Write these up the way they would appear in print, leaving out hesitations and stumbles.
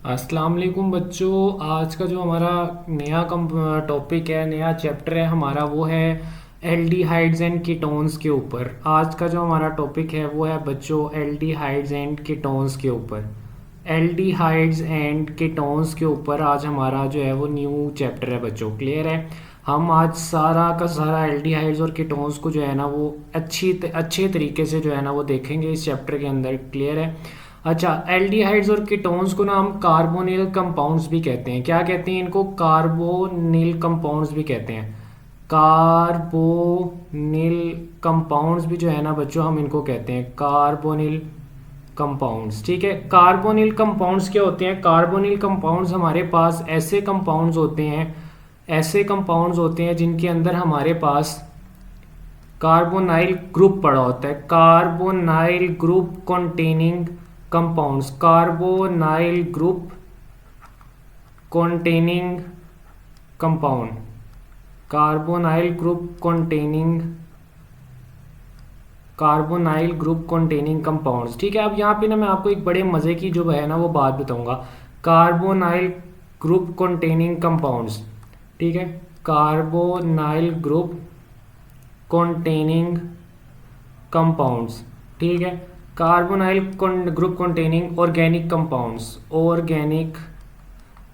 अस्सलाम वालेकुम बच्चों। आज का जो हमारा नया टॉपिक है, नया चैप्टर है हमारा, वो है एल्डिहाइड्स एंड कीटोन्स के ऊपर। आज का जो हमारा टॉपिक है वो है बच्चों एल्डिहाइड्स एंड कीटोन्स के ऊपर। एल्डिहाइड्स एंड कीटोन्स के ऊपर आज हमारा जो है वो न्यू चैप्टर है बच्चों। क्लियर है? हम आज सारा का सारा एल्डिहाइड्स और कीटोन्स को जो है ना वो अच्छे तरीके से जो है ना वो देखेंगे इस चैप्टर के अंदर। क्लियर है? अच्छा, एल्डिहाइड्स और कीटोन्स को ना हम कार्बोनिल कंपाउंड्स भी कहते हैं। क्या कहते हैं इनको? कार्बोनिल कंपाउंड्स भी कहते हैं। कार्बोनिल कंपाउंड्स भी जो है ना बच्चों हम इनको कहते हैं कार्बोनिल कंपाउंड्स। ठीक है, कार्बोनिल कंपाउंड्स क्या होते हैं? कार्बोनिल कंपाउंड्स हमारे पास ऐसे कंपाउंड्स होते हैं जिनके अंदर हमारे पास कार्बोनाइल ग्रुप पड़ा होता है। Carbonyl group containing compounds, carbonyl group containing compound, carbonyl group containing carbonyl group containing compounds. ठीक है, अब यहाँ पे ना मैं आपको एक बड़े मज़े की जो है ना वो बात बताऊंगा। कार्बोनाइल ग्रुप कंटेनिंग कंपाउंड्स, ठीक है, कार्बोनाइल ग्रुप कंटेनिंग कंपाउंड्स। ठीक है, carbonyl group containing organic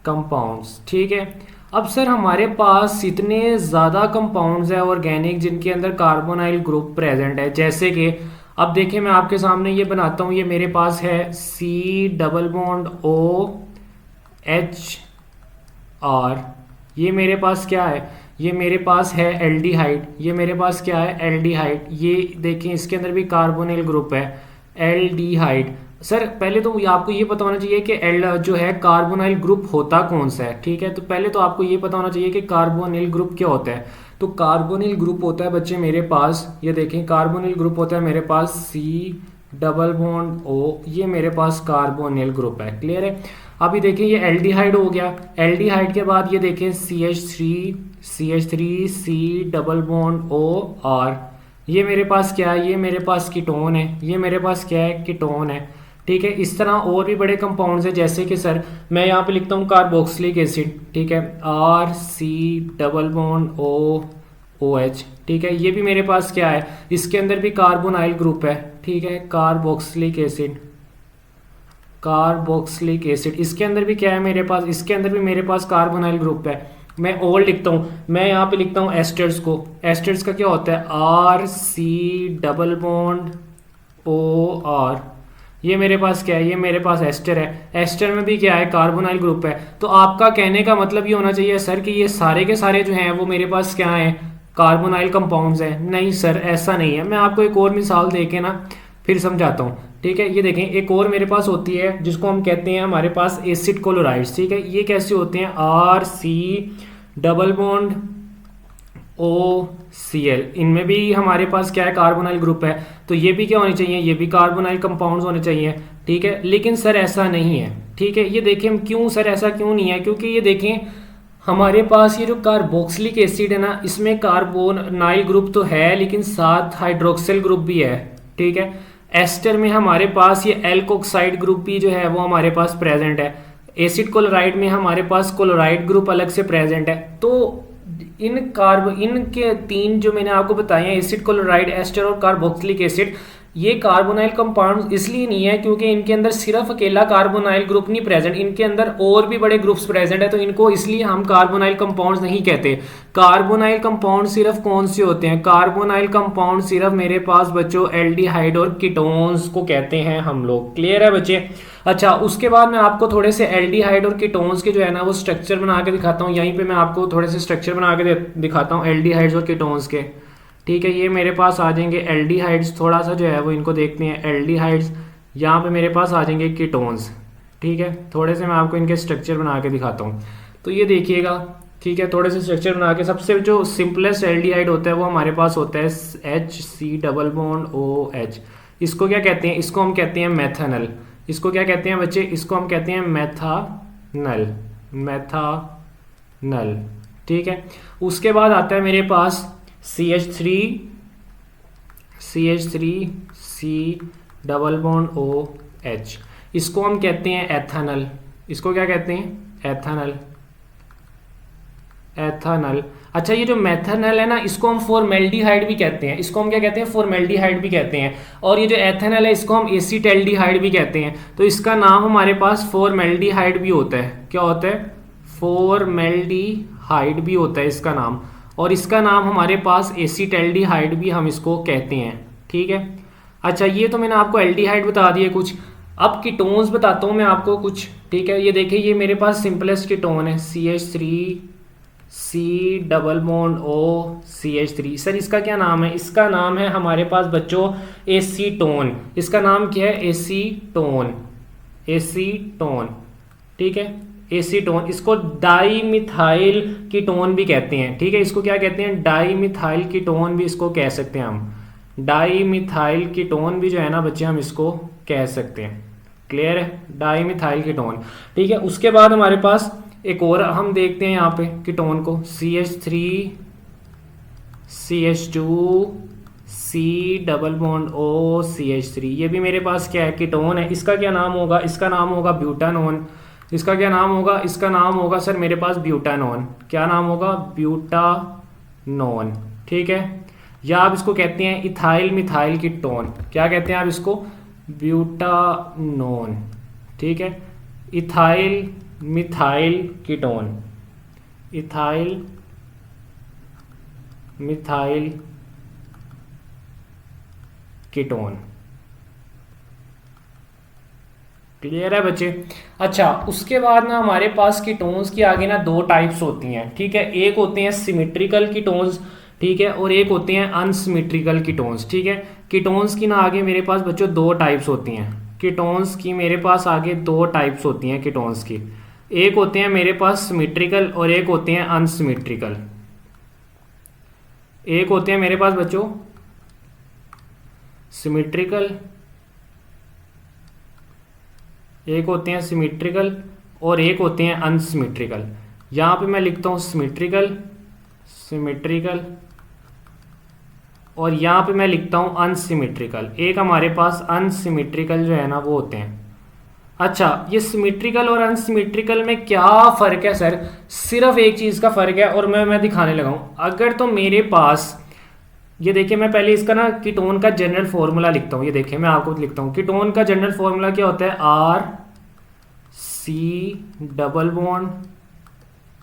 compounds. ठीक है, अब सर हमारे पास इतने ज़्यादा कंपाउंड्स है ऑर्गेनिक जिनके अंदर कार्बोनाइल ग्रुप प्रेजेंट है। जैसे कि अब देखिए मैं आपके सामने ये बनाता हूँ। ये मेरे पास है COOH। ये मेरे पास क्या है? ये मेरे पास है एल्डिहाइड। ये मेरे पास क्या है? एल्डिहाइड। ये देखें इसके अंदर भी कार्बोनिल ग्रुप है, एल्डिहाइड। सर पहले तो आपको ये पता होना चाहिए कि एल जो है कार्बोनाइल ग्रुप होता कौन सा है। ठीक है, तो पहले तो आपको ये पता होना चाहिए कि कार्बोनिल ग्रुप क्या होता है। तो कार्बोनिल ग्रुप होता है बच्चे मेरे पास, ये देखें कार्बोनिल ग्रुप होता है मेरे पास C+O। ये मेरे पास कार्बोनिल ग्रुप है। क्लियर है? अभी देखें ये एल्डिहाइड हो गया। एल्डिहाइड के बाद ये देखें CH3 C+O। ये मेरे पास क्या है? ये मेरे पास कीटोन है। ये मेरे पास क्या है? कीटोन है। ठीक है, इस तरह और भी बड़े कंपाउंड्स हैं जैसे कि सर मैं यहाँ पे लिखता हूँ कार्बोक्सिलिक एसिड। ठीक है, RC+OOH। ठीक है, ये भी मेरे पास क्या है? इसके अंदर भी कार्बोनाइल ग्रुप है। ठीक है, कार्बोक्सिलिक एसिड इसके अंदर भी क्या है मेरे पास? इसके अंदर भी मेरे पास कार्बोनाइल ग्रुप है। मैं और लिखता हूँ, मैं यहाँ पे लिखता हूँ एस्टर्स को। एस्टर्स का क्या होता है? RC+OR। ये मेरे पास क्या है? ये मेरे पास एस्टर है। एस्टर में भी क्या है? कार्बोनाइल ग्रुप है। तो आपका कहने का मतलब ये होना चाहिए सर कि ये सारे के सारे जो हैं वो मेरे पास क्या हैं? कार्बोनाइल कंपाउंड्स हैं। नहीं सर, ऐसा नहीं है। मैं आपको एक और मिसाल दे के ना फिर समझाता हूँ। ठीक है, ये देखें एक और मेरे पास होती है जिसको हम कहते हैं हमारे पास एसिड क्लोराइड्स। ठीक है, ये कैसे होते हैं? RC+OCl। इनमें भी हमारे पास क्या है? कार्बोनाइल ग्रुप है। तो ये भी क्या होनी चाहिए? ये भी कार्बोनाइल कंपाउंड्स होने चाहिए। ठीक है, लेकिन सर ऐसा नहीं है। ठीक है, ये देखें क्यों सर ऐसा क्यों नहीं है? क्योंकि ये देखें हमारे पास ये जो कार्बोक्सिलिक एसिड है ना, इसमें कार्बोनाइल ग्रुप तो है लेकिन साथ हाइड्रोक्सिल ग्रुप भी है। ठीक है, एस्टर में हमारे पास ये एल्कोक्साइड ग्रुप भी जो है वो हमारे पास प्रेजेंट है। एसिड क्लोराइड में हमारे पास क्लोराइड ग्रुप अलग से प्रेजेंट है। तो इनके तीन जो मैंने आपको बताए हैं, एसिड क्लोराइड, एस्टर और कार्बोक्सिलिक एसिड, ये कार्बोनाइल कंपाउंड इसलिए नहीं है क्योंकि इनके अंदर सिर्फ अकेला कार्बोनाइल ग्रुप नहीं प्रेजेंट, इनके अंदर और भी बड़े ग्रुप्स प्रेजेंट है। तो इनको इसलिए हम कार्बोनाइल कंपाउंड्स नहीं कहते। कार्बोनाइल कंपाउंड सिर्फ कौन से होते हैं? कार्बोनाइल कंपाउंड सिर्फ मेरे पास बच्चों एल्डिहाइड और कीटोन्स को कहते हैं हम लोग। क्लियर है बच्चे? अच्छा, उसके बाद मैं आपको थोड़े से एल्डिहाइड और कीटोन्स के जो है ना वो स्ट्रक्चर बना के दिखाता हूँ। यहीं पे मैं आपको थोड़े से स्ट्रक्चर बना के दिखाता हूँ एल्डिहाइड्स और कीटोन्स के। ठीक है, ये मेरे पास आ जाएंगे एल्डिहाइड्स। थोड़ा सा जो है वो इनको देखते हैं। एल्डिहाइड्स, यहाँ पे मेरे पास आ जाएंगे कीटोन्स। ठीक है, थोड़े से मैं आपको इनके स्ट्रक्चर बना के दिखाता हूँ। तो ये देखिएगा। ठीक है, थोड़े से स्ट्रक्चर बना के, सबसे जो सिंपलेस्ट एल्डिहाइड होता है वो हमारे पास होता है HC+OH। इसको क्या कहते हैं? इसको हम कहते हैं मेथानल। इसको क्या कहते हैं बच्चे? इसको हम कहते हैं मेथानल। ठीक है, उसके बाद आता है मेरे पास CH3C+OH। इसको हम कहते हैं एथेनल। इसको क्या कहते हैं, एथेनॉल। एथेनॉल। अच्छा, ये जो मेथेनॉल है ना, इसको हम फॉर्मेल्डिहाइड भी कहते हैं। इसको हम क्या कहते हैं, फॉर्मेल्डिहाइड भी कहते हैं। और ये जो एथेनॉल है इसको हम एसीटैल्डिहाइड भी कहते हैं। तो इसका नाम हमारे पास फॉर्मेल्डिहाइड भी होता है। क्या होता है, फॉर्मेल्डिहाइड भी होता है इसका नाम। और इसका नाम हमारे पास एसीटैल्डिहाइड भी हम इसको कहते हैं। ठीक है। अच्छा, ये तो मैंने आपको एल्डिहाइड बता दिए कुछ। अब कीटोन्स बताता हूँ मैं आपको कुछ। ठीक है, ये देखिए, ये मेरे पास सिंपलेस्ट कीटोन है, CH3 C double bond O CH3। Sir इसका क्या नाम है, इसका नाम है हमारे पास बच्चों एसीटोन। इसका नाम क्या है, एसीटोन। एसीटोन, ठीक है, एसीटोन। इसको डाईमिथाइल कीटोन भी कहते हैं। ठीक है, इसको क्या कहते हैं, डाईमिथाइल कीटोन भी इसको कह सकते हैं हम। डाईमिथाइल कीटोन भी जो है ना बच्चे, हम इसको कह सकते हैं। क्लियर है, डाईमिथाइल कीटोन। ठीक है, उसके बाद हमारे पास एक और हम देखते हैं यहाँ पे कीटोन को, CH3 CH2 C double bond O CH3। ये भी मेरे पास क्या है, कीटोन है। इसका क्या नाम होगा, इसका नाम होगा ब्यूटानोन। इसका क्या नाम होगा, इसका नाम होगा सर मेरे पास ब्यूटानोन। क्या नाम होगा, ब्यूटानोन। ठीक है, या आप इसको कहते हैं इथाइल मिथाइल कीटोन। क्या कहते हैं आप इसको, ब्यूटानोन। ठीक है, ethyl methyl ketone. Ethyl methyl ketone. Clear है बच्चे। अच्छा, उसके बाद ना हमारे पास कीटोन्स की आगे ना दो टाइप्स होती हैं। ठीक है, एक होते हैं सिमेट्रिकल कीटोन्स, ठीक है, और एक होते हैं अनसिमेट्रिकल कीटोन्स। ठीक है, कीटोन्स की ना आगे मेरे पास बच्चों दो टाइप्स होती हैं। कीटोन्स की मेरे पास आगे दो टाइप्स होती हैं कीटोन्स की। एक होते हैं मेरे पास सिमेट्रिकल और एक होते हैं अनसिमेट्रिकल। एक होते हैं मेरे पास बच्चों सिमेट्रिकल, एक होते हैं सिमेट्रिकल और एक होते हैं अनसिमेट्रिकल। यहां पे मैं लिखता हूं सिमेट्रिकल, सिमेट्रिकल, और यहां पे मैं लिखता हूं अनसिमेट्रिकल। एक हमारे पास अनसिमेट्रिकल जो है ना वो होते हैं। अच्छा, ये सिमेट्रिकल और अनसिमेट्रिकल में क्या फ़र्क है सर, सिर्फ एक चीज़ का फ़र्क है और मैं दिखाने लगा हूँ। अगर तो मेरे पास, ये देखिए, मैं पहले इसका ना कीटोन का जनरल फॉर्मूला लिखता हूँ। ये देखिए, मैं आपको लिखता हूँ कीटोन का जनरल फॉर्मूला क्या होता है, RC डबल बॉन्ड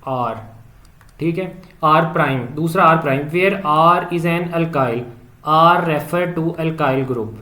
R। ठीक है, R प्राइम, दूसरा R prime, where R is an alkyl, R refer to alkyl group,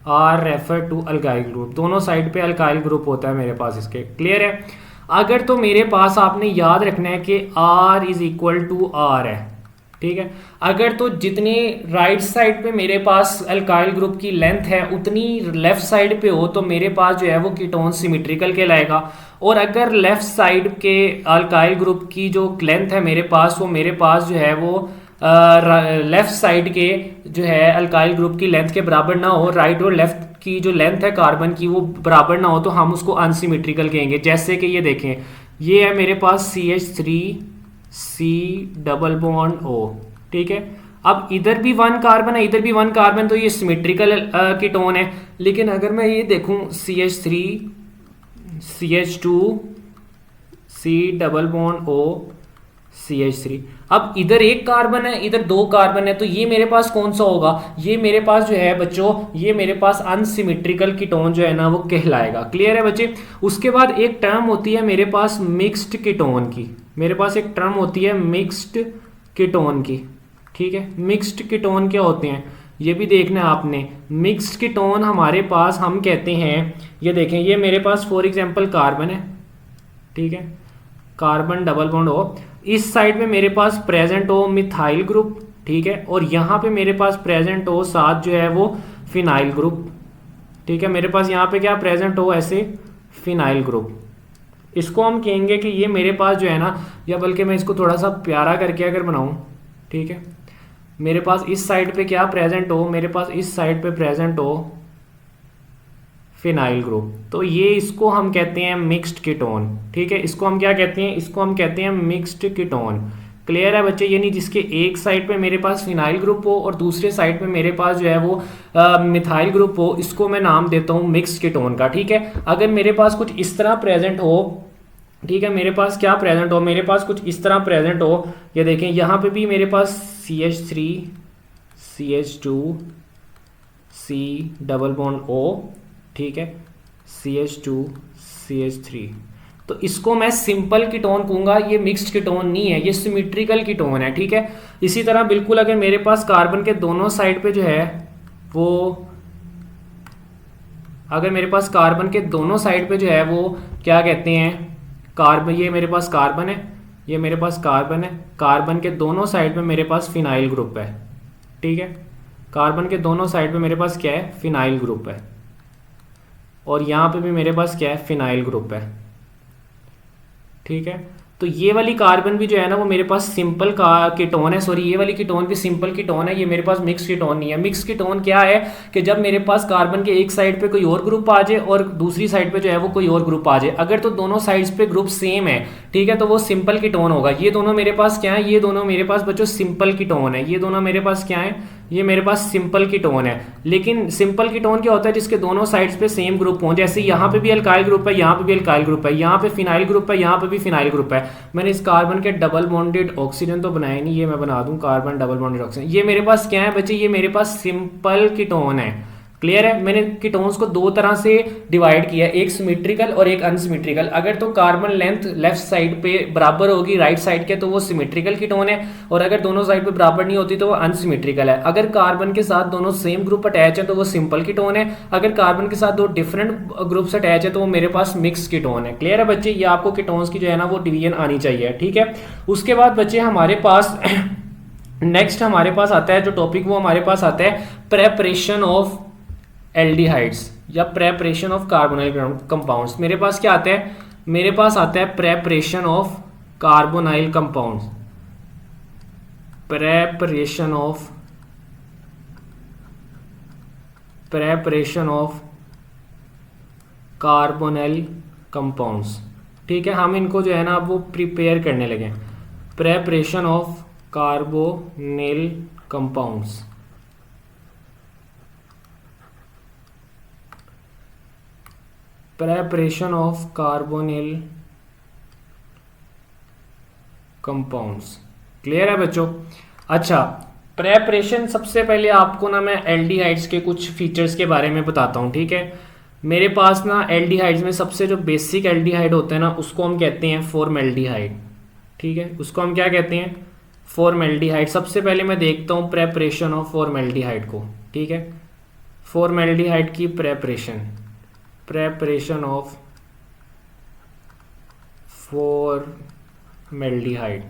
R refer to alkyl group. दोनों साइड पे अल्काइल ग्रुप होता है मेरे पास इसके। क्लियर है। अगर तो मेरे पास आपने याद रखना है कि R is equal to R है। ठीक है, अगर तो जितने राइट साइड पे मेरे पास अल्काइल ग्रुप की लेंथ है उतनी लेफ्ट साइड पे हो तो मेरे पास जो है वो कीटोन सिमेट्रिकल कहलाएगा। और अगर लेफ्ट साइड के अल्काइल ग्रुप की जो लेंथ है मेरे पास, वो मेरे पास जो है वो लेफ्ट साइड के जो है अल्काइल ग्रुप की लेंथ के बराबर ना हो, राइट और लेफ्ट की जो लेंथ है कार्बन की वो बराबर ना हो, तो हम उसको अनसिमेट्रिकल कहेंगे। जैसे कि ये देखें, ये है मेरे पास CH3 C double bond O। ठीक है, अब इधर भी वन कार्बन है, इधर भी वन कार्बन, तो ये सिमेट्रिकल कीटोन है। लेकिन अगर मैं ये देखूं CH3 CH2 C double bond O CH3, अब इधर एक कार्बन है, इधर दो कार्बन है, तो ये मेरे पास कौन सा होगा, ये मेरे पास जो है बच्चों, ये मेरे पास अनसिमेट्रिकल कीटोन जो है ना वो कहलाएगा। क्लियर है बच्चे। उसके बाद एक टर्म होती है मेरे पास मिक्स्ड कीटोन की, मेरे पास एक टर्म होती है मिक्स्ड कीटोन की। ठीक है, मिक्स्ड कीटोन क्या होते हैं ये भी देखना है आपने। मिक्स्ड कीटोन हमारे पास हम कहते हैं, ये देखें, ये मेरे पास फॉर एग्जांपल कार्बन है। ठीक है, कार्बन डबल बॉन्ड O, इस साइड पे मेरे पास प्रेजेंट हो मिथाइल ग्रुप। ठीक है, और यहाँ पे मेरे पास प्रेजेंट हो साथ जो है वो फिनाइल ग्रुप। ठीक है, मेरे पास यहाँ पे क्या प्रेजेंट हो ऐसे फिनाइल ग्रुप। इसको हम कहेंगे कि ये मेरे पास जो है ना, या बल्कि मैं इसको थोड़ा सा प्यारा करके अगर बनाऊं, ठीक है, मेरे पास इस साइड पे क्या प्रेजेंट हो, मेरे पास इस साइड पे प्रेजेंट हो फिनाइल ग्रुप, तो ये इसको हम कहते हैं मिक्स्ड कीटोन। ठीक है, इसको हम क्या कहते हैं, इसको हम कहते हैं मिक्स्ड कीटोन। क्लियर है बच्चे, यानी जिसके एक साइड पे मेरे पास फिनाइल ग्रुप हो और दूसरे साइड पे मेरे पास जो है वो मिथाइल ग्रुप हो, इसको मैं नाम देता हूँ मिक्स्ड कीटोन का। ठीक है, अगर मेरे पास कुछ इस तरह प्रेजेंट हो, ठीक है, मेरे पास क्या प्रेजेंट हो, मेरे पास कुछ इस तरह प्रेजेंट हो, ये देखें यहाँ पे भी मेरे पास CH3 CH2 C double bond O, ठीक है, CH2 CH3, तो इसको मैं सिंपल कीटोन कहूंगा, ये मिक्स्ड कीटोन नहीं है, ये सिमेट्रिकल कीटोन है। ठीक है, इसी तरह बिल्कुल अगर मेरे पास कार्बन के दोनों साइड पे जो है वो, अगर मेरे पास कार्बन के दोनों साइड पे जो है वो क्या कहते हैं, कार्बन, ये मेरे पास कार्बन है, ये मेरे पास कार्बन है, कार्बन के दोनों साइड पे मेरे पास फिनाइल ग्रुप है। ठीक है, कार्बन के दोनों साइड पे मेरे पास क्या है, फिनाइल ग्रुप है, और यहाँ पे भी मेरे पास क्या है, फिनाइल ग्रुप है। ठीक है, तो ये वाली कार्बन भी जो है ना वो मेरे पास सिंपल का कीटोन है, सॉरी ये वाली कीटोन भी सिंपल कीटोन है, ये मेरे पास मिक्स कीटोन नहीं है। मिक्स कीटोन क्या है कि जब मेरे पास कार्बन के एक साइड पे कोई और ग्रुप आ जाए और दूसरी साइड पे जो है वो कोई और ग्रुप आ जाए, अगर तो दोनों साइड्स पे ग्रुप सेम है, ठीक है, तो वो सिंपल कीटोन होगा। ये दोनों मेरे पास क्या है, ये दोनों मेरे पास बच्चों सिंपल कीटोन है, ये दोनों मेरे पास क्या है, ये मेरे पास सिंपल कीटोन है। लेकिन सिंपल कीटोन क्या होता है, जिसके दोनों साइड्स पे सेम ग्रुप हो, जैसे यहाँ पे भी अल्काइल ग्रुप है, यहाँ पे भी अल्काइल ग्रुप है, यहाँ पे फिनाइल ग्रुप है, यहाँ पे भी फिनाइल ग्रुप है। मैंने इस कार्बन के डबल बॉन्डेड ऑक्सीजन तो बनाया नहीं, ये मैं बना दूं कार्बन डबल बॉन्डेड ऑक्सीजन। ये मेरे पास क्या है बच्चे, ये मेरे पास सिंपल कीटोन है। क्लियर है, मैंने कीटोन्स को दो तरह से डिवाइड किया, एक सिमेट्रिकल और एक अनसिमेट्रिकल। अगर तो कार्बन लेंथ लेफ्ट साइड पे बराबर होगी राइट साइड के, तो वो सिमेट्रिकल कीटोन है, और अगर दोनों साइड पे बराबर नहीं होती तो वो अनसिमेट्रिकल है। अगर कार्बन के साथ दोनों सेम ग्रुप अटैच है तो वो सिंपल कीटोन है, अगर कार्बन के साथ दो डिफरेंट ग्रुप्स अटैच है तो वो मेरे पास मिक्स कीटोन है। क्लियर है बच्चे, ये आपको कीटोन्स की जो है ना वो डिवीजन आनी चाहिए। ठीक है, उसके बाद बच्चे हमारे पास नेक्स्ट हमारे पास आता है जो टॉपिक, वो हमारे पास आता है प्रेपरेशन ऑफ एल्डिहाइड्स या प्रेपरेशन ऑफ कार्बोनाइल कंपाउंड्स। मेरे पास क्या आता है, मेरे पास आता है preparation of carbonyl compounds, preparation of carbonyl compounds. ठीक है, हम इनको जो है ना वो प्रिपेयर करने लगे, preparation of carbonyl compounds. Preparation of carbonyl compounds. Clear है बच्चों। अच्छा, प्रेपरेशन, सबसे पहले आपको ना मैं एल्डिहाइड्स के कुछ फीचर्स के बारे में बताता हूँ। ठीक है, मेरे पास ना एल्डिहाइड्स में सबसे जो बेसिक एल्डिहाइड होता है ना उसको हम कहते हैं फॉर्मेल्डिहाइड। ठीक है, उसको हम क्या कहते हैं, फॉर्मेल्डिहाइड। सबसे पहले मैं देखता हूँ प्रेपरेशन ऑफ फॉर्मेल्डिहाइड को। ठीक है, फॉर्मेल्डिहाइड की प्रेपरेशन ऑफ फॉर्मेल्डिहाइड,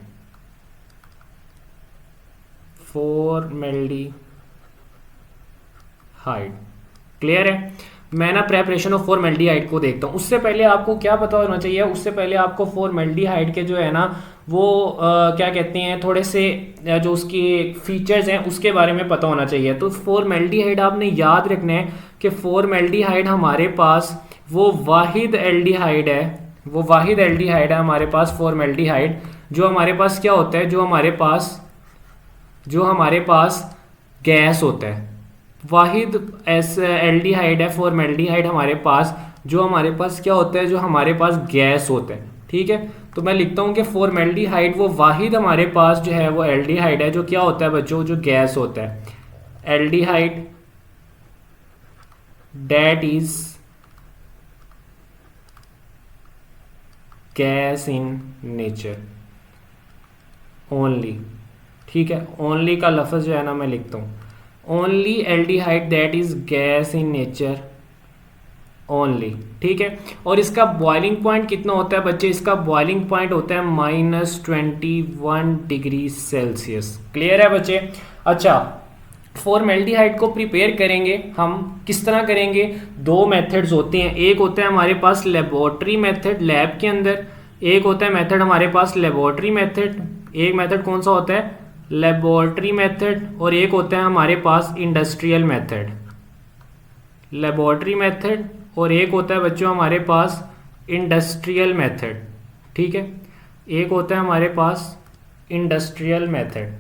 क्लियर है। मैं ना प्रेपरेशन ऑफ फॉर्मेल्डिहाइड को देखता हूँ। उससे पहले आपको क्या पता होना चाहिए, उससे पहले आपको फॉर्मेल्डिहाइड के जो है ना वो क्या कहते हैं, थोड़े से जो उसकी फीचर्स हैं उसके बारे में पता होना चाहिए। तो फॉर्मेल्डिहाइड आपने याद रखना है कि फॉर्मेल्डिहाइड हमारे पास वो वाहिद एल्डिहाइड है, वो वाहिद एल्डिहाइड है हमारे पास फॉर्मेल्डिहाइड, जो हमारे पास क्या होता है, जो हमारे पास गैस होता है। वाहिद एल्डिहाइड है फॉर्मेल्डिहाइड हमारे पास, जो हमारे पास क्या होता है, जो हमारे पास गैस होता है। ठीक है, तो मैं लिखता हूँ कि फॉर्मेल्डिहाइड वो वाहिद हमारे पास जो है वो एल्डिहाइड है जो क्या होता है बच्चों, जो गैस होता है। Aldehyde that is gas in nature only. ठीक है, ओनली का लफ्ज जो है ना मैं लिखता हूँ, only aldehyde that is gas in nature only. ठीक है, और इसका बॉइलिंग पॉइंट कितना होता है बच्चे, इसका बॉइलिंग पॉइंट होता है -21 डिग्री सेल्सियस। क्लियर है बच्चे। अच्छा, फॉर्मेल्डिहाइड को प्रिपेयर करेंगे हम किस तरह करेंगे, दो मेथड्स होते हैं। एक होता है हमारे पास लेबोरेटरी मेथड लैब के अंदर, एक होता है मेथड हमारे पास लेबोरेटरी मेथड। एक मेथड कौन सा होता है, लेबोरेटरी मेथड, और एक होता है हमारे पास इंडस्ट्रियल मेथड। लेबोरेटरी मेथड और एक होता है बच्चों हमारे पास इंडस्ट्रियल मेथड। ठीक है, एक होता है हमारे पास industrial method,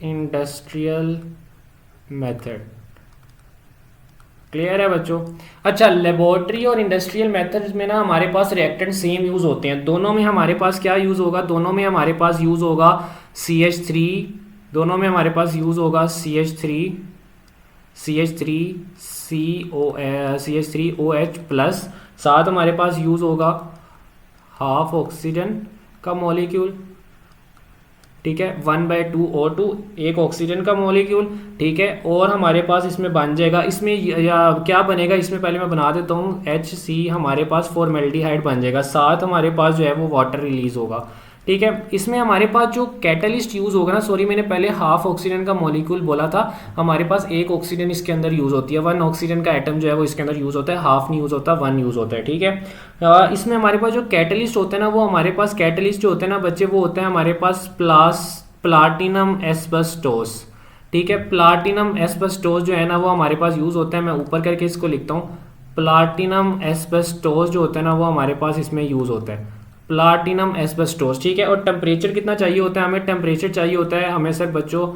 industrial method. Clear है बच्चों? अच्छा, लेबोरेटरी और इंडस्ट्रियल मेथड्स में ना हमारे पास रिएक्टेंट सेम यूज़ होते हैं। दोनों में हमारे पास क्या यूज़ होगा? दोनों में हमारे पास यूज़ होगा CH3, दोनों में हमारे पास यूज़ होगा CH3OH प्लस, साथ हमारे पास यूज़ होगा हाफ ऑक्सीजन का मॉलिक्यूल, ठीक है, 1/2 O2, एक ऑक्सीजन का मॉलिक्यूल, ठीक है। और हमारे पास इसमें बन जाएगा, इसमें या क्या बनेगा, इसमें पहले मैं बना देता हूँ, HC हमारे पास फॉर्मेल्डिहाइड बन जाएगा, साथ हमारे पास जो है वो वाटर रिलीज होगा, ठीक है। इसमें हमारे पास जो कैटलिस्ट यूज़ होगा ना, सॉरी मैंने पहले हाफ ऑक्सीजन का मॉलिक्यूल बोला था, हमारे पास एक ऑक्सीजन इसके अंदर यूज़ होती है, 1 ऑक्सीजन का एटम जो है वो इसके अंदर यूज़ होता है, हाफ नहीं यूज़ होता, 1 यूज़ होता है, ठीक है। इसमें हमारे पास जो कैटलिस्ट होते हैं ना, वो हमारे पास कैटलिस्ट जो होते हैं ना बच्चे, वो होते हैं हमारे पास प्लाटिनम एस्बेस्टोस, ठीक है। प्लाटिनम एस्बेस्टोस जो है ना वो हमारे पास यूज़ होता है, मैं ऊपर करके इसको लिखता हूँ, प्लाटिनम एस्बेस्टोस जो होता है ना वो हमारे पास इसमें यूज़ होता है, प्लाटिनम एस्बेस्टोस, ठीक है। और टेम्परेचर कितना चाहिए होता है हमें? टेम्परेचर चाहिए होता है हमें सर बच्चों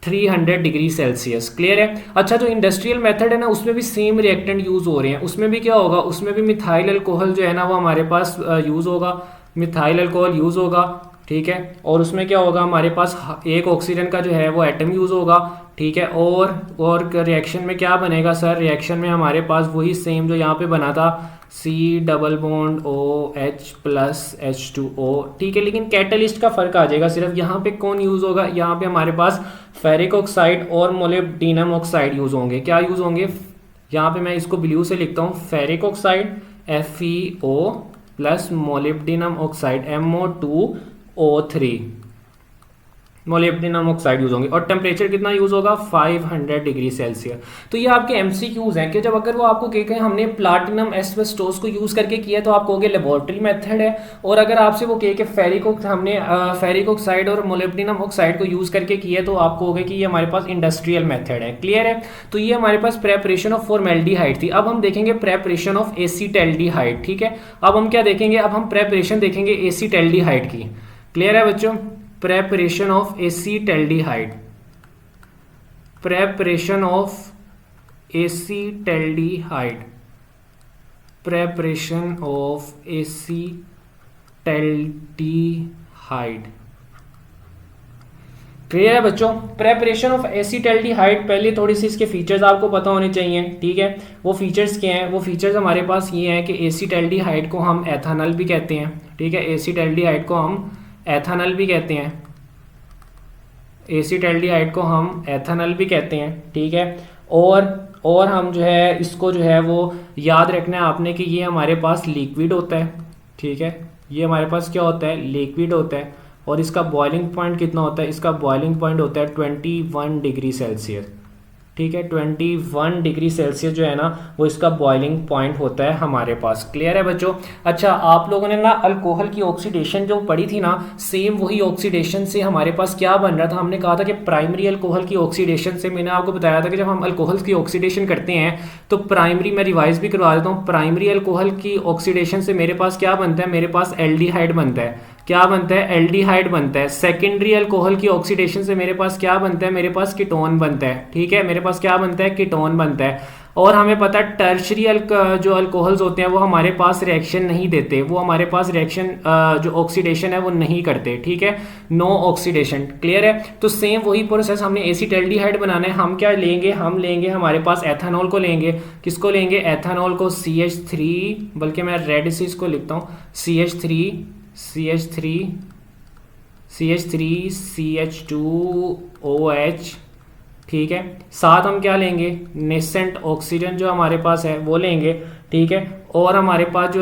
300 डिग्री सेल्सियस। क्लियर है? अच्छा, जो इंडस्ट्रियल मेथड है ना उसमें भी सेम रिएक्टेंट यूज़ हो रहे हैं, उसमें भी क्या होगा, उसमें भी मिथाइल अल्कोहल जो है ना वो हमारे पास यूज़ होगा, मिथाइल अल्कोहल यूज़ होगा, ठीक है। और उसमें क्या होगा, हमारे पास एक ऑक्सीजन का जो है वो एटम यूज़ होगा, ठीक है। और रिएक्शन में क्या बनेगा सर? रिएक्शन में हमारे पास वही सेम जो यहाँ पे बना था, C+OH प्लस H2O, ठीक है। लेकिन कैटलिस्ट का फर्क आ जाएगा, सिर्फ यहाँ पे कौन यूज़ होगा, यहाँ पे हमारे पास फेरिक ऑक्साइड और मोलिब्डेनम ऑक्साइड यूज़ होंगे। क्या यूज़ होंगे? यहाँ पे मैं इसको ब्लू से लिखता हूँ, ferric oxide FeO plus molybdenum oxide MO2O3, molybdenum oxide use होंगे। और टेम्परेचर कितना यूज होगा? 500 डिग्री सेल्सियस। तो ये आपके MCQs हैं कि जब अगर वो आपको कहें हमने प्लाटिनम एस्बेस्टोस को यूज करके किया तो आप कहोगे लेबोरेटरी मेथड है, और अगर आपसे वो कहे कि हमने फेरिक ऑक्साइड और मोलिब्डेनम ऑक्साइड को यूज करके किया तो आप कहोगे कि ये हमारे पास इंडस्ट्रियल मेथड है। क्लियर है? तो ये हमारे पास प्रेपरेशन ऑफ फॉर्मेल्डिहाइड थी। अब हम देखेंगे प्रेपरेशन ऑफ एसीटल्डिहाइड, ठीक है। अब हम क्या देखेंगे? अब हम प्रेपरेशन देखेंगे एसीटल्डिहाइड की। क्लियर है बच्चों? Preparation of acetaldehyde, preparation of acetaldehyde, preparation of acetaldehyde. Clear है बच्चों? प्रेपरेशन ऑफ एसीटल्डिहाइड, पहले थोड़ी सी इसके फीचर्स आपको पता होने चाहिए, ठीक है। वो फीचर्स क्या हैं? वो फीचर्स हमारे पास ये हैं कि एसीटल्डिहाइड को हम एथेनॉल भी कहते हैं, ठीक है। एसीटल्डिहाइड को हम एथेनॉल भी कहते हैं, एसीटल्डिहाइड को हम एथेनॉल भी कहते हैं, ठीक है। और हम जो है इसको जो है वो याद रखना है आपने कि ये हमारे पास लिक्विड होता है, ठीक है। ये हमारे पास क्या होता है? लिक्विड होता है। और इसका बॉइलिंग पॉइंट कितना होता है? इसका बॉइलिंग पॉइंट होता है 21 डिग्री सेल्सियस, ठीक है। 21 डिग्री सेल्सियस जो है ना वो इसका बॉइलिंग पॉइंट होता है हमारे पास। क्लियर है बच्चों? अच्छा, आप लोगों ने ना अल्कोहल की ऑक्सीडेशन जो पढ़ी थी ना, सेम वही ऑक्सीडेशन से हमारे पास क्या बन रहा था? हमने कहा था कि प्राइमरी अल्कोहल की ऑक्सीडेशन से, मैंने आपको बताया था कि जब हम अल्कोहल की ऑक्सीडेशन करते हैं तो प्राइमरी, मैं रिवाइज भी करवा देता हूँ, प्राइमरी अल्कोहल की ऑक्सीडेशन से मेरे पास क्या बनता है? मेरे पास एल्डिहाइड बनता है। क्या बनता है? एल्डिहाइड बनता है। सेकेंडरी अल्कोहल की ऑक्सीडेशन से मेरे पास क्या बनता है? मेरे पास कीटोन बनता है, ठीक है। मेरे पास क्या बनता है? कीटोन बनता है। और हमें पता है टर्शरी जो अल्कोहल्स होते हैं वो हमारे पास रिएक्शन नहीं देते, वो हमारे पास रिएक्शन जो ऑक्सीडेशन है वो नहीं करते, ठीक है। No oxidation. क्लियर है? तो सेम वही प्रोसेस हमने एसीटल्डिहाइड बनाना है। हम क्या लेंगे? हम लेंगे हमारे पास एथेनॉल को लेंगे। किसको लेंगे? एथेनॉल को, CH3, बल्कि मैं रेड से इसको लिखता हूँ, CH3 CH2OH, ठीक है। साथ हम क्या लेंगे? नेसेंट ऑक्सीजन जो हमारे पास है वो लेंगे, ठीक है। और हमारे पास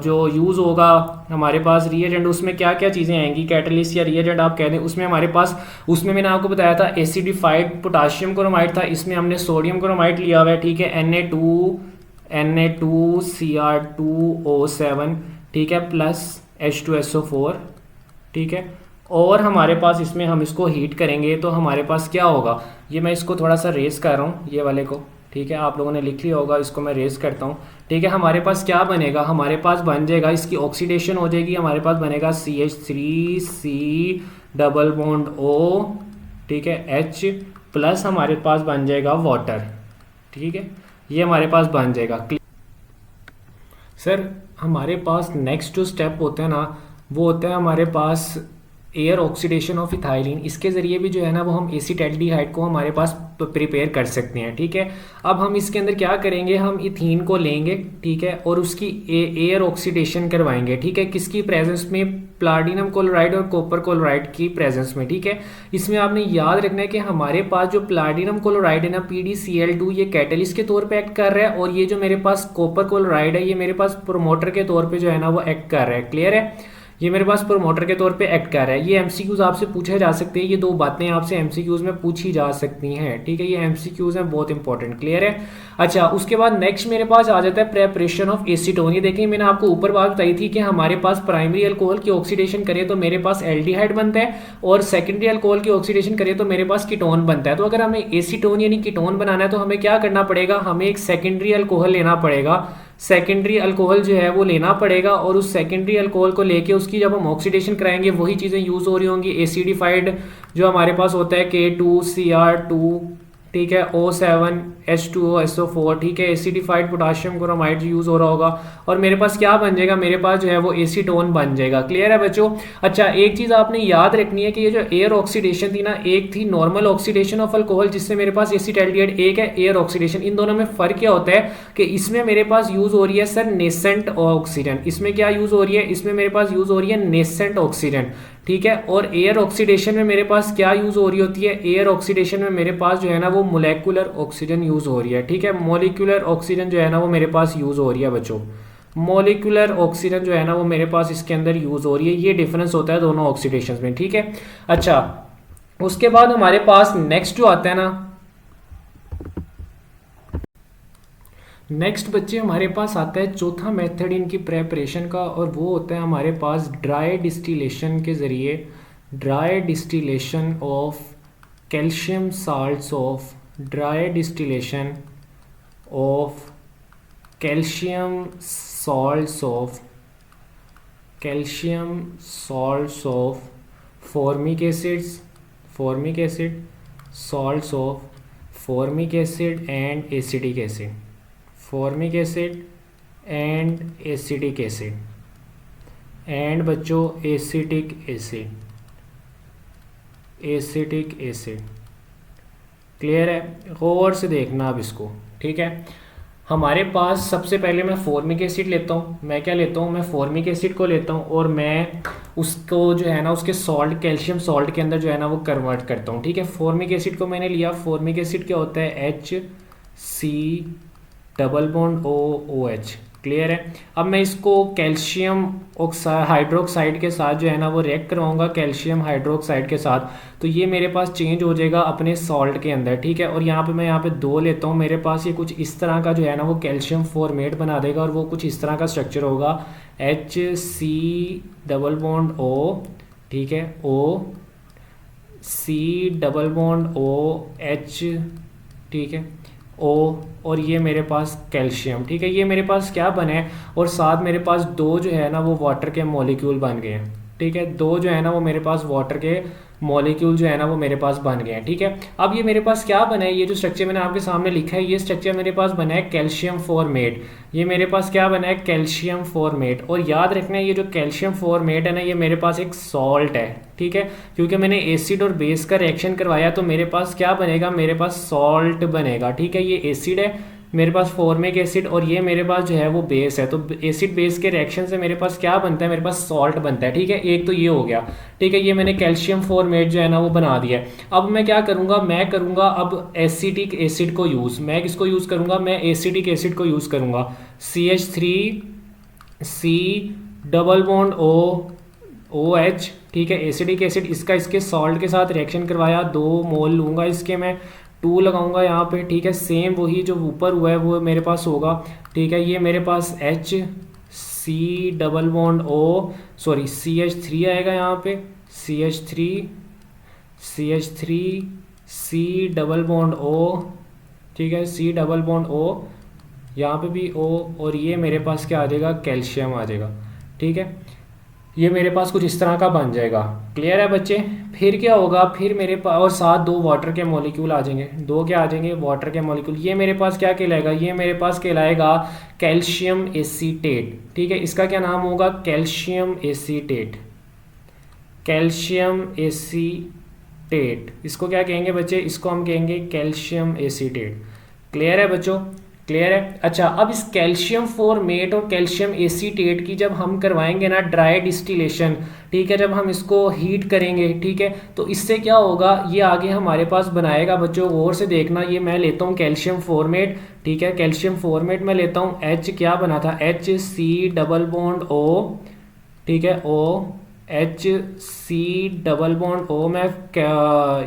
जो यूज़ होगा हमारे पास रिएजेंट, उसमें क्या क्या चीज़ें आएंगी? कैटलिस्ट या रिएजेंट आप कह दें। उसमें हमारे पास, उसमें मैंने आपको बताया था एसिडिफाइड पोटाशियम क्रोमाइड था, इसमें हमने सोडियम क्रोमाइड लिया हुआ है, ठीक है। Na2Cr2O7, ठीक है, प्लस H2SO4, ठीक है। और हमारे पास इसमें हम इसको हीट करेंगे तो हमारे पास क्या होगा? ये मैं इसको थोड़ा सा रेस कर रहा हूँ, ये वाले को, ठीक है, आप लोगों ने लिख लिया होगा, इसको मैं रेज करता हूँ। ठीक है, हमारे पास क्या बनेगा, हमारे पास बन जाएगा, इसकी ऑक्सीडेशन हो जाएगी, हमारे पास बनेगा CH3C डबल बॉन्ड O, ठीक है, H प्लस हमारे पास बन जाएगा वाटर। ठीक है, ये हमारे पास बन जाएगा। सर हमारे पास नेक्स्ट जो स्टेप होता है ना, वो होता है हमारे पास एयर ऑक्सीडेशन ऑफ इथाइलिन। इसके ज़रिए भी जो है ना वो हम एसिटाल्डिहाइड को हमारे पास प्रिपेयर कर सकते हैं। ठीक है, अब हम इसके अंदर क्या करेंगे, हम इथीन को लेंगे, ठीक है, और उसकी एयर ऑक्सीडेशन करवाएंगे। ठीक है, किसकी प्रेजेंस में, प्लाटिनम क्लोराइड और कॉपर क्लोराइड की प्रेजेंस में। ठीक है, इसमें आपने याद रखना है कि हमारे पास जो प्लाटिनम क्लोराइड है ना PdCl2, ये कैटलिस्ट के तौर पे एक्ट कर रहा है, और ये जो मेरे पास कॉपर क्लोराइड है ये मेरे पास प्रोमोटर के तौर पे जो है ना वो एक्ट कर रहा है। क्लियर है, ये मेरे पास प्रोमोटर के तौर पे एक्ट कर रहा है। ये एमसीक्यूज आपसे पूछे जा सकते हैं, ये दो बातें आपसे एमसीक्यूज में पूछी जा सकती हैं। ठीक है, ये एमसीक्यूज हैं, बहुत इंपॉर्टेंट। क्लियर है, अच्छा उसके बाद नेक्स्ट मेरे पास आ जाता है प्रेपरेशन ऑफ एसीटोन। ये देखिए मैंने आपको ऊपर बात बताई थी कि हमारे पास प्राइमरी अल्कोहल की ऑक्सीडेशन करें तो मेरे पास एल्डिहाइड बनता है, और सेकेंडरी अल्कोहल की ऑक्सीडेशन करें तो मेरे पास कीटोन बनता है। तो अगर हमें एसीटोन यानी कीटोन बनाना है तो हमें क्या करना पड़ेगा, हमें एक सेकेंडरी अल्कोहल लेना पड़ेगा। सेकेंडरी अल्कोहल जो है वो लेना पड़ेगा, और उस सेकेंडरी अल्कोहल को लेके उसकी जब हम ऑक्सीडेशन कराएंगे वही चीज़ें यूज़ हो रही होंगी। एसिडिफाइड जो हमारे पास होता है K2Cr2, ठीक है, O7H2O ठीक है, एसिडिफाइड पोटाशियम क्लोरामाइड यूज़ हो रहा होगा, और मेरे पास क्या बन जाएगा, मेरे पास जो है वो एसीटोन बन जाएगा। क्लियर है बच्चों। अच्छा एक चीज़ आपने याद रखनी है कि ये जो एयर ऑक्सीडेशन थी ना, एक थी नॉर्मल ऑक्सीडेशन ऑफ अल्कोहल जिससे मेरे पास एसिटाल्डिहाइड, एक है एयर ऑक्सीडेशन। इन दोनों में फ़र्क क्या होता है कि इसमें मेरे पास यूज़ हो रही है सर नेसेंट ऑक्सीजन, इसमें क्या यूज़ हो रही है, इसमें मेरे पास यूज़ हो रही है नेसेंट ऑक्सीजन। ठीक है, और एयर ऑक्सीडेशन में मेरे पास क्या यूज़ हो रही होती है, एयर ऑक्सीडेशन में मेरे पास जो है ना वो मोलेकुलर ऑक्सीजन यूज़ हो रही है। ठीक है, मोलिकुलर ऑक्सीजन जो है ना वो मेरे पास यूज़ हो रही है बच्चों, मोलिकुलर ऑक्सीजन जो है ना वो मेरे पास इसके अंदर यूज़ हो रही है। ये डिफरेंस होता है दोनों ऑक्सीडेशन में। ठीक है, अच्छा उसके बाद हमारे पास नेक्स्ट जो आता है ना, नेक्स्ट बच्चे हमारे पास आता है चौथा मेथड इनकी प्रेपरेशन का, और वो होता है हमारे पास ड्राई डिस्टिलेशन के ज़रिए, dry distillation of calcium salts of, dry distillation of calcium salts of, calcium salts of formic acids, formic acid, salts of formic acid and acidic acid, formic acid and acidic acid, and बच्चों acetic acid, acetic acid. Clear है, गौर से देखना अब इसको। ठीक है, हमारे पास सबसे पहले मैं फॉर्मिक एसिड लेता हूँ, मैं क्या लेता हूँ, मैं फॉर्मिक एसिड को लेता हूँ, और मैं उसको जो है ना उसके सॉल्ट, कैल्शियम सॉल्ट के अंदर जो है ना वो कन्वर्ट करता हूँ। ठीक है, फॉर्मिक एसिड को मैंने लिया, फॉर्मिक एसिड क्या होता है, HC double bond OOH। Clear है, अब मैं इसको कैल्शियम हाइड्रोक्साइड के साथ जो है ना वो रिएक्ट करवाऊंगा, कैल्शियम हाइड्रोक्साइड के साथ, तो ये मेरे पास चेंज हो जाएगा अपने सॉल्ट के अंदर। ठीक है, और यहाँ पे मैं यहाँ पे 2 लेता हूँ, मेरे पास ये कुछ इस तरह का जो है ना वो कैल्शियम फॉर्मेट बना देगा, और वो कुछ इस तरह का स्ट्रक्चर होगा, HC डबल बॉन्ड O, ठीक है, OC डबल बॉन्ड OH, ठीक है, O, और ये मेरे पास कैल्शियम। ठीक है, ये मेरे पास क्या बने, और साथ मेरे पास 2 जो है ना वो वाटर के मॉलिक्यूल बन गए हैं। ठीक है, 2 जो है ना वो मेरे पास वाटर के मॉलिक्यूल जो है ना वो मेरे पास बन गए हैं। ठीक है, अब ये मेरे पास क्या बना है, ये जो स्ट्रक्चर मैंने आपके सामने लिखा है, ये स्ट्रक्चर मेरे पास बना है कैल्शियम फॉर्मेट। ये मेरे पास क्या बना है, कैल्शियम फॉर्मेट। और याद रखना है ये जो कैल्शियम फॉर्मेट है ना, ये मेरे पास एक सॉल्ट है। ठीक है, क्योंकि मैंने एसिड और बेस का रिएक्शन करवाया तो मेरे पास क्या बनेगा, मेरे पास सॉल्ट बनेगा। ठीक है, ये एसिड है मेरे पास फॉर्मिक एसिड, और ये मेरे पास जो है वो बेस है, तो एसिड बेस के रिएक्शन से मेरे पास क्या बनता है, मेरे पास सॉल्ट बनता है। ठीक है, एक तो ये हो गया। ठीक है, ये मैंने कैल्शियम फॉर्मेट जो है ना वो बना दिया है। अब मैं क्या करूँगा, मैं करूँगा अब एसिटिक एसिड को यूज़। मैं किसको यूज़ करूँगा, मैं एसिटिक एसिड को यूज़ करूँगा, CH3C डबल बॉन्ड OH। ठीक है, एसिडिक एसिड, इसका इसके सॉल्ट के साथ रिएक्शन करवाया, 2 मोल लूँगा इसके, मैं 2 लगाऊंगा यहाँ पे। ठीक है, सेम वही जो ऊपर हुआ है वो मेरे पास होगा। ठीक है, ये मेरे पास HC डबल बॉन्ड CH3 आएगा यहाँ पे, CH3C डबल बॉन्ड ठीक है, C डबल बॉन्ड O, यहाँ पे भी O, और ये मेरे पास क्या आ जाएगा, कैल्शियम आ जाएगा। ठीक है, ये मेरे पास कुछ इस तरह का बन जाएगा। क्लियर है बच्चे? फिर क्या होगा, फिर मेरे पास और साथ दो वाटर के मॉलिक्यूल आ जाएंगे, दो क्या आ जाएंगे, वाटर के मॉलिक्यूल। ये मेरे पास क्या कहलाएगा, ये मेरे पास कहलाएगा कैल्शियम एसीटेट। ठीक है, इसका क्या नाम होगा, कैल्शियम एसीटेट। कैल्शियम एसीटेट, इसको क्या कहेंगे बच्चे, इसको हम कहेंगे कैल्शियम एसीटेट। क्लियर है बच्चों? क्लियर है। अच्छा, अब इस कैल्शियम फॉर्मेट और कैल्शियम एसीटेट की जब हम करवाएंगे ना ड्राई डिस्टिलेशन, ठीक है, जब हम इसको हीट करेंगे, ठीक है, तो इससे क्या होगा, ये आगे हमारे पास बनाएगा बच्चों, गौर से देखना। ये मैं लेता हूँ कैल्शियम फॉर्मेट, ठीक है, कैल्शियम फॉर्मेट मैं लेता हूँ। H क्या बना था, HC डबल बॉन्ड O, ठीक है, O, HC double bond O,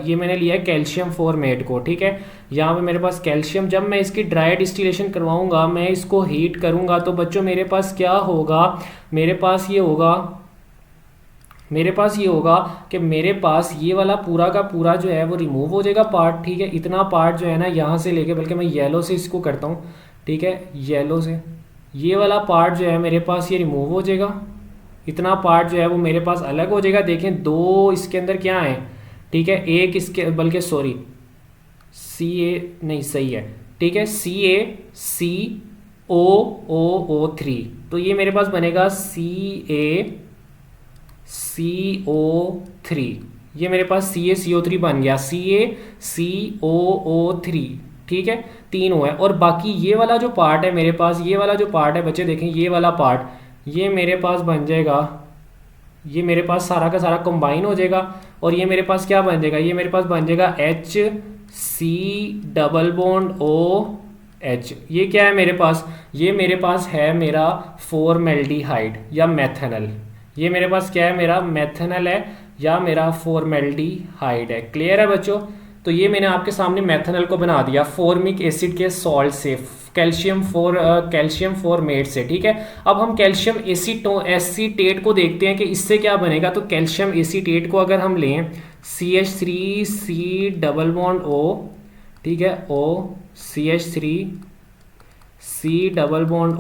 ये मैंने लिया है कैल्शियम फॉर्मेट को। ठीक है, यहाँ पे मेरे पास कैल्शियम, जब मैं इसकी ड्राई डिस्टिलेशन करवाऊंगा, मैं इसको हीट करूंगा, तो बच्चों मेरे पास क्या होगा, मेरे पास ये होगा कि मेरे पास ये वाला पूरा का पूरा जो है वो रिमूव हो जाएगा पार्ट। ठीक है, इतना पार्ट जो है ना यहाँ से लेके, बल्कि मैं येलो से इसको करता हूँ, ठीक है, येलो से ये वाला पार्ट जो है मेरे पास ये रिमूव हो जाएगा, इतना पार्ट जो है वो मेरे पास अलग हो जाएगा। देखें, दो इसके अंदर क्या है, ठीक है, एक इसके, बल्कि सॉरी, CA नहीं, सही है, ठीक है, CaCOOO3, तो ये मेरे पास बनेगा CaCO3, ये मेरे पास CaCO3 बन गया, CaCOO3। ठीक है, तीन हुआ है। और बाकी ये वाला जो पार्ट है मेरे पास, ये वाला जो पार्ट है बच्चे देखें, ये वाला पार्ट, ये मेरे पास बन जाएगा, ये मेरे पास सारा का सारा कंबाइन हो जाएगा, और ये मेरे पास क्या बन जाएगा, ये मेरे पास बन जाएगा HC डबल बॉन्ड OH। ये क्या है मेरे पास, ये मेरे पास है मेरा फॉर्मेल्डिहाइड या मेथनल। ये मेरे पास क्या है, मेरा मेथनल है या मेरा फॉर्मेल्डिहाइड है। क्लियर है बच्चों? तो ये मैंने आपके सामने मेथनल को बना दिया फॉर्मिक एसिड के सॉल्ट से, कैल्शियम फॉर्मेट से। ठीक है, अब हम कैल्शियम एसीटेट को देखते हैं कि इससे क्या बनेगा। तो कैल्शियम एसीटेट को अगर हम लें, CH3C डबल बॉन्ड O, ठीक है, O, CH3C double bond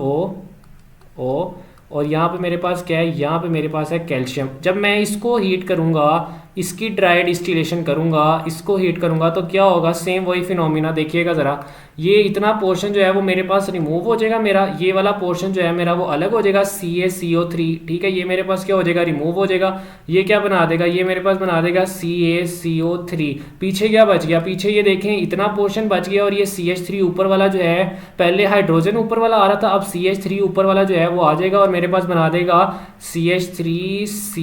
O, और यहाँ पे मेरे पास क्या है, यहाँ पे मेरे पास है कैल्शियम। जब मैं इसको हीट करूँगा, इसकी ड्राई डिस्टिलेशन करूँगा, इसको हीट करूँगा, तो क्या होगा, सेम वही फिनोमिना। देखिएगा ज़रा, ये इतना पोर्शन जो है वो मेरे पास रिमूव हो जाएगा, मेरा ये वाला पोर्शन जो है मेरा वो अलग हो जाएगा, CaCO3। ठीक है, ये मेरे पास क्या हो जाएगा, रिमूव हो जाएगा। ये क्या बना देगा, ये मेरे पास बना देगा CaCO3। पीछे क्या बच गया, पीछे ये देखें इतना पोर्शन बच गया, और ये CH3 ऊपर वाला जो है, पहले हाइड्रोजन ऊपर वाला आ रहा था, अब CH3 ऊपर वाला जो है वो आ जाएगा, और मेरे पास बना देगा CH3C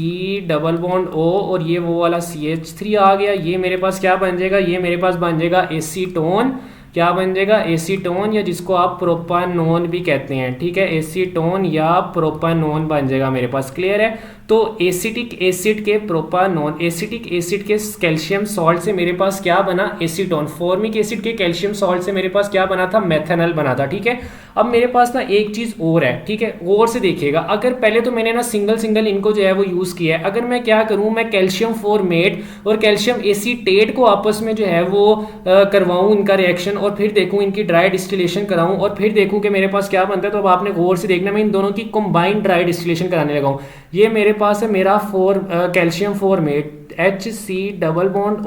डबल बॉन्ड O, और ये वो वाला CH3 आ गया। ये मेरे पास क्या बन जाएगा, ये मेरे पास बन जाएगा एसीटोन। क्या बन जाएगा, एसीटोन, या जिसको आप प्रोपानोन भी कहते हैं। ठीक है, एसीटोन या प्रोपानोन बन जाएगा मेरे पास। क्लियर है? तो एसिटिक एसिड के प्रोपानोन, एसिटिक एसिड के कैल्शियम सॉल्ट से मेरे पास क्या बना, एसीटोन। फॉर्मिक एसिड के कैल्शियम सॉल्ट से मेरे पास क्या बना था, मेथनल बना था। ठीक है, अब मेरे पास ना एक चीज और है। ठीक है, और से देखिएगा, अगर पहले तो मैंने ना सिंगल सिंगल इनको जो है वो यूज किया है, अगर मैं क्या करूं, मैं कैल्शियम फॉर्मेट और कैल्शियम एसीटेट को आपस में जो है वो करवाऊं इनका रिएक्शन, और फिर देखूं इनकी ड्राई डिस्टिलेशन कराऊं, और फिर देखूं कि मेरे पास क्या बनता है। तो अब आपने गौर से देखना, मैं इन दोनों की कंबाइंड ड्राई डिस्टिलेशन कराने लगा हूं। ये मेरे पास है मेरा calcium formate, HC double bond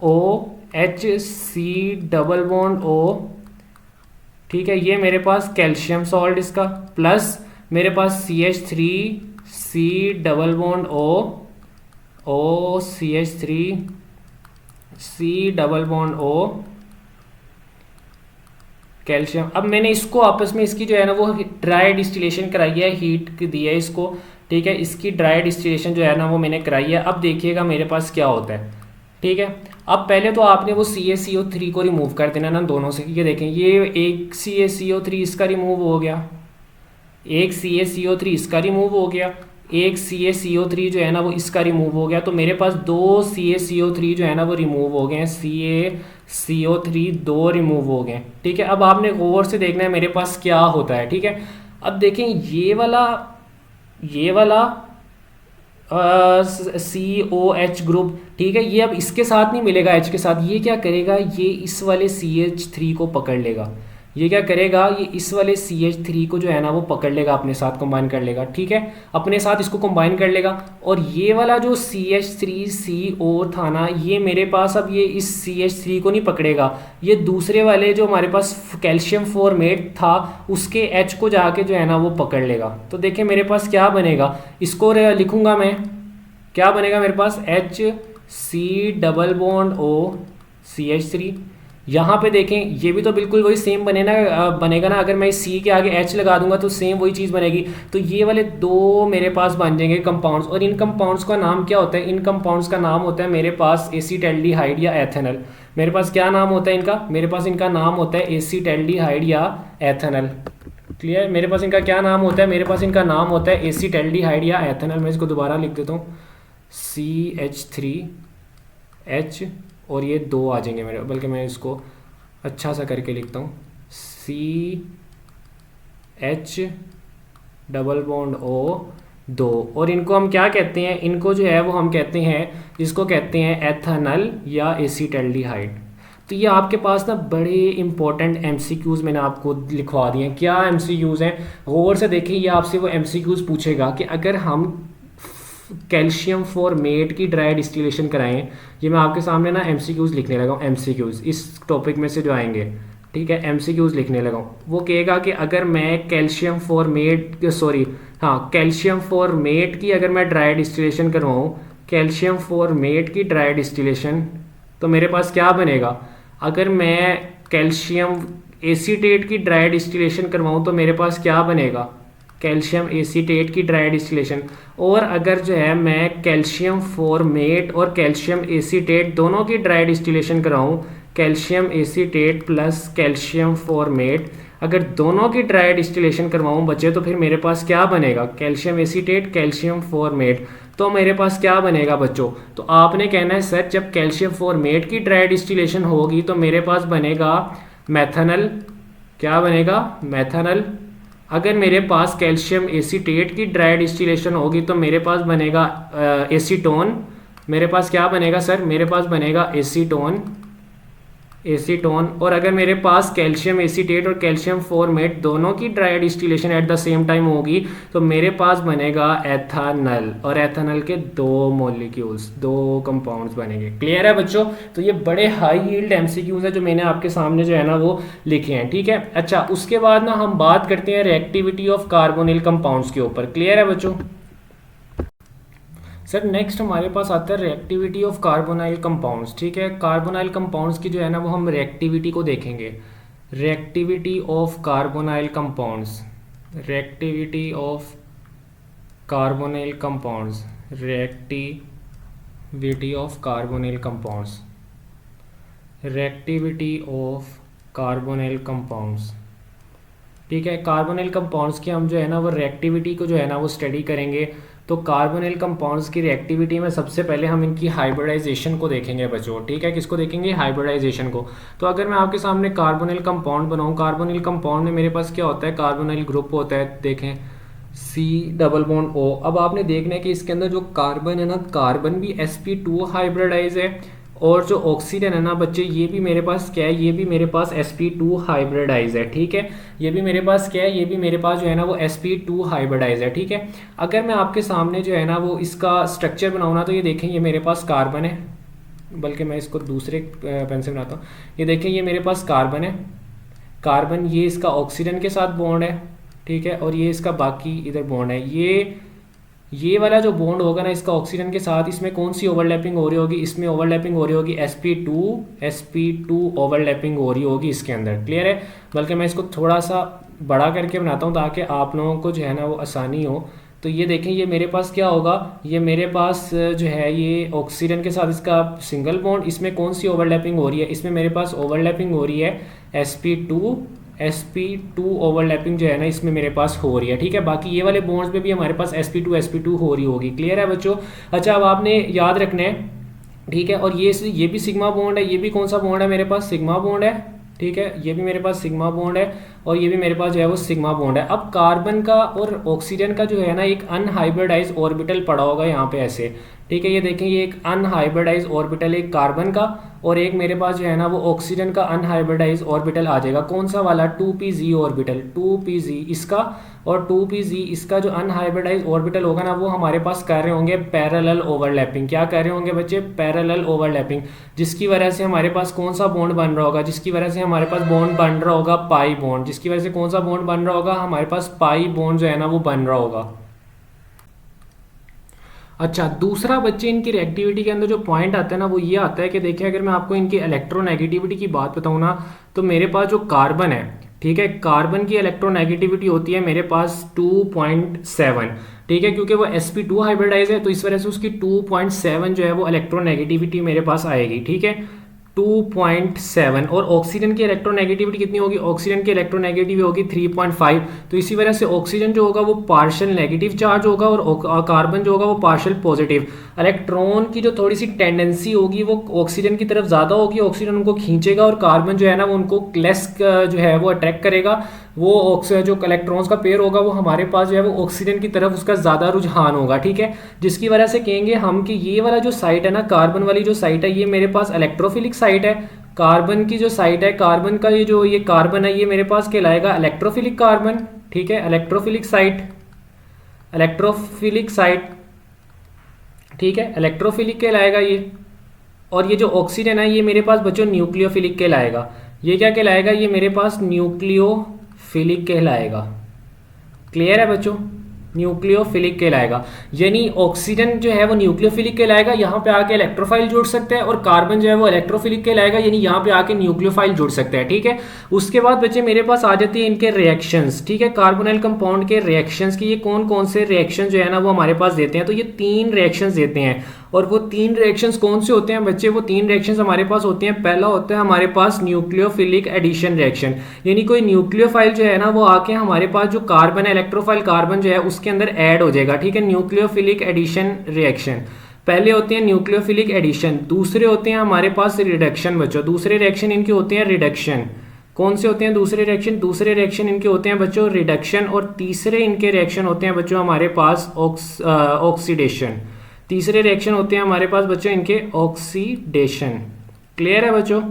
O, HC double bond O। ठीक है, ये मेरे पास कैल्शियम सॉल्ट इसका, प्लस मेरे पास CH3C double bond O, CH3C double bond O, calcium. अब मैंने इसको आपस में इसकी जो है ना वो ड्राई डिस्टिलेशन कराई है, हीट दी है इसको। ठीक है, इसकी ड्राई डिस्टिलेशन जो है ना वो मैंने कराई है। अब देखिएगा मेरे पास क्या होता है। ठीक है, अब पहले तो आपने वो CaCO3 को रिमूव कर देना ना दोनों से। ये देखें, ये एक CaCO3 इसका रिमूव हो गया, एक CaCO3 इसका रिमूव हो गया, एक CaCO3 जो है ना वो इसका रिमूव हो गया। तो मेरे पास दो CaCO3 जो है ना वो रिमूव हो गए हैं, CaCO3 दो रिमूव हो गए। ठीक है, अब आपने गौर से देखना है मेरे पास क्या होता है। ठीक है, अब देखें ये वाला COH ग्रुप, ठीक है। ये अब इसके साथ नहीं मिलेगा H के साथ, ये क्या करेगा, ये इस वाले CH3 को पकड़ लेगा। ये क्या करेगा, ये इस वाले CH3 को जो है ना वो पकड़ लेगा, अपने साथ कंबाइन कर लेगा, ठीक है, अपने साथ इसको कंबाइन कर लेगा। और ये वाला जो CH3CO था ना, ये मेरे पास अब ये इस CH3 को नहीं पकड़ेगा, ये दूसरे वाले जो हमारे पास कैल्शियम फॉर्मेट था उसके H को जाके जो है ना वो पकड़ लेगा। तो देखिए मेरे पास क्या बनेगा, इसको लिखूंगा मैं, क्या बनेगा मेरे पास, HC double bond O CH3। यहाँ पे देखें ये भी तो बिल्कुल वही सेम बनेगा ना, अगर मैं इस C के आगे H लगा दूंगा तो सेम वही चीज़ बनेगी। तो ये वाले दो मेरे पास बन जाएंगे कंपाउंड्स, और इन कंपाउंड्स का नाम क्या होता है, इन कंपाउंड्स का नाम होता है मेरे पास एसीटैल्डिहाइड या एथेनॉल। मेरे पास क्या नाम होता है इनका, मेरे पास इनका नाम होता है एसीटैल्डिहाइड या एथेनॉल। क्लियर, मेरे पास इनका क्या नाम होता है, मेरे पास इनका नाम होता है एसीटैल्डिहाइड या एथेनॉल। मैं इसको दोबारा लिख देता हूँ, CH3H और ये दो आ जाएंगे मेरे, बल्कि मैं इसको अच्छा सा करके लिखता हूँ, CH डबल बॉन्ड O दो। और इनको हम क्या कहते हैं, इनको जो है वो हम कहते हैं, इसको कहते हैं एथेनॉल या एसीटैल्डिहाइड। तो ये आपके पास ना बड़े इंपॉर्टेंट MCQs मैंने आपको लिखवा दिए हैं। क्या MCQs हैं, गौर से देखिए, ये आपसे वो MCQs पूछेगा कि अगर हम कैल्शियम फॉर्मेट की ड्राई डिस्टिलेशन कराएं, ये मैं आपके सामने ना MCQs लिखने लगा हूँ, MCQs इस टॉपिक में से जो आएंगे, ठीक है, MCQs लिखने लगा हूँ। वो कहेगा कि अगर मैं कैल्शियम फॉर्मेट की अगर मैं ड्राई डिस्टिलेशन करवाऊँ, कैल्शियम फॉर्मेट की ड्राई डिस्टिलेशन, तो मेरे पास क्या बनेगा। अगर मैं कैल्शियम एसीटेट की ड्राई डिस्टिलेशन करवाऊँ तो मेरे पास क्या बनेगा, कैल्शियम एसीटेट की ड्राई डिस्टिलेशन। और अगर जो है मैं कैल्शियम फॉर्मेट और कैल्शियम एसीटेट दोनों की ड्राई डिस्टिलेशन कराऊँ, calcium acetate plus calcium formate, अगर दोनों की ड्राई डिस्टिलेशन करवाऊँ बच्चे, तो फिर मेरे पास क्या बनेगा, कैल्शियम एसीटेट कैल्शियम फॉर्मेट। तो मेरे पास क्या बनेगा बच्चों, तो आपने कहना है सर जब कैल्शियम फॉर्मेट की ड्राई डिस्टिलेशन होगी तो मेरे पास बनेगा मैथनॉल। क्या बनेगा, मैथनॉल। अगर मेरे पास कैल्शियम एसीटेट की ड्राई डिस्टिलेशन होगी तो मेरे पास बनेगा एसीटोन। मेरे पास क्या बनेगा सर, मेरे पास बनेगा एसीटोन। और अगर मेरे पास कैल्शियम एसीटेट और कैल्शियम फॉर्मेट दोनों की dry distillation at the same time होगी तो मेरे पास बनेगा एथेनॉल, और एथेनॉल के दो मॉलिक्यूल्स, दो कंपाउंड्स बनेंगे। क्लियर है बच्चों। तो ये बड़े हाई यील्ड MCQs है जो मैंने आपके सामने जो है ना वो लिखे हैं, ठीक है। अच्छा, उसके बाद ना हम बात करते हैं रिएक्टिविटी ऑफ कार्बोनिल कंपाउंड्स के ऊपर। क्लियर है बच्चों। सर नेक्स्ट हमारे पास आता है रिएक्टिविटी ऑफ कार्बोनाइल कंपाउंड्स, ठीक है। कार्बोनाइल कंपाउंड्स की जो है ना वो हम रिएक्टिविटी को देखेंगे। Reactivity of carbonyl compounds, reactivity of carbonyl compounds, reactivity of carbonyl compounds, reactivity of carbonyl compounds, ठीक है। कार्बोनाइल कंपाउंड्स की हम जो है ना वो रिएक्टिविटी को जो है ना वो स्टडी करेंगे। तो कार्बोनिल कंपाउंड्स की रिएक्टिविटी में सबसे पहले हम इनकी हाइब्रिडाइजेशन को देखेंगे बच्चों, ठीक है। किसको देखेंगे, हाइब्रिडाइजेशन को। तो अगर मैं आपके सामने कार्बोनिल कंपाउंड बनाऊं, कार्बोनिल कंपाउंड में मेरे पास क्या होता है, कार्बोनिल ग्रुप होता है, देखें C डबल बॉन्ड O। अब आपने देखना है कि इसके अंदर जो कार्बन है ना, कार्बन भी sp2 हाइब्रिडाइज है, और जो ऑक्सीजन है ना बच्चे, ये भी मेरे पास क्या है, ये भी मेरे पास sp2 हाइब्रिडाइज है, ठीक है। ये भी मेरे पास क्या है, ये भी मेरे पास जो है ना वो sp2 हाइब्रिडाइज है, ठीक है। अगर मैं आपके सामने जो है ना वो इसका स्ट्रक्चर बनाऊँ ना, तो ये देखें ये मेरे पास कार्बन है, बल्कि मैं इसको दूसरे पेन से बनाता हूँ। ये देखें ये मेरे पास कार्बन है, कार्बन ये इसका ऑक्सीजन के साथ बॉन्ड है, ठीक है, और ये इसका बाकी इधर बॉन्ड है। ये वाला जो बॉन्ड होगा ना इसका ऑक्सीजन के साथ, इसमें कौन सी ओवरलैपिंग हो रही होगी, इसमें ओवरलैपिंग हो रही होगी sp2 ओवरलैपिंग हो रही होगी इसके अंदर। क्लियर है। बल्कि मैं इसको थोड़ा सा बड़ा करके बनाता हूँ ताकि आप लोगों को जो है ना वो आसानी हो। तो ये देखें ये मेरे पास क्या होगा, ये मेरे पास जो है ये ऑक्सीजन के साथ इसका सिंगल बॉन्ड, इसमें कौन सी ओवरलैपिंग हो रही है, इसमें मेरे पास ओवरलैपिंग हो रही है sp2 ओवरलैपिंग जो है ना इसमें मेरे पास हो रही है, ठीक है। बाकी ये वाले बॉन्ड्स पे भी हमारे पास sp2 हो रही होगी। क्लियर है बच्चों। अच्छा, अब आपने याद रखना है, ठीक है। और ये भी सिग्मा बॉन्ड है, ये भी कौन सा बॉन्ड है मेरे पास, सिग्मा बॉन्ड है, ठीक है, ये भी मेरे पास सिग्मा बॉन्ड है और ये भी मेरे पास जो है वो सिग्मा बॉन्ड है। अब कार्बन का और ऑक्सीजन का जो है ना एक अनहाइब्रिडाइज ऑर्बिटल पड़ा होगा यहाँ पे ऐसे, ठीक है, ये देखें ये एक अनहाइब्रिडाइज ऑर्बिटल एक कार्बन का और एक मेरे पास जो है ना वो ऑक्सीजन का अनहाइब्रिडाइज ऑर्बिटल आ जाएगा। कौन सा वाला? 2pz ऑर्बिटल, 2pz इसका और 2pz इसका जो अनहाइब्रिडाइज ऑर्बिटल होगा ना वो हमारे पास कर रहे होंगे पैरेलल ओवरलैपिंग। क्या कर रहे होंगे बच्चे? पैरेलल ओवरलैपिंग, जिसकी वजह से हमारे पास कौन सा बॉन्ड बन रहा होगा? जिसकी वजह से हमारे पास बॉन्ड बन रहा होगा पाई बॉन्ड। जिसकी वजह से कौन सा बॉन्ड बन रहा होगा? हमारे पास पाई बॉन्ड जो है ना वो बन रहा होगा। अच्छा, दूसरा बच्चे इनकी रिएक्टिविटी के अंदर जो पॉइंट आता है ना वो ये आता है कि देखिए अगर मैं आपको इनकी इलेक्ट्रोनेगेटिविटी की बात बताऊँ ना तो मेरे पास जो कार्बन है, ठीक है, कार्बन की इलेक्ट्रोनेगेटिविटी होती है मेरे पास 2.7, ठीक है, क्योंकि वो sp2 हाइब्रिडाइज है तो इस वजह से उसकी 2.7 जो है वो इलेक्ट्रोनेगेटिविटी मेरे पास आएगी, ठीक है, 2.7। और ऑक्सीजन की इलेक्ट्रोनेगेटिविटी कितनी होगी? ऑक्सीजन की इलेक्ट्रोनेगेटिविटी होगी 3.5। तो इसी वजह से ऑक्सीजन जो होगा वो पार्शियल नेगेटिव चार्ज होगा और कार्बन जो होगा वो पार्शियल पॉजिटिव। इलेक्ट्रॉन की जो थोड़ी सी टेंडेंसी होगी वो ऑक्सीजन की तरफ ज़्यादा होगी, ऑक्सीजन उनको खींचेगा और कार्बन जो है ना वो उनको लेस जो है वो अट्रैक्ट करेगा। वो जो इलेक्ट्रॉन्स का पेयर होगा वो हमारे पास जो है वो ऑक्सीजन की तरफ उसका ज़्यादा रुझान होगा, ठीक है, जिसकी वजह से कहेंगे हम कि ये वाला जो साइट है ना, कार्बन वाली जो साइट है, ये मेरे पास इलेक्ट्रोफिलिक साइट है। कार्बन की जो साइट है, कार्बन का ये कार्बन है, ये मेरे पास कहलाएगा इलेक्ट्रोफिलिक कार्बन, ठीक है, इलेक्ट्रोफिलिक साइट, इलेक्ट्रोफिलिक साइट, ठीक है, इलेक्ट्रोफिलिक कहलाएगा ये। और ये जो ऑक्सीजन है ये मेरे पास बच्चों न्यूक्लियोफिलिक कहलाएगा। ये क्या कहलाएगा? ये मेरे पास न्यूक्लियोफिलिक कहलाएगा। क्लियर है बच्चों? न्यूक्लियोफिलिक कहलाएगा, यानी ऑक्सीजन जो है वो न्यूक्लियोफिलिक कहलाएगा, यहाँ पे आके इलेक्ट्रोफाइल जुड़ सकते हैं, और कार्बन जो है वो इलेक्ट्रोफिलिक कहलाएगा, यानी यहाँ पे आके न्यूक्लियोफाइल जुड़ सकते हैं, ठीक है। उसके बाद बच्चे मेरे पास आ जाती है इनके रिएक्शंस, ठीक है, कार्बोनाइल कंपाउंड के रिएक्शंस की ये कौन कौन से रिएक्शन जो है ना वो हमारे पास देते हैं। तो ये 3 रिएक्शंस देते हैं, और वो 3 रिएक्शंस कौन से होते हैं बच्चे? वो 3 रिएक्शंस हमारे पास होते हैं। पहला होता है हमारे पास न्यूक्लियोफिलिक एडिशन रिएक्शन, यानी कोई न्यूक्लियोफाइल जो है ना वो आके हमारे पास जो कार्बन है, इलेक्ट्रोफाइल कार्बन जो है उसके अंदर ऐड हो जाएगा, ठीक है, न्यूक्लियोफिलिक एडिशन रिएक्शन। पहले होते हैं न्यूक्लियोफिलिक एडिशन, दूसरे होते हैं हमारे पास रिडक्शन बच्चों। दूसरे रिएक्शन इनके होते हैं रिडक्शन। कौन से होते हैं दूसरे रिएक्शन? दूसरे रिएक्शन इनके होते हैं बच्चों रिडक्शन, और तीसरे इनके रिएक्शन होते हैं बच्चों हमारे पास ऑक्सीडेशन। तीसरे रिएक्शन होते हैं हमारे पास बच्चों इनके ऑक्सीडेशन। क्लियर है बच्चों?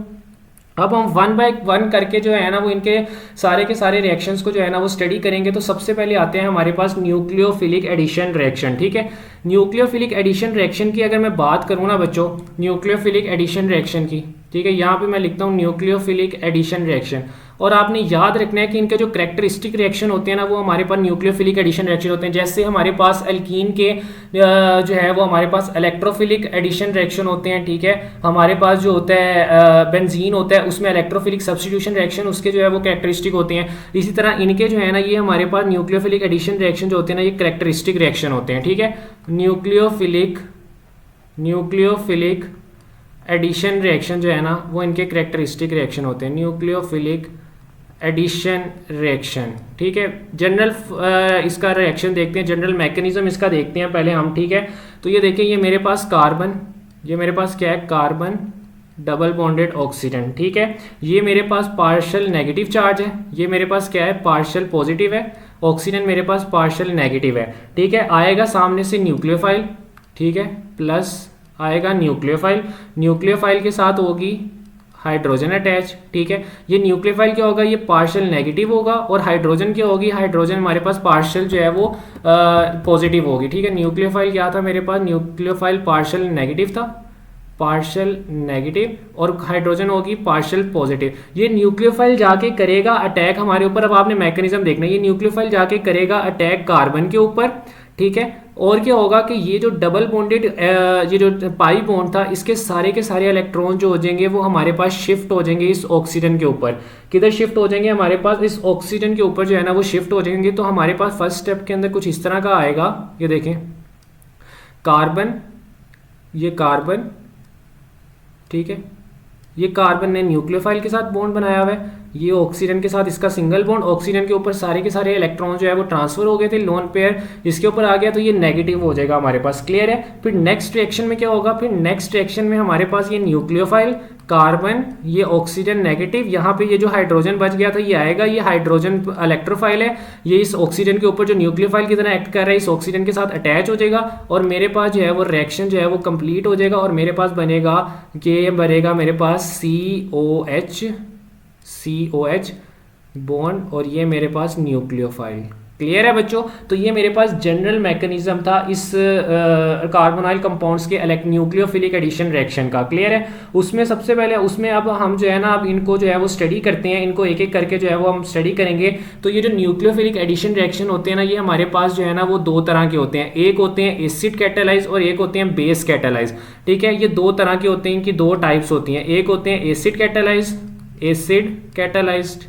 अब हम 1 बाय 1 करके जो है ना वो इनके सारे के सारे रिएक्शंस को जो है ना वो स्टडी करेंगे। तो सबसे पहले आते हैं हमारे पास न्यूक्लियोफिलिक एडिशन रिएक्शन, ठीक है। न्यूक्लियोफिलिक एडिशन रिएक्शन की अगर मैं बात करूँ ना बच्चों, न्यूक्लियोफिलिक एडिशन रिएक्शन की, ठीक है, यहाँ पे मैं लिखता हूँ न्यूक्लियोफिलिक एडिशन रिएक्शन। और आपने याद रखना है कि इनके जो करेक्टरिस्टिक रिएक्शन होते हैं ना वो हमारे पास न्यूक्लियोफिलिक एडिशन रिएक्शन होते हैं। जैसे हमारे पास एल्कीन के जो है वो हमारे पास इलेक्ट्रोफिलिक एडिशन रिएक्शन होते हैं, ठीक है। हमारे पास जो होता है बेंजीन होता है उसमें इलेक्ट्रोफिलिक सब्स्टिट्यूशन रिएक्शन उसके जो है वो करेक्टरिस्टिक होते हैं। इसी तरह इनके जो है ना ये हमारे पास न्यूक्लियोफिलिक एडिशन रिएक्शन जो होते हैं ना ये करेक्टरिस्टिक रिएक्शन होते हैं, ठीक है। न्यूक्लियोफिलिक एडिशन रिएक्शन जो है ना वो इनके करेक्टरिस्टिक रिएक्शन होते हैं, न्यूक्लियोफिलिक एडिशन रिएक्शन, ठीक है। जनरल इसका रिएक्शन देखते हैं, जनरल मैकेनिज्म इसका देखते हैं पहले हम, ठीक है। तो ये देखिए, ये मेरे पास कार्बन, ये मेरे पास क्या है? कार्बन डबल बॉन्डेड ऑक्सीजन, ठीक है। ये मेरे पास पार्शियल नेगेटिव चार्ज है, ये मेरे पास क्या है? पार्शियल पॉजिटिव है। ऑक्सीजन मेरे पास पार्शियल नेगेटिव है, ठीक है। आएगा सामने से न्यूक्लियोफाइल, ठीक है, प्लस आएगा न्यूक्लियोफाइल, न्यूक्लियोफाइल के साथ होगी हाइड्रोजन अटैच, ठीक है। ये न्यूक्लियोफाइल क्या होगा? ये पार्शियल नेगेटिव होगा, और हाइड्रोजन क्या होगी? हाइड्रोजन हमारे पास पार्शियल जो है वो पॉजिटिव होगी, ठीक है। न्यूक्लियोफाइल क्या था मेरे पास? न्यूक्लियोफाइल पार्शियल नेगेटिव था, पार्शियल नेगेटिव, और हाइड्रोजन होगी पार्शियल पॉजिटिव। ये न्यूक्लियोफाइल जाके करेगा अटैक हमारे ऊपर। अब आपने मैकेनिज्म देखना है, ये न्यूक्लियोफाइल जाके करेगा अटैक कार्बन के ऊपर, ठीक है। और क्या होगा कि ये जो डबल बॉन्डेड ये जो पाई बॉन्ड था इसके सारे के सारे इलेक्ट्रॉन जो हो जाएंगे वो हमारे पास शिफ्ट हो जाएंगे इस ऑक्सीजन के ऊपर। किधर शिफ्ट हो जाएंगे? हमारे पास इस ऑक्सीजन के ऊपर जो है ना वो शिफ्ट हो जाएंगे। तो हमारे पास फर्स्ट स्टेप के अंदर कुछ इस तरह का आएगा, ये देखें, कार्बन, ये कार्बन, ठीक है, ये कार्बन ने न्यूक्लियोफाइल के साथ बॉन्ड बनाया हुआ है, ये ऑक्सीजन के साथ इसका सिंगल बॉन्ड, ऑक्सीजन के ऊपर सारे के सारे इलेक्ट्रॉन जो है वो ट्रांसफर हो गए थे, लोन पेयर इसके ऊपर आ गया तो ये नेगेटिव हो जाएगा हमारे पास। क्लियर है। फिर नेक्स्ट रिएक्शन में क्या होगा, फिर नेक्स्ट रिएक्शन में हमारे पास ये न्यूक्लियोफाइल कार्बन, ये ऑक्सीजन नेगेटिव, यहाँ पे ये जो हाइड्रोजन बच गया था ये आएगा, ये हाइड्रोजन इलेक्ट्रोफाइल है, ये इस ऑक्सीजन के ऊपर जो न्यूक्लियोफाइल की तरह एक्ट कर रहा है इस ऑक्सीजन के साथ अटैच हो जाएगा और मेरे पास जो है वो रिएक्शन जो है वो कंप्लीट हो जाएगा और मेरे पास बनेगा कि बनेगा मेरे पास COH बॉन्ड और ये मेरे पास न्यूक्लियोफाइल। क्लियर है बच्चों। तो ये मेरे पास जनरल मैकेनिज्म था इस कार्बोनाइल कंपाउंड्स के न्यूक्लियोफिलिक एडिशन रिएक्शन का। क्लियर है। उसमें सबसे पहले उसमें अब हम जो है ना अब इनको जो है वो स्टडी करते हैं, इनको एक एक करके जो है वो हम स्टडी करेंगे। तो ये जो न्यूक्लियोफिलिक एडिशन रिएक्शन होते हैं ना, ये हमारे पास जो है ना वो दो तरह के होते हैं, एक होते हैं एसिड कैटालाइज और एक होते हैं बेस कैटालाइज। ठीक है, ये दो तरह के होते हैं, इनकी दो टाइप्स होती हैं, एक होते हैं एसिड कैटालाइज्ड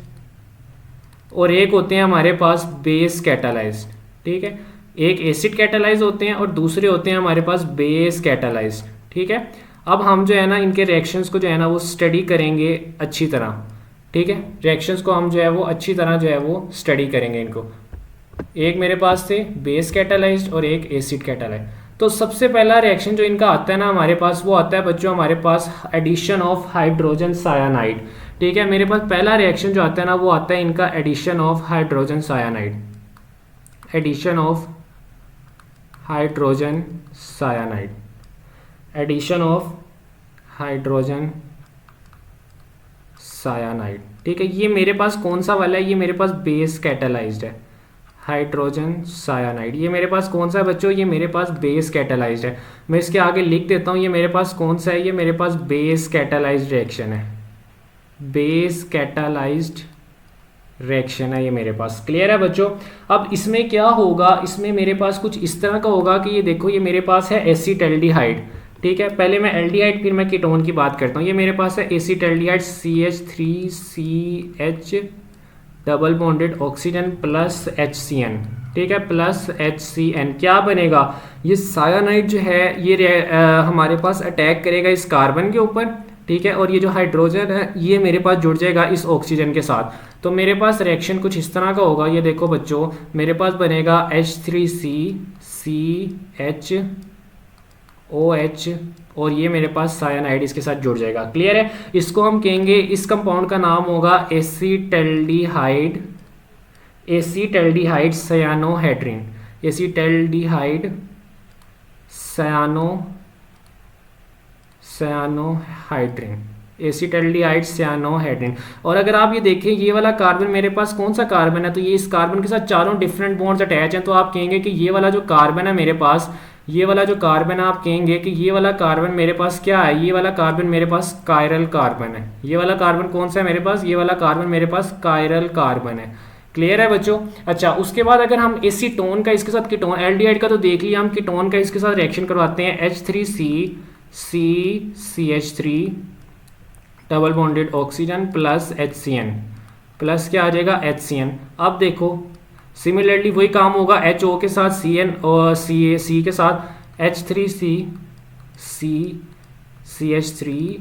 और एक होते हैं हमारे पास बेस कैटालाइज्ड। ठीक है, एक एसिड कैटालाइज होते हैं और दूसरे होते हैं हमारे पास बेस कैटालाइज्ड। ठीक है, अब हम जो है ना इनके रिएक्शंस को जो है ना वो स्टडी करेंगे अच्छी तरह। ठीक है, रिएक्शंस को हम जो है वो अच्छी तरह जो है वो स्टडी करेंगे इनको। एक मेरे पास थे बेस कैटालाइज्ड और एक एसिड कैटालाइज्ड। तो सबसे पहला रिएक्शन जो इनका आता है ना हमारे पास, वो आता है बच्चों हमारे पास एडिशन ऑफ हाइड्रोजन सायानाइड। ठीक है, मेरे पास पहला रिएक्शन जो आता है ना वो आता है इनका addition of hydrogen cyanide, addition of hydrogen cyanide, addition of hydrogen cyanide. ठीक है, ये मेरे पास कौन सा वाला है, ये मेरे पास बेस कैटालाइज्ड है, हाइड्रोजन सायानाइड। ये मेरे पास कौन सा है बच्चों, ये मेरे पास बेस कैटालाइज्ड है। मैं इसके आगे लिख देता हूँ, ये मेरे पास कौन सा है, ये मेरे पास बेस कैटालाइज्ड रिएक्शन है, बेस कैटालाइज्ड रिएक्शन है ये मेरे पास। क्लियर है बच्चों। अब इसमें क्या होगा, इसमें मेरे पास कुछ इस तरह का होगा कि ये देखो ये मेरे पास है एसीटल्डिहाइड। ठीक है, पहले मैं एल्डिहाइड फिर मैं कीटोन की बात करता हूँ। ये मेरे पास है acetaldehyde CH3CH double bonded oxygen plus HCN। ठीक है, प्लस HCN क्या बनेगा, ये सायानाइड जो है ये हमारे पास अटैक करेगा इस कार्बन के ऊपर। ठीक है, और ये जो हाइड्रोजन है ये मेरे पास जुड़ जाएगा इस ऑक्सीजन के साथ। तो मेरे पास रिएक्शन कुछ इस तरह का होगा, ये देखो बच्चों मेरे पास बनेगा H3CCHOH और ये मेरे पास सायानाइड इसके साथ जुड़ जाएगा। क्लियर है। इसको हम कहेंगे, इस कंपाउंड का नाम होगा एसीटल्डिहाइड, एसीटल्डिहाइड सयानोहाइड्रिन, एसीटल्डिहाइड सयानोहाइड्रिन, एसीटल्डिहाइड सयानोहाइड्रिन। और अगर आप ये देखें ये वाला कार्बन मेरे पास कौन सा कार्बन है, तो ये इस कार्बन के साथ चारों डिफरेंट बॉन्ड्स अटैच हैं। तो आप कहेंगे कि ये वाला जो कार्बन है मेरे पास, ये वाला जो कार्बन है आप कहेंगे कि ये वाला कार्बन मेरे पास क्या है, ये वाला कार्बन मेरे पास कायरल कार्बन है। ये वाला कार्बन कौन सा है मेरे पास, ये वाला कार्बन मेरे पास कायरल कार्बन है। क्लियर है बच्चों। अच्छा, उसके बाद अगर हम एसीटोन का इसके साथ कीटोन, एल्डिहाइड का तो देख लिया, हम कीटोन का इसके साथ रिएक्शन करवाते हैं। H3CCH3 double bonded oxygen plus HCN, plus क्या आ जाएगा HCN। अब देखो सिमिलरली वही काम होगा, HO के साथ CN और C के साथ H3CCH3,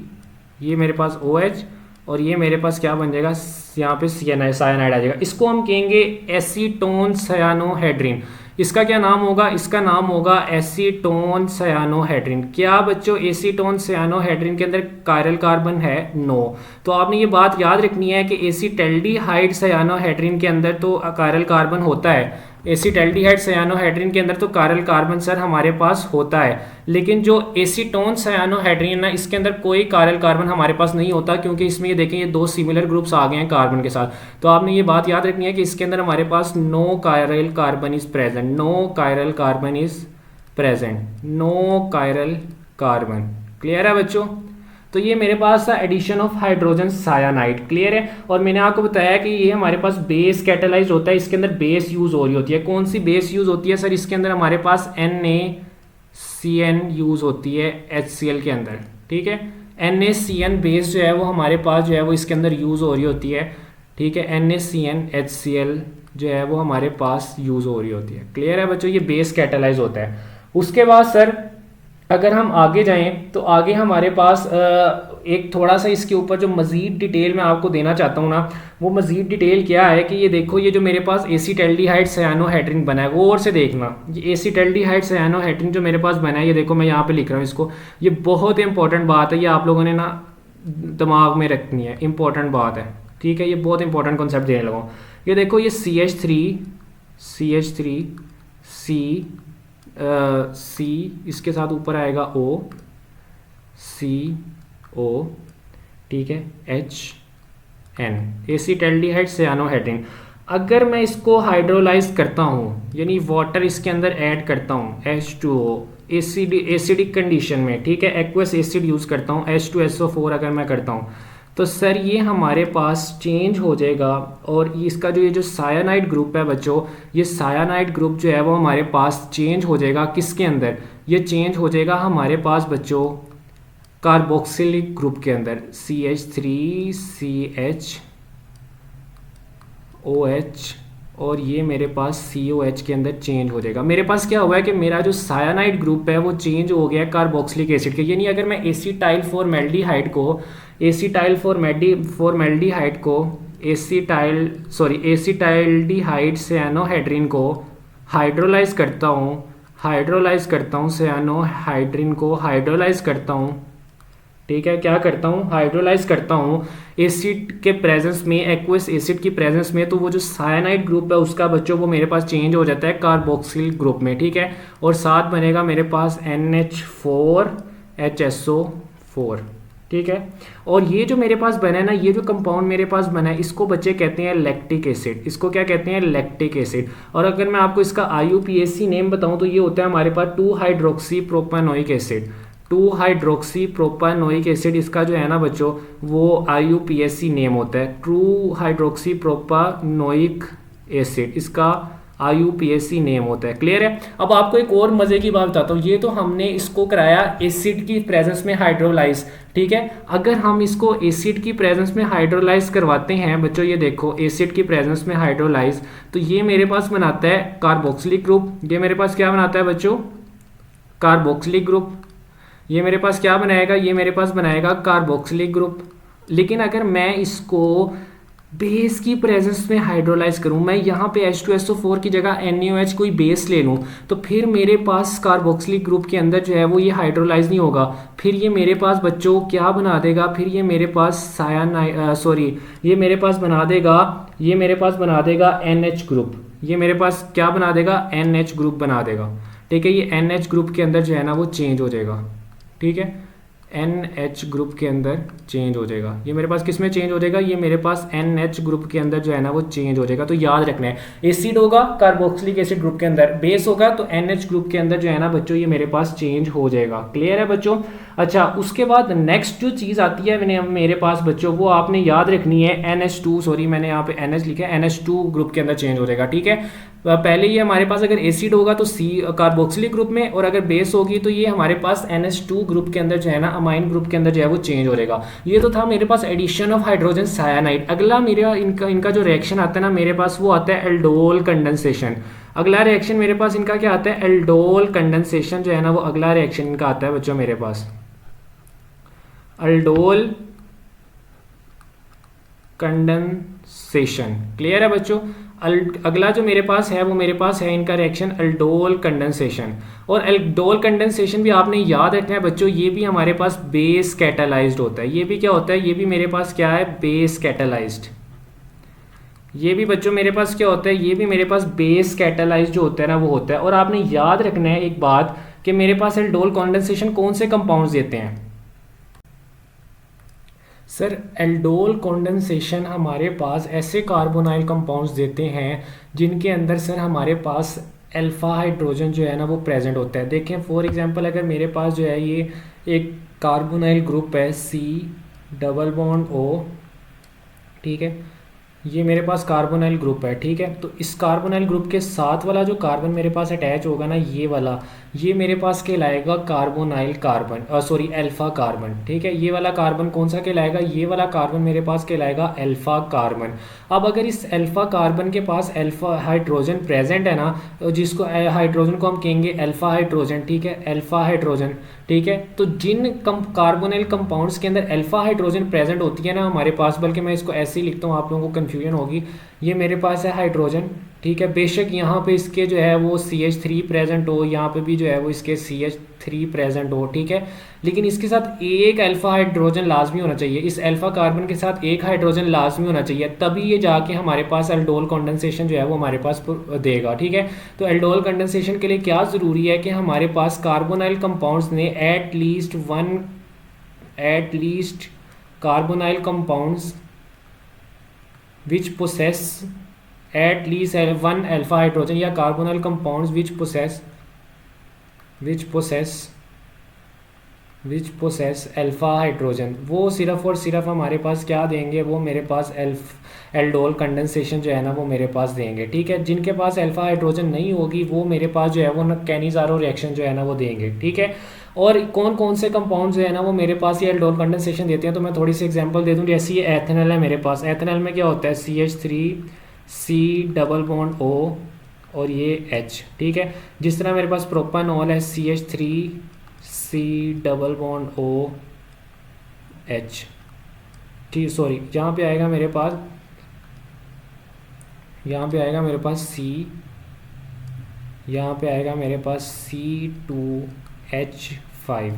ये मेरे पास OH और ये मेरे पास क्या बन जाएगा, यहाँ पे सायानाइड आ जाएगा। इसको हम कहेंगे एसीटोन सयानोहाइड्रिन। इसका क्या नाम होगा, इसका नाम होगा एसीटोन सयानोहाइड्रिन। क्या बच्चों एसीटोन सयानोहाइड्रिन के अंदर कायरल कार्बन है? नो। तो आपने ये बात याद रखनी है कि एसीटल्डिहाइड सयानोहाइड्रिन के अंदर तो कायरल कार्बन होता है, एसीटल्डिहाइड सयानोहाइड्रिन के अंदर तो कायरल कार्बन सर हमारे पास होता है, लेकिन जो एसीटोन सयानोहाइड्रिन है ना इसके अंदर कोई कायरल कार्बन हमारे पास नहीं होता, क्योंकि इसमें ये देखें ये दो सिमिलर ग्रुप्स आ गए हैं कार्बन के साथ। तो आपने ये बात याद रखनी है कि इसके अंदर हमारे पास no chiral carbon is present, no chiral carbon is present, no chiral carbon. Clear है बच्चों। तो ये मेरे पास addition of hydrogen cyanide. Clear है। और मैंने आपको बताया कि ये हमारे पास बेस कैटालाइज होता है, इसके अंदर बेस यूज हो रही होती है। कौन सी बेस यूज होती है सर? इसके अंदर हमारे पास NaCN यूज होती है HCl के अंदर। ठीक है, NaCN बेस जो है वो हमारे पास जो है वो इसके अंदर यूज हो रही होती है। ठीक है, NaCN HCl जो है वो हमारे पास यूज हो रही होती है। क्लियर है बच्चों, ये बेस कैटालाइज होता है। उसके बाद सर अगर हम आगे जाएं तो आगे हमारे पास एक थोड़ा सा इसके ऊपर जो मज़ीद डिटेल मैं आपको देना चाहता हूँ ना, वो मज़ीद डिटेल क्या है कि ये देखो, ये जो मेरे पास एसीटल्डिहाइड सायानोहाइड्रिन बना है, गौर से देखना, ये एसीटल्डिहाइड सायानोहाइड्रिन जो मेरे पास बना है, ये देखो मैं यहाँ पे लिख रहा हूँ इसको, ये बहुत इंपॉर्टेंट बात है, ये आप लोगों ने ना दिमाग में रखनी है, इंपॉर्टेंट बात है, ठीक है, ये बहुत इंपॉर्टेंट कॉन्सेप्ट देने लगा हूँ। ये देखो, ये CH3 C इसके साथ ऊपर आएगा CO, ठीक है, HN, एसीटल्डिहाइड सायानोहाइड्रिन। अगर मैं इसको हाइड्रोलाइज करता हूँ, यानी वाटर इसके अंदर ऐड करता हूँ, H2O एसिडिक कंडीशन में, ठीक है, एक्वस एसिड यूज़ करता हूँ, H2SO4 अगर मैं करता हूँ, तो सर ये हमारे पास चेंज हो जाएगा, और इसका जो ये जो सायानाइड ग्रुप है बच्चों, ये सायानाइड ग्रुप जो है वो हमारे पास चेंज हो जाएगा किसके अंदर, ये चेंज हो जाएगा हमारे पास बच्चों कार्बोक्सिलिक ग्रुप के अंदर, CH3CHOH, और ये मेरे पास COH के अंदर चेंज हो जाएगा। मेरे पास क्या हुआ है कि मेरा जो सायानाइड ग्रुप है वो चेंज हो गया है कार्बोक्सिलिक एसिड के, यानी अगर मैं एसिटाइल फॉर्मेल्डिहाइड को एसिटाइल्डिहाइड सायानोहाइड्रिन को हाइड्रोलाइज करता हूँ सायानोहाइड्रिन को हाइड्रोलाइज करता हूँ, ठीक है, क्या करता हूँ, हाइड्रोलाइज करता हूँ एसिड के प्रेजेंस में, एक्वस एसिड की प्रेजेंस में, तो वो जो सायानाइड ग्रुप है उसका बच्चों वो मेरे पास चेंज हो जाता है कार्बोक्सिल ग्रुप में, ठीक है, और साथ बनेगा मेरे पास NH4HSO4, ठीक है। और ये जो मेरे पास बना है ना, ये जो कंपाउंड मेरे पास बना है, इसको बच्चे कहते हैं लैक्टिक एसिड, इसको क्या कहते हैं, लैक्टिक एसिड। और अगर मैं आपको इसका IUPAC नेम बताऊं तो ये होता है हमारे पास 2-हाइड्रोक्सी प्रोपानोइक एसिड, इसका जो है ना बच्चों वो IUPAC नेम होता है, 2-हाइड्रोक्सी प्रोपानोइक एसिड, इसका IUPAC नेम होता है। क्लियर है। अब आपको एक और मजे की बात बताता हूँ, ये तो हमने इसको कराया एसिड की प्रेजेंस में हाइड्रोलाइज, ठीक है। अगर हम इसको एसिड की प्रेजेंस में हाइड्रोलाइज करवाते हैं बच्चों, ये देखो एसिड की प्रेजेंस में हाइड्रोलाइज, तो ये मेरे पास बनाता है कार्बोक्सिलिक ग्रुप, ये मेरे पास क्या बनाता है बच्चों, कार्बोक्सिलिक ग्रुप, ये मेरे पास क्या बनाएगा, ये मेरे पास बनाएगा कार्बोक्सिलिक ग्रुप। लेकिन अगर मैं इसको बेस की प्रेजेंस में हाइड्रोलाइज करूं, मैं यहाँ पे H2SO4 की जगह NaOH कोई बेस ले लूं, तो फिर मेरे पास कार्बोक्सिलिक ग्रुप के अंदर जो है वो ये हाइड्रोलाइज नहीं होगा, फिर ये मेरे पास बच्चों क्या बना देगा, फिर ये मेरे पास ये मेरे पास बना देगा NH ग्रुप, ये मेरे पास क्या बना देगा, NH ग्रुप बना देगा, ठीक है। ये NH ग्रुप के अंदर जो है ना वो चेंज हो जाएगा, ठीक है, NH ग्रुप के अंदर चेंज हो जाएगा। ये मेरे पास किस में चेंज हो जाएगा, ये मेरे पास NH ग्रुप के अंदर जो है ना वो चेंज हो जाएगा। तो याद रखना है, एसिड होगा कार्बोक्सिलिक एसिड ग्रुप के अंदर, बेस होगा तो NH ग्रुप के अंदर जो है ना बच्चों ये मेरे पास चेंज हो जाएगा। क्लियर है बच्चों। अच्छा, उसके बाद नेक्स्ट जो चीज़ आती है मेरे पास बच्चों, वो आपने याद रखनी है NH2, मैंने यहाँ पे NH लिखा है, NH2 ग्रुप के अंदर चेंज हो जाएगा, ठीक है। पहले ये हमारे पास अगर एसिड होगा तो C कार्बोक्सिलिक ग्रुप में, और अगर बेस होगी तो ये हमारे पास NH2 ग्रुप के अंदर जो है ना अमाइन ग्रुप के अंदर जो है वो चेंज हो जाएगा। ये तो था मेरे पास एडिशन ऑफ हाइड्रोजन सायानाइड। अगला मेरा इनका जो रिएक्शन आता है ना मेरे पास, वो आता है एल्डोल कंडेंसेशन। अगला रिएक्शन मेरे पास इनका क्या आता है, एल्डोल कंडेंसेशन जो है ना वो अगला रिएक्शन इनका आता है बच्चों मेरे पास, एल्डोल कंडेंसेशन। क्लियर है बच्चों। अगला जो मेरे पास है वो मेरे पास है इनका रिएक्शन एल्डोल कंडेंसेशन। और एल्डोल कंडेंसेशन भी आपने याद रखना है बच्चों, ये भी हमारे पास बेस कैटालाइज्ड होता है। ये भी क्या होता है, ये भी मेरे पास क्या है, बेस कैटालाइज्ड। ये भी बच्चों मेरे पास क्या होता है, ये भी मेरे पास बेस कैटालाइज्ड जो होता है ना वो होता है। और आपने याद रखना है एक बात कि मेरे पास एल्डोल कंडेंसेशन कौन से कंपाउंड्स देते हैं सर, एल्डोल कंडेंसेशन हमारे पास ऐसे कार्बोनाइल कंपाउंड्स देते हैं जिनके अंदर सर हमारे पास अल्फा हाइड्रोजन जो है ना वो प्रेजेंट होता है। देखें फॉर एग्जांपल, अगर मेरे पास जो है ये एक कार्बोनाइल ग्रुप है C+O, ठीक है, ये मेरे पास कार्बोनाइल ग्रुप है, ठीक है। तो इस कार्बोनाइल ग्रुप के साथ वाला जो कार्बन मेरे पास अटैच होगा ना, ये वाला, ये मेरे पास कहलाएगा carbonyl carbon, sorry alpha carbon. ठीक है, ये वाला कार्बन कौन सा कहलाएगा, ये वाला कार्बन मेरे पास कहलाएगा अल्फ़ा कार्बन। अब अगर इस अल्फ़ा कार्बन के पास अल्फ़ा हाइड्रोजन प्रेजेंट है ना, जिसको हाइड्रोजन को हम कहेंगे अल्फ़ा हाइड्रोजन। ठीक है, अल्फ़ा हाइड्रोजन। ठीक है, तो जिन कार्बोनाइल कंपाउंड्स के अंदर अल्फ़ा हाइड्रोजन प्रेजेंट होती है ना हमारे पास, बल्कि मैं इसको ऐसे ही लिखता हूँ, आप लोगों को कन्फ्यूजन होगी, ये मेरे पास है हाइड्रोजन। ठीक है, बेशक यहाँ पे इसके जो है वो CH3 प्रेजेंट हो, यहाँ पे भी जो है वो इसके CH3 प्रेजेंट हो। ठीक है, लेकिन इसके साथ एक अल्फ़ा हाइड्रोजन लाजमी होना चाहिए, इस अल्फ़ा कार्बन के साथ एक हाइड्रोजन लाजमी होना चाहिए, तभी ये जाके हमारे पास एल्डोल कंडेंसेशन जो है वो हमारे पास देगा। ठीक है, तो एल्डोल कंडेंसेशन के लिए क्या ज़रूरी है कि हमारे पास कार्बोनाइल कंपाउंड्स ने at least carbonyl compounds which possess at least one alpha hydrogen, या carbonyl compounds which possess alpha hydrogen, वो सिर्फ और सिर्फ हमारे पास क्या देंगे, वो मेरे पास एल्डोल कंडेंसेशन जो है ना वो मेरे पास देंगे। ठीक है, जिनके पास अल्फा हाइड्रोजन नहीं होगी वो मेरे पास जो है वो कैनिज़ारो रिएक्शन जो है ना वो देंगे। ठीक है, और कौन कौन से कंपाउंड जो है ना वो मेरे पास ये एल्डोल कंडेंसेशन देते हैं, तो मैं थोड़ी सी एग्जांपल दे दूँ। जैसे ये एथेनॉल है मेरे पास, एथेनॉल में क्या होता है, CH3C डबल बॉन्ड O और ये H। ठीक है, जिस तरह मेरे पास प्रोपानॉल है CH3C डबल बॉन्ड OH। ठीक, सॉरी, यहाँ पे आएगा मेरे पास C, यहाँ पे आएगा मेरे पास C2H5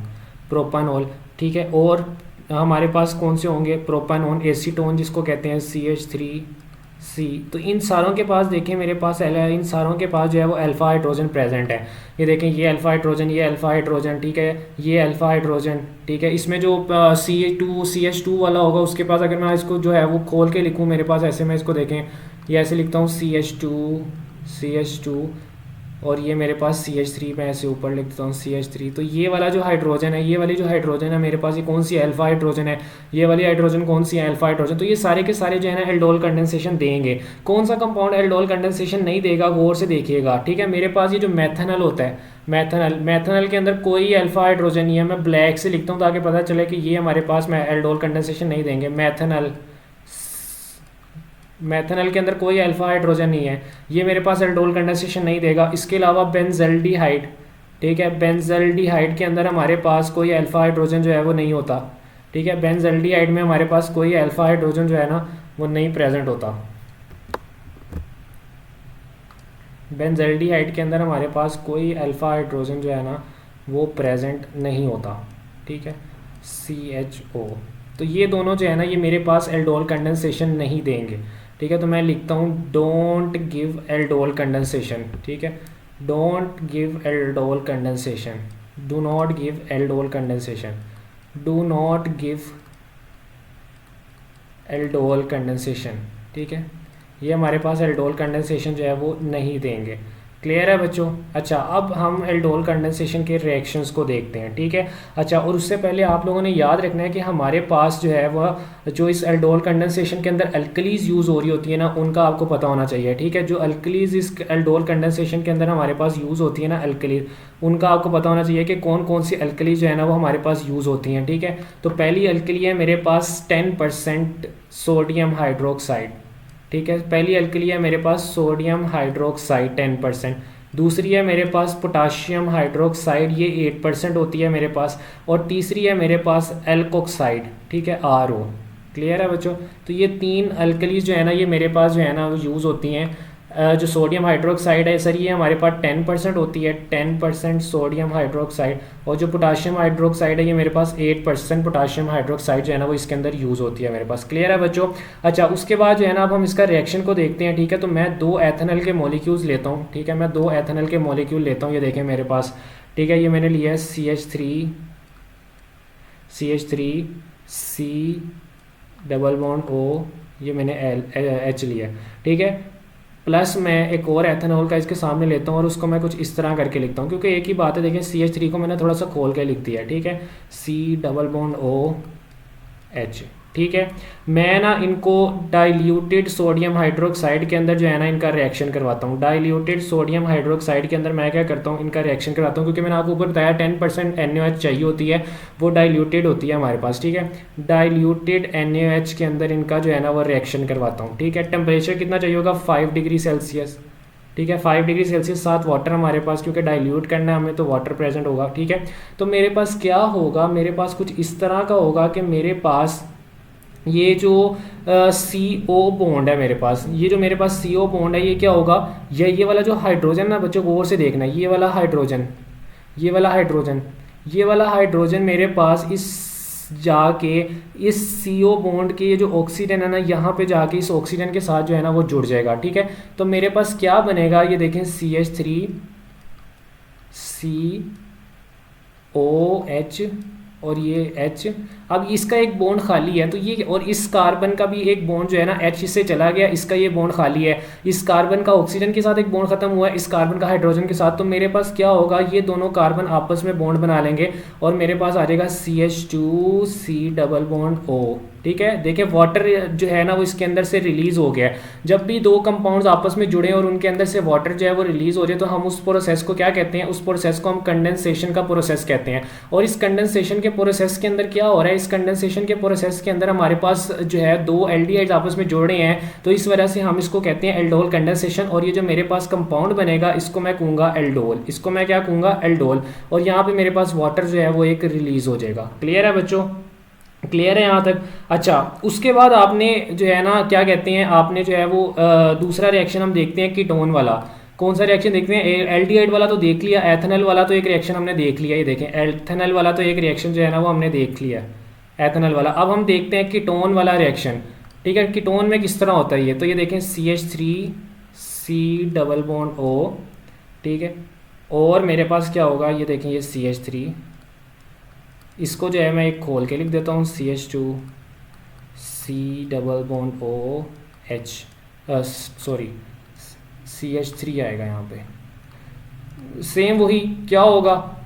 प्रोपानॉल। ठीक है, और हमारे पास कौन से होंगे, प्रोपानॉन, एसीटोन जिसको कहते हैं CH3C। तो इन सारों के पास देखें मेरे पास इन सारों के पास जो है वो अल्फ़ा हाइड्रोजन प्रेजेंट है। ये देखें, ये अल्फ़ा हाइड्रोजन, ये अल्फ़ा हाइड्रोजन। ठीक है, ये अल्फ़ा हाइड्रोजन। ठीक है, इसमें जो CH2 वाला होगा उसके पास, अगर मैं इसको जो है वो खोल के लिखूँ मेरे पास ऐसे, मैं इसको देखें ये ऐसे लिखता हूँ CH2, और ये मेरे पास CH3 पे ऐसे ऊपर लिख देता हूँ CH3। तो ये वाला जो हाइड्रोजन है, ये वाली जो हाइड्रोजन है मेरे पास, ये कौन सी अल्फा हाइड्रोजन है, ये वाली हाइड्रोजन कौन सी है, अल्फा हाइड्रोजन। तो ये सारे के सारे जो है ना एल्डोल कंडेंसेशन देंगे। कौन सा कंपाउंड एल्डोल कंडेंसेशन नहीं देगा, गौर से देखिएगा। ठीक है, मेरे पास ये जो मैथनॉल होता है, मैथनॉल के अंदर कोई अल्फा हाइड्रोजन नहीं है। मैं ब्लैक से लिखता हूँ ताकि पता चले कि ये हमारे पास एल्डोल कंडेंसेशन नहीं देंगे। मैथनॉल के अंदर कोई अल्फा हाइड्रोजन नहीं है, ये मेरे पास एल्डोल कंडेंसेशन नहीं देगा। इसके अलावा बेंजल्डिहाइड। ठीक है, बेंजल्डिहाइड के अंदर हमारे पास कोई अल्फा हाइड्रोजन जो है वो नहीं होता। ठीक है, बेंजल्डिहाइड में हमारे पास कोई अल्फा हाइड्रोजन जो है ना वो नहीं प्रेजेंट होता। बेंजल्डिहाइड के अंदर हमारे पास कोई अल्फा हाइड्रोजन जो है ना वो प्रेजेंट नहीं होता। ठीक है, CHO। तो ये दोनों जो है ना ये मेरे पास एल्डोल कंडेंसेशन नहीं देंगे। ठीक है, तो मैं लिखता हूँ डोंट गिव एल्डोल कंडेंसेशन। ठीक है, don't give aldol condensation, do not give aldol condensation, do not give aldol condensation. ठीक है, ये हमारे पास एल्डोल कंडेंसेशन जो है वो नहीं देंगे। क्लियर है बच्चों। अच्छा, अब हम एल्डोल कंडेंसेशन के रिएक्शंस को देखते हैं। ठीक है, अच्छा, और उससे पहले आप लोगों ने याद रखना है कि हमारे पास जो है वह जो इस एल्डोल कंडेंसेशन के अंदर अल्कलीज यूज़ हो रही होती है ना, उनका आपको पता होना चाहिए। ठीक है, जो अल्कलीज इस एल्डोल कंडेंसेशन के अंदर हमारे पास यूज़ होती है ना, अल्कलीज, उनका आपको पता होना चाहिए कि कौन कौन सी अल्कलीज जो है ना वो हमारे पास यूज़ होती हैं। ठीक है, तो पहली अल्कली है मेरे पास 10% सोडियम हाइड्रोक्साइड। ठीक है, पहली अल्कली है मेरे पास सोडियम हाइड्रोक्साइड 10%। दूसरी है मेरे पास पोटाशियम हाइड्रोक्साइड, ये 8% होती है मेरे पास। और तीसरी है मेरे पास एल्कोक्साइड। ठीक है, RO। क्लियर है बच्चों। तो ये 3 अल्कलीज जो है ना ये मेरे पास जो है ना वो यूज़ होती हैं। जो सोडियम हाइड्रोक्साइड है सर, ये हमारे पास 10% होती है, 10% सोडियम हाइड्रोक्साइड। और जो पोटाशियम हाइड्रोक्साइड है ये मेरे पास 8% पोटाशियम हाइड्रोक्साइड जो है ना वो इसके अंदर यूज़ होती है मेरे पास। क्लियर है बच्चों। अच्छा, उसके बाद जो है ना अब हम इसका रिएक्शन को देखते हैं। ठीक है, तो मैं 2 एथेनॉल के मॉलिक्यूल्स लेता हूँ। ठीक है, मैं 2 एथेनॉल के मॉलिक्यूल लेता हूँ, ये देखें मेरे पास। ठीक है, ये मैंने लिया है CH3C डबल बॉन्ड O, ये मैंने H लिया। ठीक है, प्लस मैं एक और एथेनॉल का इसके सामने लेता हूँ और उसको मैं कुछ इस तरह करके लिखता हूँ, क्योंकि एक ही बात है। देखें, CH3 को मैंने थोड़ा सा खोल के लिख दिया है। ठीक है, C डबल बॉन्ड OH। ठीक है। मैं ना इनको डाइल्यूटेड सोडियम हाइड्रोक्साइड के अंदर जो है ना इनका रिएक्शन करवाता हूँ। डाइल्यूटेड सोडियम हाइड्रोक्साइड के अंदर मैं क्या करता हूँ, इनका रिएक्शन करवाता हूँ, क्योंकि मैंने आपको ऊपर बताया 10% NaOH चाहिए होती है, वो डाइल्यूटेड होती है हमारे पास। ठीक है, डाइल्यूटेड NaOH के अंदर इनका जो है ना वो रिएक्शन करवाता हूँ। ठीक है, टेम्परेचर कितना चाहिए होगा, 5 डिग्री सेल्सियस। ठीक है, 5 डिग्री सेल्सियस, साथ वाटर हमारे पास, क्योंकि डाइल्यूट करना है हमें तो वाटर प्रेजेंट होगा। ठीक है, तो मेरे पास क्या होगा, मेरे पास कुछ इस तरह का होगा कि मेरे पास ये जो CO बॉन्ड है मेरे पास, ये जो मेरे पास CO बॉन्ड है, ये क्या होगा, ये वाला जो हाइड्रोजन ना बच्चों गौर से देखना है, ये वाला हाइड्रोजन, ये वाला हाइड्रोजन, ये वाला हाइड्रोजन मेरे पास इस जाके इस CO बॉन्ड के ये जो ऑक्सीजन है ना, यहाँ पे जाके इस ऑक्सीजन के साथ जो है ना वो जुड़ जाएगा। ठीक है, तो मेरे पास क्या बनेगा, ये देखें CH3 COH और ये H। अब इसका एक बॉन्ड खाली है, तो ये और इस कार्बन का भी एक बॉन्ड जो है ना H इससे चला गया, इसका ये बॉन्ड खाली है। इस कार्बन का ऑक्सीजन के साथ एक बॉन्ड खत्म हुआ है, इस कार्बन का हाइड्रोजन के साथ। तो मेरे पास क्या होगा, ये दोनों कार्बन आपस में बॉन्ड बना लेंगे और मेरे पास आ जाएगा CH2C डबल बॉन्ड O। ठीक है, देखिए वाटर जो है ना वो इसके अंदर से रिलीज हो गया है। जब भी दो कंपाउंड्स आपस में जुड़े और उनके अंदर से वाटर जो है वो रिलीज हो जाए, तो हम उस प्रोसेस को क्या कहते हैं, उस प्रोसेस को हम कंडेंसेशन का प्रोसेस कहते हैं। और इस कंडेंसेशन के प्रोसेस के अंदर क्या हो रहा है, इस कंडेंसेशन के प्रोसेस के अंदर हमारे पास जो है दो एल्डिहाइड्स आपस में जुड़ रहे हैं, तो इस वजह से हम इसको कहते हैं एल्डोल कंडेंसेशन। और ये जो मेरे पास कंपाउंड बनेगा इसको मैं कहूँगा एल्डोल, इसको मैं क्या कहूँगा, एल्डोल। और यहाँ पे मेरे पास वाटर जो है वो एक रिलीज हो जाएगा। क्लियर है बच्चों, क्लियर है यहाँ तक। अच्छा, उसके बाद आपने जो है ना क्या कहते हैं, आपने जो है वो दूसरा रिएक्शन हम देखते हैं कीटोन वाला। कौन सा रिएक्शन देखते हैं, एल्डिहाइड वाला तो देख लिया, एथेनॉल वाला तो एक रिएक्शन हमने देख लिया। ये देखें एथेनॉल वाला तो एक रिएक्शन जो है ना वो हमने देख लिया, एथेनॉल वाला। अब हम देखते हैं कीटोन वाला रिएक्शन। ठीक है, कीटोन में किस तरह होता है ये, तो ये देखें CH3C डबल बॉन्ड O। ठीक है, और मेरे पास क्या होगा, ये देखें ये CH3, इसको जो है मैं एक खोल के लिख देता हूँ, CH2C double bond OH, sorry CH3 आएगा यहाँ पे। सेम वही क्या होगा,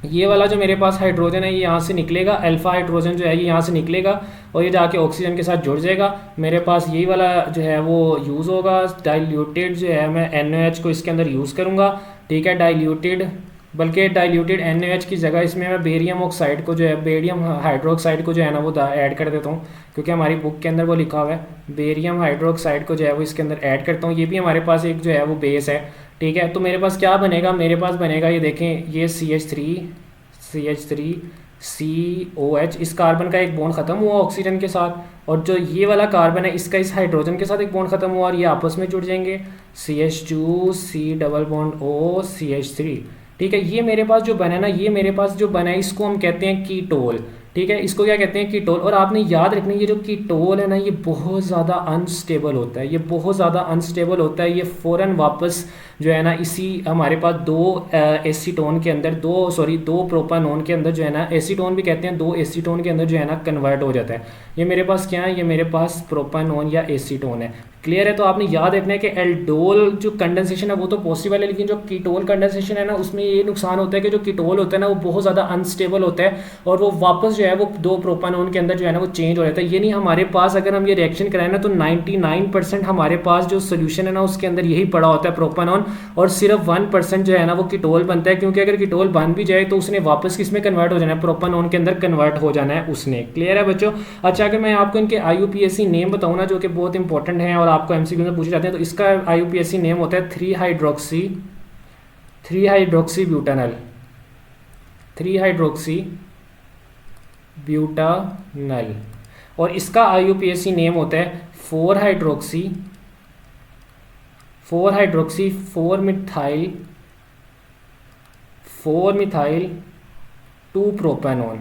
ये वाला जो मेरे पास हाइड्रोजन है ये यहाँ से निकलेगा, अल्फा हाइड्रोजन जो है ये यहाँ से निकलेगा और ये जाके ऑक्सीजन के साथ जुड़ जाएगा। मेरे पास यही वाला जो है वो यूज़ होगा, डाइल्यूटेड जो है मैं NaOH को इसके अंदर यूज़ करूँगा। ठीक है, डाइल्यूटेड, बल्कि डाइल्यूटेड NaOH की जगह इसमें मैं बेरियम ऑक्साइड को जो है, बेरियम हाइड्रोक्साइड को जो है ना वो ऐड कर देता हूँ, क्योंकि हमारी बुक के अंदर वो लिखा हुआ है। बेरियम हाइड्रोक्साइड को जो है वो इसके अंदर ऐड करता हूँ, ये भी हमारे पास एक जो है वो बेस है। ठीक है, तो मेरे पास क्या बनेगा, मेरे पास बनेगा ये देखें ये CH3COH, इस कार्बन का एक बॉन्ड खत्म हुआ ऑक्सीजन के साथ, और जो ये वाला कार्बन है इसका इस हाइड्रोजन के साथ एक बॉन्ड खत्म हुआ और ये आपस में जुड़ जाएंगे, CH2C double bond O CH3। ठीक है, ये मेरे पास जो बना है ना, ये मेरे पास जो बना है इसको हम कहते हैं कीटोल। ठीक है, इसको क्या कहते हैं, कीटोल। और आपने याद रखना ये जो कीटोल है ना ये बहुत ज़्यादा अनस्टेबल होता है, ये बहुत ज़्यादा अनस्टेबल होता है। ये फ़ौरन वापस जो है ना इसी हमारे पास दो एसीटोन के अंदर, दो प्रोपानोन के अंदर जो है ना, एसीटोन भी कहते हैं, दो एसीटोन के अंदर जो है ना कन्वर्ट हो जाता है। ये मेरे पास क्या है, ये मेरे पास प्रोपानोन या एसीटोन है। क्लियर है, तो आपने याद रखना है कि एल्डोल जो कंडेंसेशन है वो तो पॉसिबल है, लेकिन जो कीटोल कंडेंसेशन है ना उसमें ये नुकसान होता है कि जो कीटोल होता है ना वो बहुत ज़्यादा अनस्टेबल होता है और वो वापस जो है वो दो प्रोपानोन के अंदर जो है ना वो चेंज हो जाता है। ये नहीं, हमारे पास अगर हम ये रिएक्शन कराएं ना तो 99% हमारे पास जो सोल्यूशन है ना उसके अंदर यही पड़ा होता है प्रोपानोन, और सिर्फ 1% जो है ना वो कीटोल बनता है, क्योंकि अगर कीटोल बन भी जाए तो उसने वापस किस में कन्वर्ट हो जाना है, प्रोपानोन के अंदर कन्वर्ट हो जाना है उसने। क्लियर है बच्चों। अच्छा, अगर मैं आपको इनके IUPAC नेम बताऊँ ना जो कि बहुत इंपॉर्टेंट है और आपको MCQ में पूछे जाते हैं, तो इसका IUPAC नेम होता है 3-हाइड्रोक्सी ब्यूटानल, और इसका IUPAC नेम होता है 4-हाइड्रोक्सी 4-मिथाइल 2-प्रोपानोन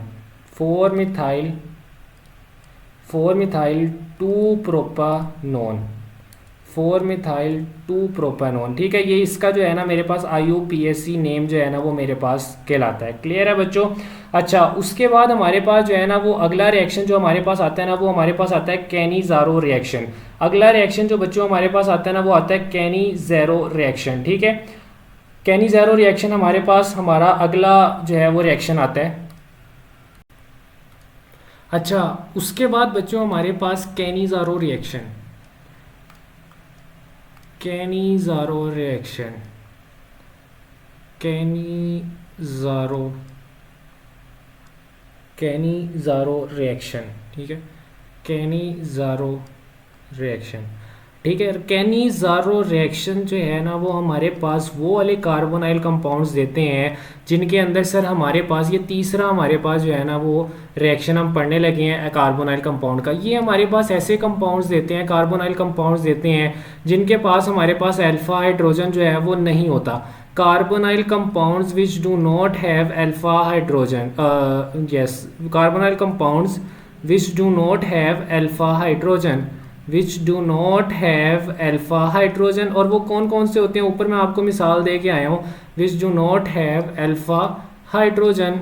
4-मिथाइल 2-प्रोपानोन। ठीक है, ये इसका जो है ना मेरे पास IUPAC नेम जो है ना वो मेरे पास कहलाता है। क्लियर है बच्चों। अच्छा, उसके बाद हमारे पास जो है ना वो अगला रिएक्शन जो हमारे पास आता है ना वो हमारे पास आता है कैनिज़ारो रिएक्शन। अगला रिएक्शन जो बच्चों हमारे पास आता है ना वो आता है कैनिज़ारो रिएक्शन। ठीक है, कैनिज़ारो रिएक्शन हमारे पास हमारा अगला जो है वो रिएक्शन आता है। अच्छा, उसके बाद बच्चों हमारे पास Cannizzaro reaction, Cannizzaro reaction, Cannizzaro Cannizzaro reaction, ठीक है, कैनिज़ारो रिएक्शन, ठीक है। कैनिज़ारो रिएक्शन जो है ना वो हमारे पास वो वाले कार्बोनाइल कंपाउंड्स देते हैं जिनके अंदर सर हमारे पास ये तीसरा हमारे पास जो है ना वो रिएक्शन हम पढ़ने लगे हैं कार्बोनाइल कंपाउंड का। ये हमारे पास ऐसे कंपाउंड्स देते हैं, कार्बोनाइल कंपाउंड्स देते हैं जिनके पास हमारे पास अल्फा हाइड्रोजन जो है वो नहीं होता। Carbonyl compounds which do not have alpha hydrogen, yes, carbonyl compounds which do not have alpha hydrogen, which do not have alpha hydrogen. और वो कौन कौन से होते हैं, ऊपर मैं आपको मिसाल दे के आया हूँ। Which do not have alpha hydrogen,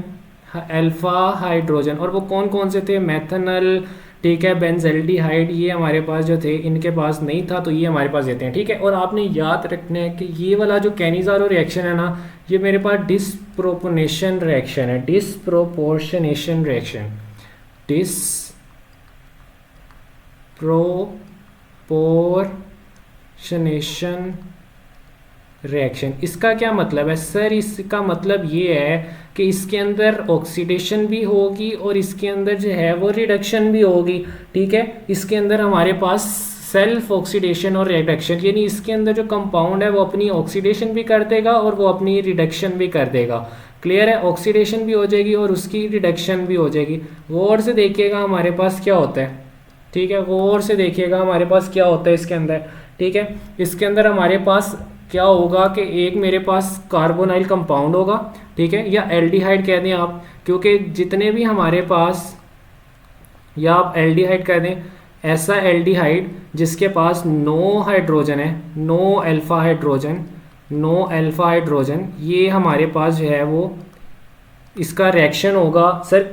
alpha hydrogen, और वो कौन कौन से थे, मेथनल, ठीक है, बेंजल्डिहाइड, ये हमारे पास जो थे इनके पास नहीं था, तो ये हमारे पास देते हैं, ठीक है। और आपने याद रखना है कि ये वाला जो कैनिज़ारो रिएक्शन है ना, ये मेरे पास डिस्प्रोपोर्शनेशन रिएक्शन है, डिस्प्रोपोर्शनेशन रिएक्शन, डिस्प्रोपोर्शनेशन रिएक्शन। इसका क्या मतलब है सर? इसका मतलब ये है कि इसके अंदर ऑक्सीडेशन भी होगी और इसके अंदर जो है वो रिडक्शन भी होगी, ठीक है। इसके अंदर हमारे पास सेल्फ ऑक्सीडेशन और रिडक्शन, यानी इसके अंदर जो कंपाउंड है वो अपनी ऑक्सीडेशन भी कर देगा और वो अपनी रिडक्शन भी कर देगा। क्लियर है? ऑक्सीडेशन भी हो जाएगी और उसकी रिडक्शन भी हो जाएगी। गौर से देखिएगा हमारे पास क्या होता है, ठीक है, गौर से देखिएगा हमारे पास क्या होता है इसके अंदर, ठीक है। इसके अंदर हमारे पास क्या होगा कि एक मेरे पास कार्बोनाइल कंपाउंड होगा, ठीक है, या एल्डिहाइड कह दें आप, क्योंकि जितने भी हमारे पास, या आप एल्डिहाइड कह दें, ऐसा एल्डिहाइड जिसके पास नो हाइड्रोजन है, no alpha hydrogen, no alpha hydrogen, ये हमारे पास जो है वो इसका रिएक्शन होगा। सर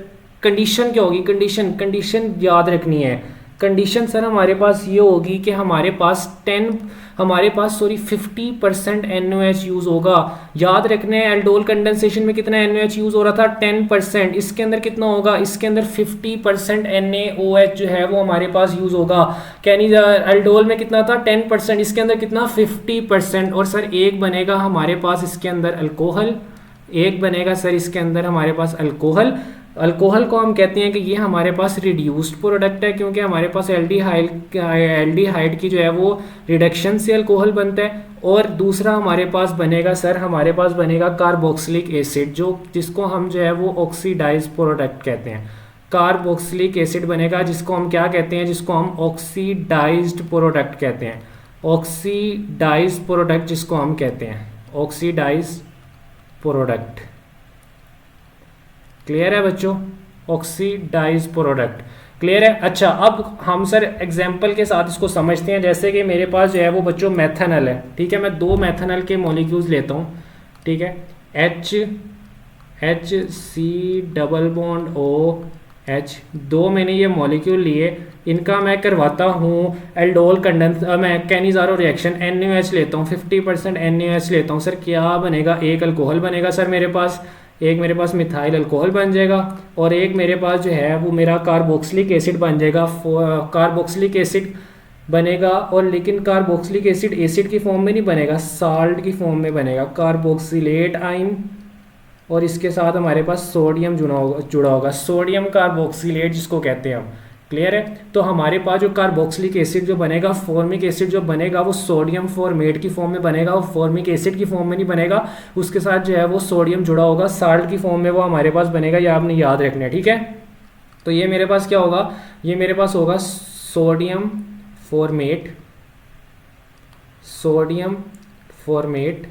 कंडीशन क्या होगी? कंडीशन याद रखनी है। कंडीशन सर हमारे पास ये होगी कि हमारे पास 50% NaOH यूज़ होगा। याद रखने हैं एल्डोल कंडेंसेशन में कितना NaOH यूज़ हो रहा था, 10%। इसके अंदर कितना होगा? इसके अंदर 50% NaOH जो है वो हमारे पास यूज़ होगा। एल्डोल में कितना था? 10%। इसके अंदर कितना? 50%। और सर एक बनेगा हमारे पास इसके अंदर अल्कोहल, एक बनेगा सर इसके अंदर हमारे पास अल्कोहल। अल्कोहल को हम कहते हैं कि ये हमारे पास रिड्यूस्ड प्रोडक्ट है, क्योंकि हमारे पास एल्डिहाइड की जो है वो रिडक्शन से अल्कोहल बनता है। और दूसरा हमारे पास बनेगा सर, हमारे पास बनेगा कार्बोक्सिलिक एसिड, जिसको हम जो है वो ऑक्सीडाइज प्रोडक्ट कहते हैं। कार्बोक्सिलिक एसिड बनेगा जिसको हम क्या कहते हैं? जिसको हम ऑक्सीडाइज्ड प्रोडक्ट कहते हैं। ऑक्सीडाइज्ड प्रोडक्ट जिसको हम कहते हैं, ऑक्सीडाइज्ड प्रोडक्ट। क्लियर है बच्चों? Oxidise product. क्लियर है? अच्छा, अब हम सर एग्जाम्पल के साथ इसको समझते हैं। जैसे कि मेरे पास जो है वो बच्चों मेथनल है, ठीक है, मैं 2 मेथनल के मॉलिक्यूल्स लेता हूँ, ठीक है, HC≡OH, 2 मैंने ये मॉलिक्यूल लिए, इनका मैं करवाता हूँ एल्डोल मैं कैनिज़ारो रिएक्शन, NaOH लेता हूँ, 50% NaOH लेता हूँ। सर क्या बनेगा? एक अल्कोहल बनेगा सर मेरे पास, एक मेरे पास मिथाइल अल्कोहल बन जाएगा, और एक मेरे पास जो है वो मेरा कार्बोक्सिलिक एसिड बन जाएगा। कार्बोक्सिलिक एसिड बनेगा, और लेकिन कार्बोक्सिलिक एसिड एसिड की फॉर्म में नहीं बनेगा, साल्ट की फॉर्म में बनेगा, कार्बोक्सिलेट आयन, और इसके साथ हमारे पास सोडियम जुड़ा होगा, सोडियम कार्बोक्सिलेट जिसको कहते हैं हम। क्लियर है? तो हमारे पास जो कार्बोक्सिलिक एसिड जो बनेगा, फॉर्मिक एसिड जो बनेगा, वो सोडियम फॉर्मेट की फॉर्म में बनेगा, वो फॉर्मिक एसिड की फॉर्म में नहीं बनेगा, उसके साथ जो है वो सोडियम जुड़ा होगा, साल्ट की फॉर्म में वो हमारे पास बनेगा। ये आपने याद रखना है, ठीक है। तो ये मेरे पास क्या होगा? ये मेरे पास होगा सोडियम फॉर्मेट, सोडियम फॉर्मेट,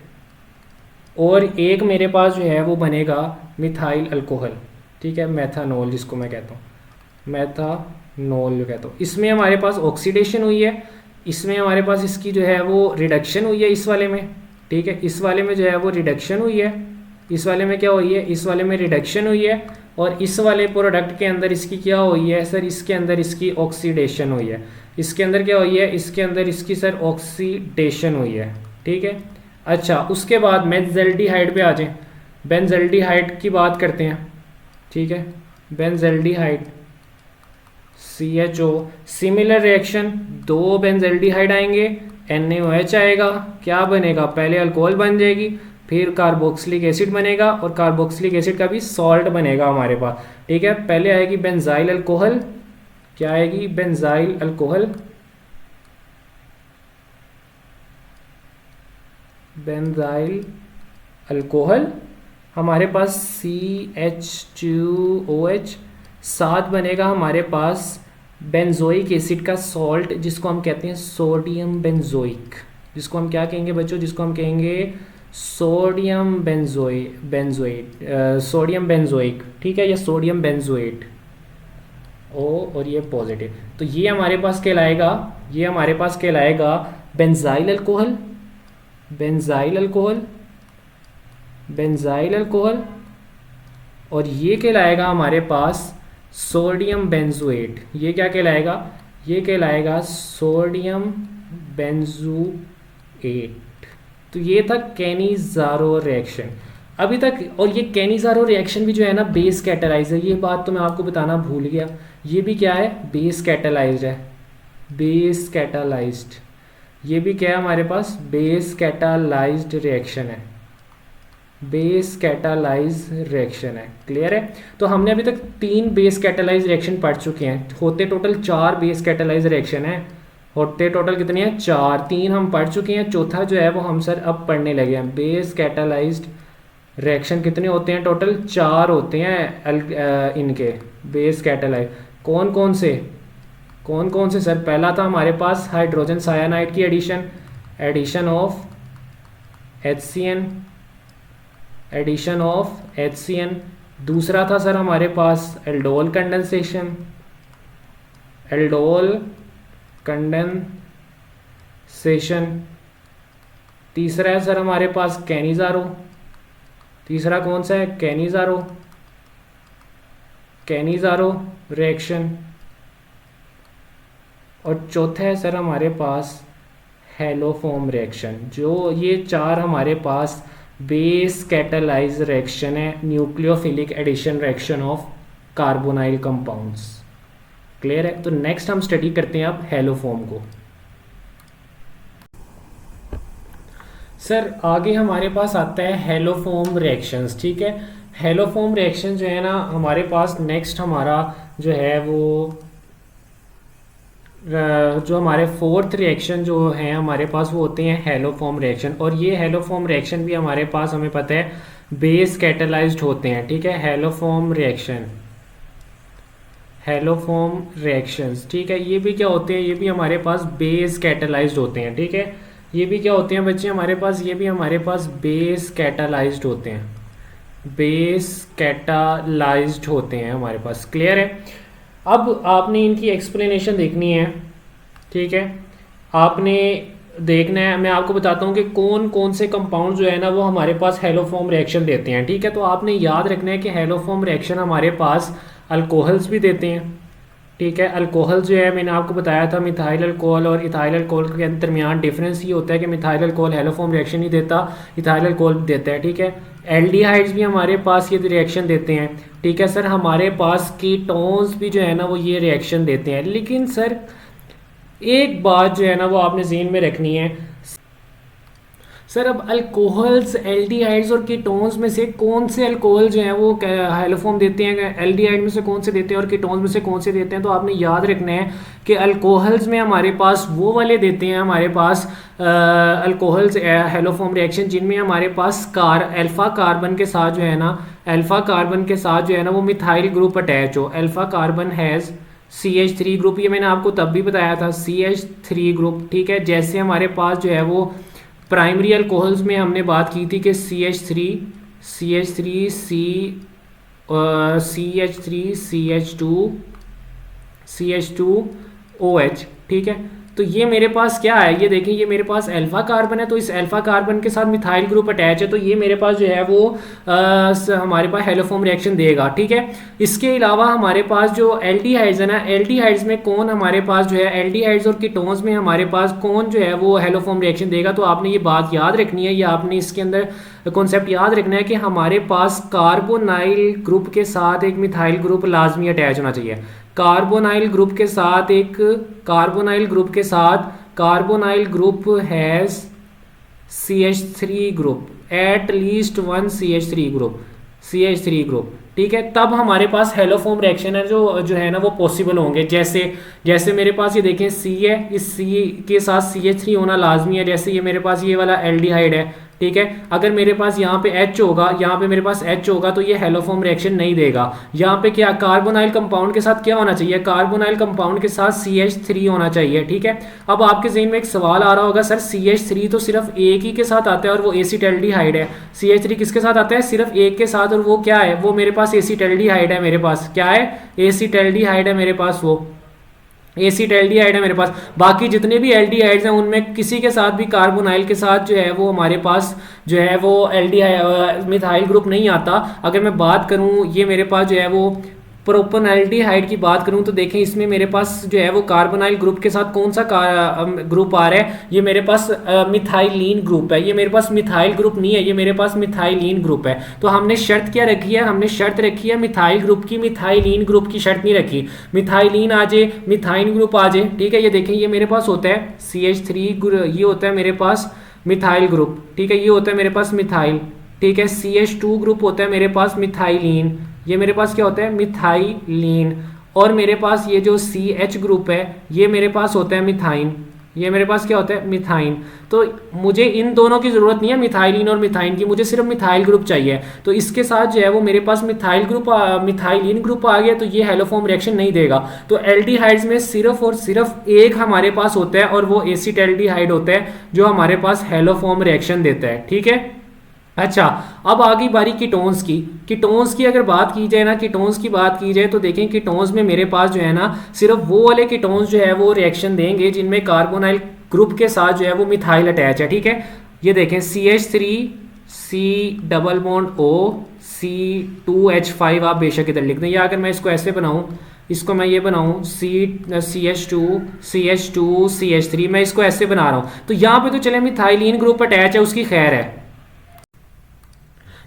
और एक मेरे पास जो है वो बनेगा मिथाइल अल्कोहल, ठीक है, मेथानॉल जिसको मैं कहता हूँ, मेथानॉल जो कहता हूँ। इसमें हमारे पास ऑक्सीडेशन हुई है, इसमें हमारे पास इसकी जो है वो रिडक्शन हुई है इस वाले में, ठीक है, इस वाले में जो है वो रिडक्शन हुई है, इस वाले में क्या हुई है? इस वाले में रिडक्शन हुई है, और इस वाले प्रोडक्ट के अंदर इसकी क्या हुई है सर? इसके अंदर इसकी ऑक्सीडेशन हुई है। इसके अंदर क्या हुई है? इसके अंदर इसकी सर ऑक्सीडेशन हुई है, ठीक है। अच्छा, उसके बाद बेंजल्डिहाइड पे आ जाएं, बेंजल्डिहाइड की बात करते हैं, ठीक है, बेंजल्डिहाइड, CHO। सिमिलर रिएक्शन, दो बेंजल्डिहाइड आएंगे, NaOH आएगा, क्या बनेगा, पहले अल्कोहल बन जाएगी, फिर कार्बोक्सिलिक एसिड बनेगा और कार्बोक्सिलिक एसिड का भी सॉल्ट बनेगा हमारे पास। ठीक है, पहले आएगी बेंजाइल अल्कोहल, क्या आएगी, बेंजाइल अल्कोहल, बेंजाइल अल्कोहल, हमारे पास CH2OH, साथ बनेगा हमारे पास बेंजोइक एसिड का सॉल्ट जिसको हम कहते हैं सोडियम बेंजोइक, जिसको हम क्या कहेंगे बच्चों, जिसको हम कहेंगे सोडियम सोडियम बेंजोइक, ठीक है, या सोडियम बेंजोएट ओ, और ये पॉजिटिव। तो ये हमारे पास कहलाएगा, ये हमारे पास कहलाएगा benzyl alcohol, benzyl alcohol, benzyl alcohol, और ये कहलाएगा हमारे पास सोडियम बेंजोएट। ये क्या कहलाएगा, ये कहलाएगा सोडियम बेंजोएट। तो ये था कैनिज़ारो रिएक्शन अभी तक। और ये कैनिज़ारो रिएक्शन भी जो है ना बेस कैटालाइज है, ये बात तो मैं आपको बताना भूल गया, ये भी क्या है, बेस कैटालाइज्ड है, बेस कैटालाइज्ड, ये भी क्या है हमारे पास, बेस कैटालाइज्ड रिएक्शन है, बेस कैटालाइज रिएक्शन है। क्लियर है। तो हमने अभी तक 3 बेस कैटालाइज रिएक्शन पढ़ चुके हैं, होते टोटल 4 बेस कैटालाइज रिएक्शन है, होते टोटल कितने हैं, 4, 3 हम पढ़ चुके हैं, चौथा जो है वो हम सर अब पढ़ने लगे हैं। बेस कैटालाइज्ड रिएक्शन कितने होते हैं, टोटल 4 होते हैं इनके बेस कैटालाइज। कौन कौन से, कौन कौन से सर, पहला था हमारे पास हाइड्रोजन सायानाइड की addition, addition of HCN, addition of HCN। दूसरा था सर हमारे पास एल्डोल कंडेंसेशन, एल्डोल कंडेंसेशन। तीसरा है सर हमारे पास कैनिज़ारो, तीसरा कौन सा है, कैनिज़ारो, कैनिज़ारो रिएक्शन। और चौथा है सर हमारे पास हेलोफॉर्म रिएक्शन। जो ये 4 हमारे पास बेस कैटालाइज रिएक्शन है, nucleophilic addition reaction of carbonyl compounds. Clear है। तो नेक्स्ट हम स्टडी करते हैं अब हेलोफॉर्म को। सर आगे हमारे पास आता है हेलोफॉर्म रिएक्शंस। ठीक है, हेलोफॉर्म रिएक्शन जो है ना हमारे पास नेक्स्ट हमारा जो है वो जो हमारे 4th रिएक्शन जो है हमारे पास वो होते हैं हेलोफॉर्म रिएक्शन। और ये हेलोफॉर्म रिएक्शन भी हमारे पास हमें पता है बेस कैटालाइज्ड होते हैं। ठीक है, हेलोफॉर्म रिएक्शन, हेलोफॉर्म रिएक्शंस। ठीक है, ये भी क्या होते हैं, ये भी हमारे पास बेस कैटालाइज्ड होते हैं। ठीक है, ये भी क्या होते हैं बच्चे हमारे पास, ये भी हमारे पास बेस कैटालाइज्ड होते हैं, बेस कैटालाइज्ड होते हैं हमारे पास। क्लियर है। अब आपने इनकी एक्सप्लेनेशन देखनी है। ठीक है, आपने देखना है, मैं आपको बताता हूँ कि कौन कौन से कंपाउंड जो है ना वो हमारे पास हेलोफॉर्म रिएक्शन देते हैं। ठीक है, तो आपने याद रखना है कि हेलोफॉर्म रिएक्शन हमारे पास अल्कोहल्स भी देते हैं। ठीक है, अल्कोहल जो है मैंने आपको बताया था मिथाइल अल्कोहल और इथाइल अल्कोहल के दरमियान डिफरेंस ये होता है कि मिथाइल अल्कोहल हेलोफॉर्म रिएक्शन नहीं देता, इथाइल अल्कोहल देता है। ठीक है, एल्डिहाइड्स भी हमारे पास ये रिएक्शन देते हैं। ठीक है सर, हमारे पास कीटोन्स भी जो है ना वो ये रिएक्शन देते हैं। लेकिन सर एक बात जो है ना वो आपने ज़हन में रखनी है, सर अब अल्कोहल्स, एल्डिहाइड्स और कीटोन्स में से कौन से अल्कोहल जो हैं वो हेलोफॉर्म देते हैं, एल्डिहाइड में से कौन से देते हैं और कीटोन्स में से कौन से देते हैं। तो आपने याद रखना है कि अल्कोहल्स में हमारे पास वो वाले देते हैं हमारे पास अल्कोहल्स हेलोफॉर्म रिएक्शन जिनमें हमारे पास अल्फा कार्बन के साथ जो है ना, अल्फा कार्बन के साथ जो है ना वो मिथाइल ग्रुप अटैच हो। Alpha carbon has CH3 group, ये मैंने आपको तब भी बताया था, CH3 ग्रुप। ठीक है, जैसे हमारे पास जो है वो प्राइमरी अल्कोहल्स में हमने बात की थी कि CH3 CH2OH। ठीक है, तो ये मेरे पास क्या है, ये देखें, ये मेरे पास अल्फा कार्बन है, तो इस अल्फा कार्बन के साथ मिथाइल ग्रुप अटैच है, तो ये मेरे पास जो है वो हमारे पास हेलोफॉर्म रिएक्शन देगा। ठीक है, इसके अलावा हमारे पास जो एल्डिहाइड्स है ना, एल्डिहाइड्स में कौन हमारे पास जो है, एल्डिहाइड्स और कीटोन्स में हमारे पास कौन जो है वो हेलोफॉर्म रिएक्शन देगा। तो आपने ये बात याद रखनी है, या आपने इसके अंदर कॉन्सेप्ट याद रखना है कि हमारे पास कार्बोनाइल ग्रुप के साथ एक मिथाइल ग्रुप लाजमी अटैच होना चाहिए। कार्बोनाइल ग्रुप के साथ एक कार्बोनाइल ग्रुप के साथ carbonyl group has CH3 group, at least one CH3 group, ठीक है, तब हमारे पास हेलोफॉर्म रिएक्शन है जो है ना वो पॉसिबल होंगे। जैसे जैसे मेरे पास ये देखें C है, इस C के साथ CH3 होना लाजमी है। जैसे ये मेरे पास ये वाला एल्डिहाइड है, ठीक है, अगर मेरे पास यहाँ पे H होगा, यहाँ पे मेरे पास H होगा तो ये हेलोफॉर्म रिएक्शन नहीं देगा। यहाँ पे क्या कार्बोनाइल कंपाउंड के साथ क्या होना चाहिए, कार्बोनाइल कंपाउंड के साथ CH3 होना चाहिए, ठीक है। अब आपके ज़हन में एक सवाल आ रहा होगा, सर CH3 तो सिर्फ एक ही के साथ आता है और वो एसिटल्डिहाइड है। CH3 किसके साथ आता है, सिर्फ एक के साथ, और वो क्या है, वो मेरे पास एसिटल्डिहाइड है। मेरे पास क्या है, एसिटल्डिहाइड है मेरे पास, वो एसिटल्डिहाइड है मेरे पास। बाकी जितने भी एल्डिहाइड्स हैं उनमें किसी के साथ भी कार्बोनाइल के साथ जो है वो हमारे पास जो है वो एल्डिहाइड मिथाइल ग्रुप नहीं आता। अगर मैं बात करूं ये मेरे पास जो है वो प्रोपेनल्डिहाइड की बात करूं तो देखें इसमें मेरे पास जो है वो कार्बोनाइल ग्रुप के साथ कौन सा ग्रुप आ रहा है, ये मेरे पास मिथाइलिन ग्रुप है। ये मेरे पास मिथाइल ग्रुप नहीं है, ये मेरे पास मिथाइलिन ग्रुप है। तो हमने शर्त क्या रखी है, हमने शर्त रखी है मिथाइल ग्रुप की, मिथाइलिन ग्रुप की शर्त नहीं रखी। मिथाइलिन आ जाए, मिथाइल ग्रुप आ जाए, ठीक है। ये देखें ये मेरे पास होता है CH3, ये होता है मेरे पास मिथाइल ग्रुप, ठीक है, ये होता है मेरे पास मिथाइल, ठीक है। CH2 ग्रुप होता है मेरे पास मिथाइलिन, ये मेरे पास क्या होता है मिथाइलिन। और मेरे पास ये जो CH ग्रुप है ये मेरे पास होता है मिथाइन, ये मेरे पास क्या होता है मिथाइन। तो मुझे इन दोनों की जरूरत नहीं है, मिथाइलिन और मिथाइन की, मुझे सिर्फ मिथाइल ग्रुप चाहिए। तो इसके साथ जो है वो मेरे पास मिथाइल ग्रुप मिथाइलिन ग्रुप आ गया तो ये हेलोफॉर्म रिएक्शन नहीं देगा। तो एल्डिहाइड्स में सिर्फ और सिर्फ एक हमारे पास होता है और वो एसिटल्डिहाइड होता है जो हमारे पास हेलोफॉर्म रिएक्शन देता है, ठीक है। अच्छा, अब आ गई बारी कीटोन्स की। कीटोन्स की अगर बात की जाए ना, कीटोन्स की बात की जाए तो देखें कीटोन्स में मेरे पास जो है ना सिर्फ वो वाले कीटोन्स जो है वो रिएक्शन देंगे जिनमें कार्बोनाइल ग्रुप के साथ जो है वो मिथाइल अटैच है, ठीक है। ये देखें CH3 C double bond O C2H5 आप बेशक इधर लिख दें, या अगर मैं इसको ऐसे बनाऊं, इसको मैं ये बनाऊं CH2 CH3, मैं इसको ऐसे बना रहा हूं। तो यहाँ पे तो चले मिथाइलिन ग्रुप अटैच है, उसकी खैर है,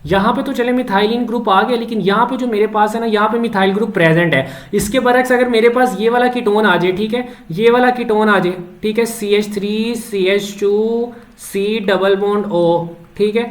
यहाँ पे तो चले मिथाइलिन ग्रुप आ गया, लेकिन यहाँ पे जो मेरे पास है ना यहाँ पे मिथाइल ग्रुप प्रेजेंट है। इसके बरक्स अगर मेरे पास ये वाला कीटोन आ जाए, ठीक है, ये वाला कीटोन आ जाए, ठीक है, CH3 CH2 C double bond O, ठीक है,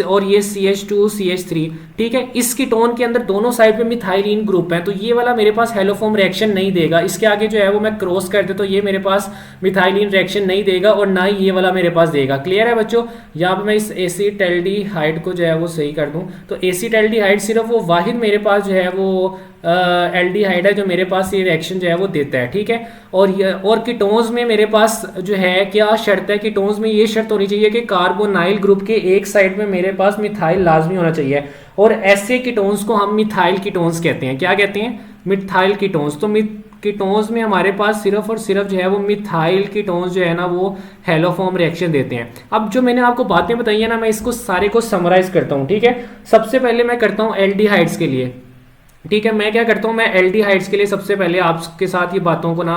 और ये CH2 CH3, ठीक है, इस कीटोन के अंदर दोनों साइड पे मिथाइलिन ग्रुप है तो ये वाला मेरे पास हेलोफॉर्म रिएक्शन नहीं देगा। इसके आगे जो है वो मैं क्रॉस कर दे तो ये मेरे पास मिथाइलिन रिएक्शन नहीं देगा और ना ही ये वाला मेरे पास देगा। क्लियर है बच्चों। यहाँ पे मैं इस एसिटल्डिहाइड को जो है वो सही कर दूं तो एसिटल्डिहाइड सिर्फ वो वाहिद मेरे पास जो है वो एल्डिहाइड है जो मेरे पास ये रिएक्शन जो है वो देता है, ठीक है। और कीटोन्स में मेरे पास जो है क्या शर्त है, कीटोन्स में ये शर्त होनी चाहिए कि कार्बोनाइल ग्रुप के एक साइड में मेरे पास मिथाइल लाजमी होना चाहिए और ऐसे कीटोन्स को हम मिथाइल कीटोन्स कहते हैं। क्या कहते हैं, मिथाइल कीटोन्स। तो कीटोन्स में हमारे पास सिर्फ और सिर्फ जो है वो मिथाइल कीटोन्स जो है ना वो हेलोफॉर्म रिएक्शन देते हैं। अब जो मैंने आपको बातें बताई है ना मैं इसको सारे को समराइज करता हूँ, ठीक है। सबसे पहले मैं करता हूँ एल्डिहाइड्स के लिए, ठीक है, मैं क्या करता हूं, मैं एल्डिहाइड्स के लिए सबसे पहले आपके साथ ये बातों को ना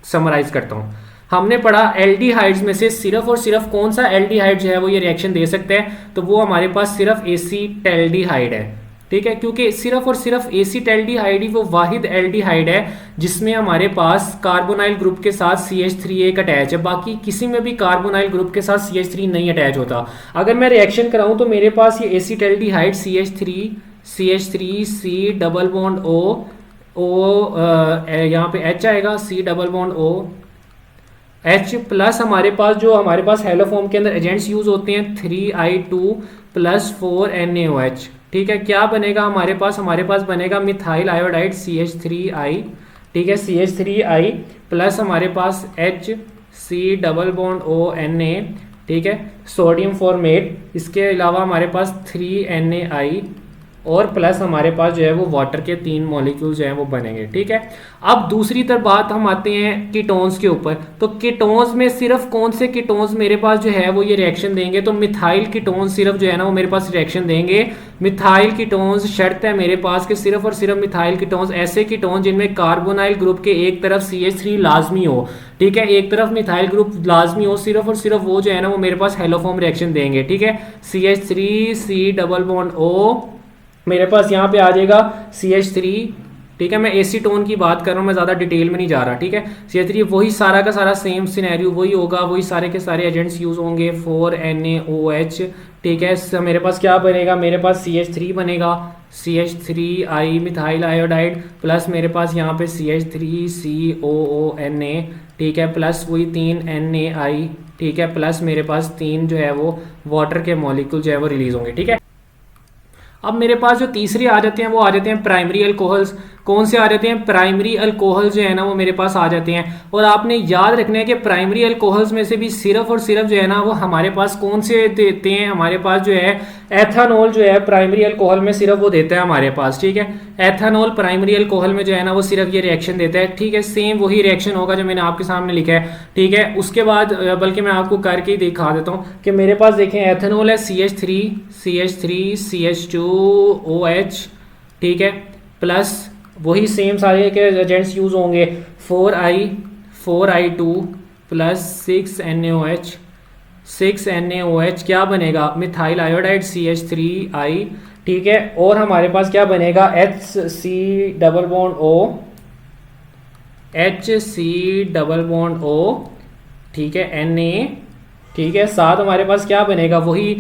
समराइज करता हूं। हमने पढ़ा एल्डिहाइड्स में से सिर्फ और सिर्फ कौन सा एल्डिहाइड जो है वो ये रिएक्शन दे सकते हैं, तो वो हमारे पास सिर्फ एसिटल्डिहाइड है, ठीक है, क्योंकि सिर्फ और सिर्फ एसिटल्डिहाइड ही वो वाहिद एल्डिहाइड है जिसमें हमारे पास कार्बोनाइल ग्रुप के साथ CH3 एक अटैच है। बाकी किसी में भी कार्बोनाइल ग्रुप के साथ CH3 नहीं अटैच होता। अगर मैं रिएक्शन कराऊं तो मेरे पास ये acetaldehyde CH3 C double bond O यहाँ पे H आएगा, C double bond O H plus हमारे पास जो हमारे पास हेलोफॉर्म के अंदर एजेंट्स यूज होते हैं 3I2 प्लस 4NaOH, ठीक है। क्या बनेगा हमारे पास बनेगा मिथाइल आयोडाइड CH3I, ठीक है, CH3I प्लस हमारे पास H C double bond ONa, ठीक है, सोडियम फॉर्मेट। इसके अलावा हमारे पास 3NaI और प्लस हमारे पास जो है वो वाटर के 3 मॉलिक्यूल जो हैं वो बनेंगे, ठीक है। अब दूसरी तरफ बात हम आते हैं कीटोन्स के ऊपर। तो कीटोन्स में सिर्फ कौन से कीटोन्स मेरे पास जो है वो ये रिएक्शन देंगे, तो मिथाइल कीटोन्स सिर्फ जो है ना वो मेरे पास रिएक्शन देंगे। मिथाइल कीटोन्स शर्त है मेरे पास कि सिर्फ और सिर्फ मिथाइल कीटोन्स, ऐसे कीटोन्स जिनमें कार्बोनाइल ग्रुप के एक तरफ CH3 लाजमी हो, ठीक है, एक तरफ मिथाइल ग्रुप लाजमी हो, सिर्फ और सिर्फ वो जो है ना वो मेरे पास हेलोफॉर्म रिएक्शन देंगे, ठीक है। CH3 C double bond O मेरे पास यहाँ पे आ जाएगा CH3 ठीक है, मैं एसीटोन की बात कर रहा हूँ, मैं ज़्यादा डिटेल में नहीं जा रहा। ठीक है, CH3 वही सारा का सारा सेम सिनेरियो वही होगा, वही सारे के सारे एजेंट्स यूज़ होंगे 4NaOH। ठीक है, इससे मेरे पास क्या बनेगा, मेरे पास CH3 बनेगा, CH3I मिथाइल आयोडाइड, प्लस मेरे पास यहाँ पे CH3COONA। ठीक है, प्लस वही 3 NaI। ठीक है, प्लस मेरे पास 3 जो है वो वाटर के मॉलिक्यूल जो है वो रिलीज होंगे। ठीक है, अब मेरे पास जो तीसरे आ जाते हैं वो आ जाते हैं प्राइमरी अल्कोहल्स। कौन से आ जाते हैं, प्राइमरी अल्कोहल जो है ना वो मेरे पास आ जाते हैं। और आपने याद रखना है कि प्राइमरी अल्कोहल्स में से भी सिर्फ और सिर्फ जो है ना वो हमारे पास कौन से देते हैं, हमारे पास जो है एथानॉल जो है प्राइमरी अल्कोहल में सिर्फ वो देता है हमारे पास। ठीक है, एथानॉल प्राइमरी अल्कोहल में जो है ना वो सिर्फ ये रिएक्शन देता है। ठीक है, सेम वही रिएक्शन होगा जो मैंने आपके सामने लिखा है। ठीक है, उसके बाद बल्कि मैं आपको करके ही दिखा देता हूँ कि मेरे पास देखें एथानॉल है CH3 CH2OH। ठीक है, प्लस वही सेम सारे के एजेंट्स यूज होंगे 4I2 प्लस 6NaOH क्या बनेगा, मिथाइल आयोडाइड CH3I। ठीक है, और हमारे पास क्या बनेगा HC डबल बॉन्ड O। ठीक है, Na। ठीक है, साथ हमारे पास क्या बनेगा, वही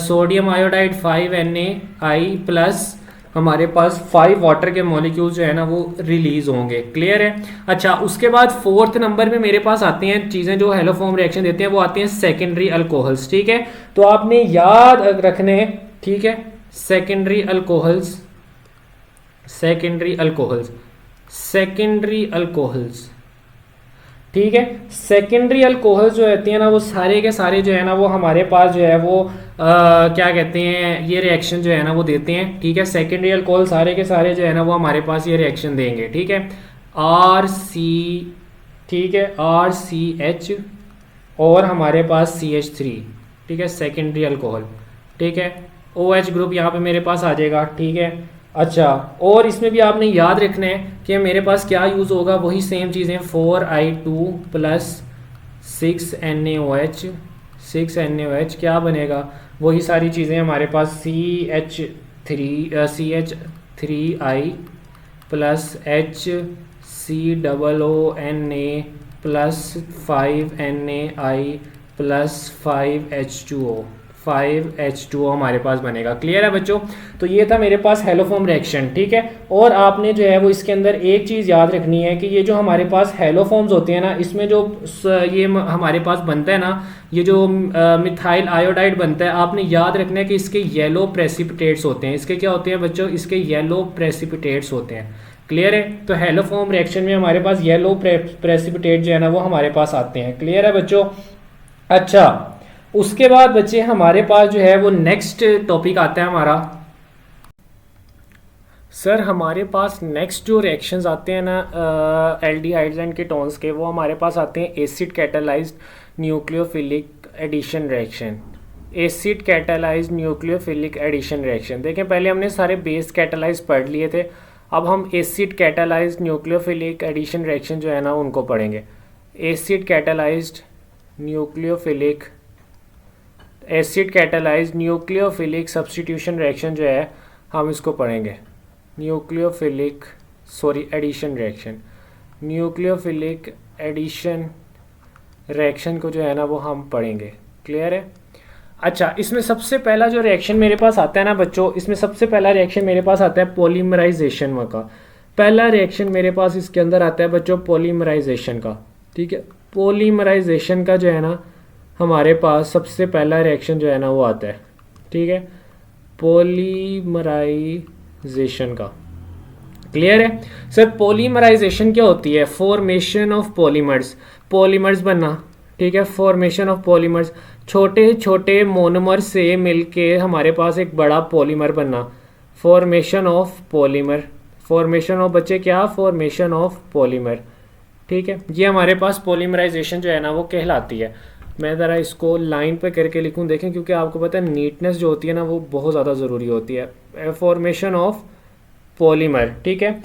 सोडियम आयोडाइड 5NaI प्लस हमारे पास 5 वाटर के मॉलिक्यूल जो है ना वो रिलीज होंगे। क्लियर है। अच्छा, उसके बाद फोर्थ नंबर पे मेरे पास आती हैं चीज़ें जो हेलोफॉर्म रिएक्शन देते हैं, वो आती हैं सेकेंडरी अल्कोहल्स। ठीक है, तो आपने याद रखने, ठीक है, सेकेंडरी अल्कोहल्स ठीक है, सेकेंडरी अल्कोहल जो रहती है ना वो सारे के सारे जो है ना वो हमारे पास जो है वो क्या कहते हैं, ये रिएक्शन जो है ना वो देते हैं। ठीक है, सेकेंडरी अल्कोहल सारे के सारे जो है ना वो हमारे पास ये रिएक्शन देंगे। ठीक है, RCH और हमारे पास CH3। ठीक है, सेकेंडरी अल्कोहल। ठीक है, OH ग्रुप यहाँ पे मेरे पास आ जाएगा। ठीक है, अच्छा, और इसमें भी आपने याद रखना है कि मेरे पास क्या यूज़ होगा, वही सेम चीज़ें 4I2 प्लस 6NaOH क्या बनेगा, वही सारी चीज़ें हमारे पास CH3I plus HCOONA plus 5NaI plus 5H2O हमारे पास बनेगा। क्लियर है बच्चों। तो ये था मेरे पास हेलोफॉर्म रिएक्शन। ठीक है, और आपने जो है वो इसके अंदर एक चीज़ याद रखनी है कि ये जो हमारे पास हेलोफॉर्म्स होते हैं ना, इसमें जो ये हमारे पास बनता है ना, ये जो मिथाइल आयोडाइड बनता है, आपने याद रखना है कि इसके येलो प्रेसिपिटेट्स होते हैं। इसके क्या होते हैं बच्चों, इसके येलो प्रेसिपिटेट्स होते हैं। क्लियर है। तो हेलोफॉर्म रिएक्शन में हमारे पास येलो प्रेसिपिटेट जो है ना वो हमारे पास आते हैं। क्लियर है बच्चों। अच्छा, उसके बाद बच्चे हमारे पास जो है वो नेक्स्ट टॉपिक आता है हमारा। सर हमारे पास नेक्स्ट जो रिएक्शंस आते हैं ना एल्डिहाइड्स एंड कीटोन्स के, वो हमारे पास आते हैं acid catalysed nucleophilic addition reaction. Acid catalysed nucleophilic addition reaction, देखें पहले हमने सारे बेस कैटालाइज पढ़ लिए थे, अब हम acid catalysed nucleophilic addition reaction जो है ना उनको पढ़ेंगे। Acid catalysed nucleophilic substitution reaction जो है हम इसको पढ़ेंगे। एडिशन रिएक्शन को जो है ना वो हम पढ़ेंगे। क्लियर है। अच्छा, इसमें सबसे पहला जो रिएक्शन मेरे पास आता है ना बच्चों, इसमें सबसे पहला रिएक्शन मेरे पास आता है पॉलीमराइजेशन का। पहला रिएक्शन मेरे पास इसके अंदर आता है बच्चों पॉलीमराइजेशन का। ठीक है, पॉलीमराइजेशन का जो है ना हमारे पास सबसे पहला रिएक्शन जो है ना वो आता है। ठीक है, पॉलीमराइजेशन का। क्लियर है सर। पॉलीमराइजेशन क्या होती है, फॉर्मेशन ऑफ पॉलीमर्स बनना। ठीक है, फॉर्मेशन ऑफ पॉलीमर्स, छोटे छोटे मोनोमर से मिलके हमारे पास एक बड़ा पॉलीमर बनना। Formation of polymer, formation of बच्चे क्या, फॉर्मेशन ऑफ पॉलीमर। ठीक है, ये हमारे पास पॉलीमराइजेशन जो है ना वो कहलाती है। मैं ज़रा इसको लाइन पे करके लिखूं, देखें, क्योंकि आपको पता है नीटनेस जो होती है ना वो बहुत ज़्यादा ज़रूरी होती है। Formation of polymer. ठीक है।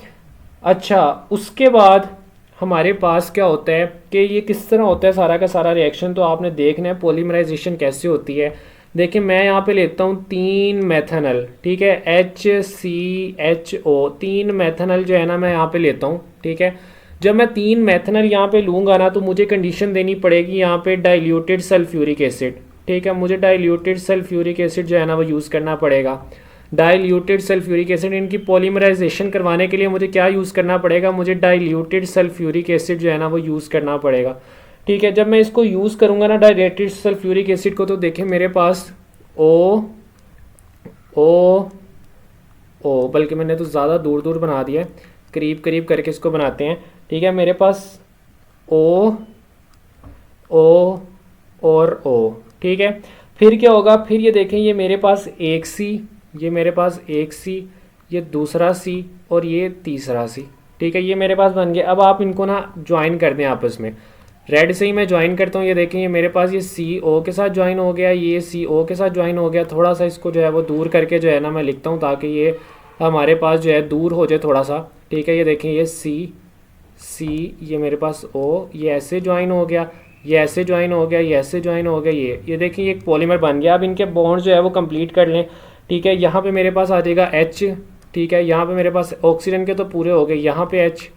अच्छा, उसके बाद हमारे पास क्या होता है कि ये किस तरह होता है सारा का सारा रिएक्शन, तो आपने देखना है पॉलीमराइजेशन कैसे होती है। देखिए मैं यहाँ पे लेता हूँ 3 मेथनल, ठीक है, HCHO, 3 मेथनल जो है ना मैं यहाँ पे लेता हूँ, ठीक है। जब मैं 3 मेथनल यहाँ पे लूँगा ना तो मुझे कंडीशन देनी पड़ेगी यहाँ पे डाइल्यूटेड सल्फ्यूरिक एसिड, ठीक है। मुझे डाइल्यूटेड सल्फ्यूरिक एसिड जो है ना वो यूज़ करना पड़ेगा। डाइल्यूटेड सल्फ्यूरिक एसिड, इनकी पॉलीमराइजेशन करवाने के लिए मुझे क्या यूज़ करना पड़ेगा, मुझे डाइल्यूटेड सल्फ्यूरिक एसिड जो है ना वो यूज़ करना पड़ेगा, ठीक है। जब मैं इसको यूज़ करूँगा ना डाइल्यूटेड सल्फ्यूरिक एसिड को, तो देखें मेरे पास ओ ओ ओ, बल्कि मैंने तो ज़्यादा दूर दूर बना दिया है, करीब करीब करके इसको बनाते हैं, ठीक है। मेरे पास ओ ओ और ओ, ठीक है। फिर क्या होगा, फिर ये देखें ये मेरे पास एक सी, ये मेरे पास एक सी, ये दूसरा सी और ये तीसरा सी, ठीक है। ये मेरे पास बन गया। अब आप इनको ना ज्वाइन कर दें आपस में, रेड से ही मैं ज्वाइन करता हूँ। ये देखें ये मेरे पास ये सी ओ के साथ ज्वाइन हो गया, ये सी ओ के साथ ज्वाइन हो गया। थोड़ा सा इसको जो है वो दूर करके जो है ना मैं लिखता हूँ ताकि ये हमारे पास जो है दूर हो जाए थोड़ा सा, ठीक है। ये देखें ये सी ये मेरे पास ओ, ये ऐसे ज्वाइन हो गया, ये ऐसे ज्वाइन हो गया, ये ऐसे ज्वाइन हो गया, ये देखिए ये एक पॉलीमर बन गया। अब इनके बॉन्ड जो है वो कंप्लीट कर लें, ठीक है। यहाँ पे मेरे पास आ जाएगा एच, ठीक है। यहाँ पे मेरे पास ऑक्सीजन के तो पूरे हो गए, यहाँ पे एच,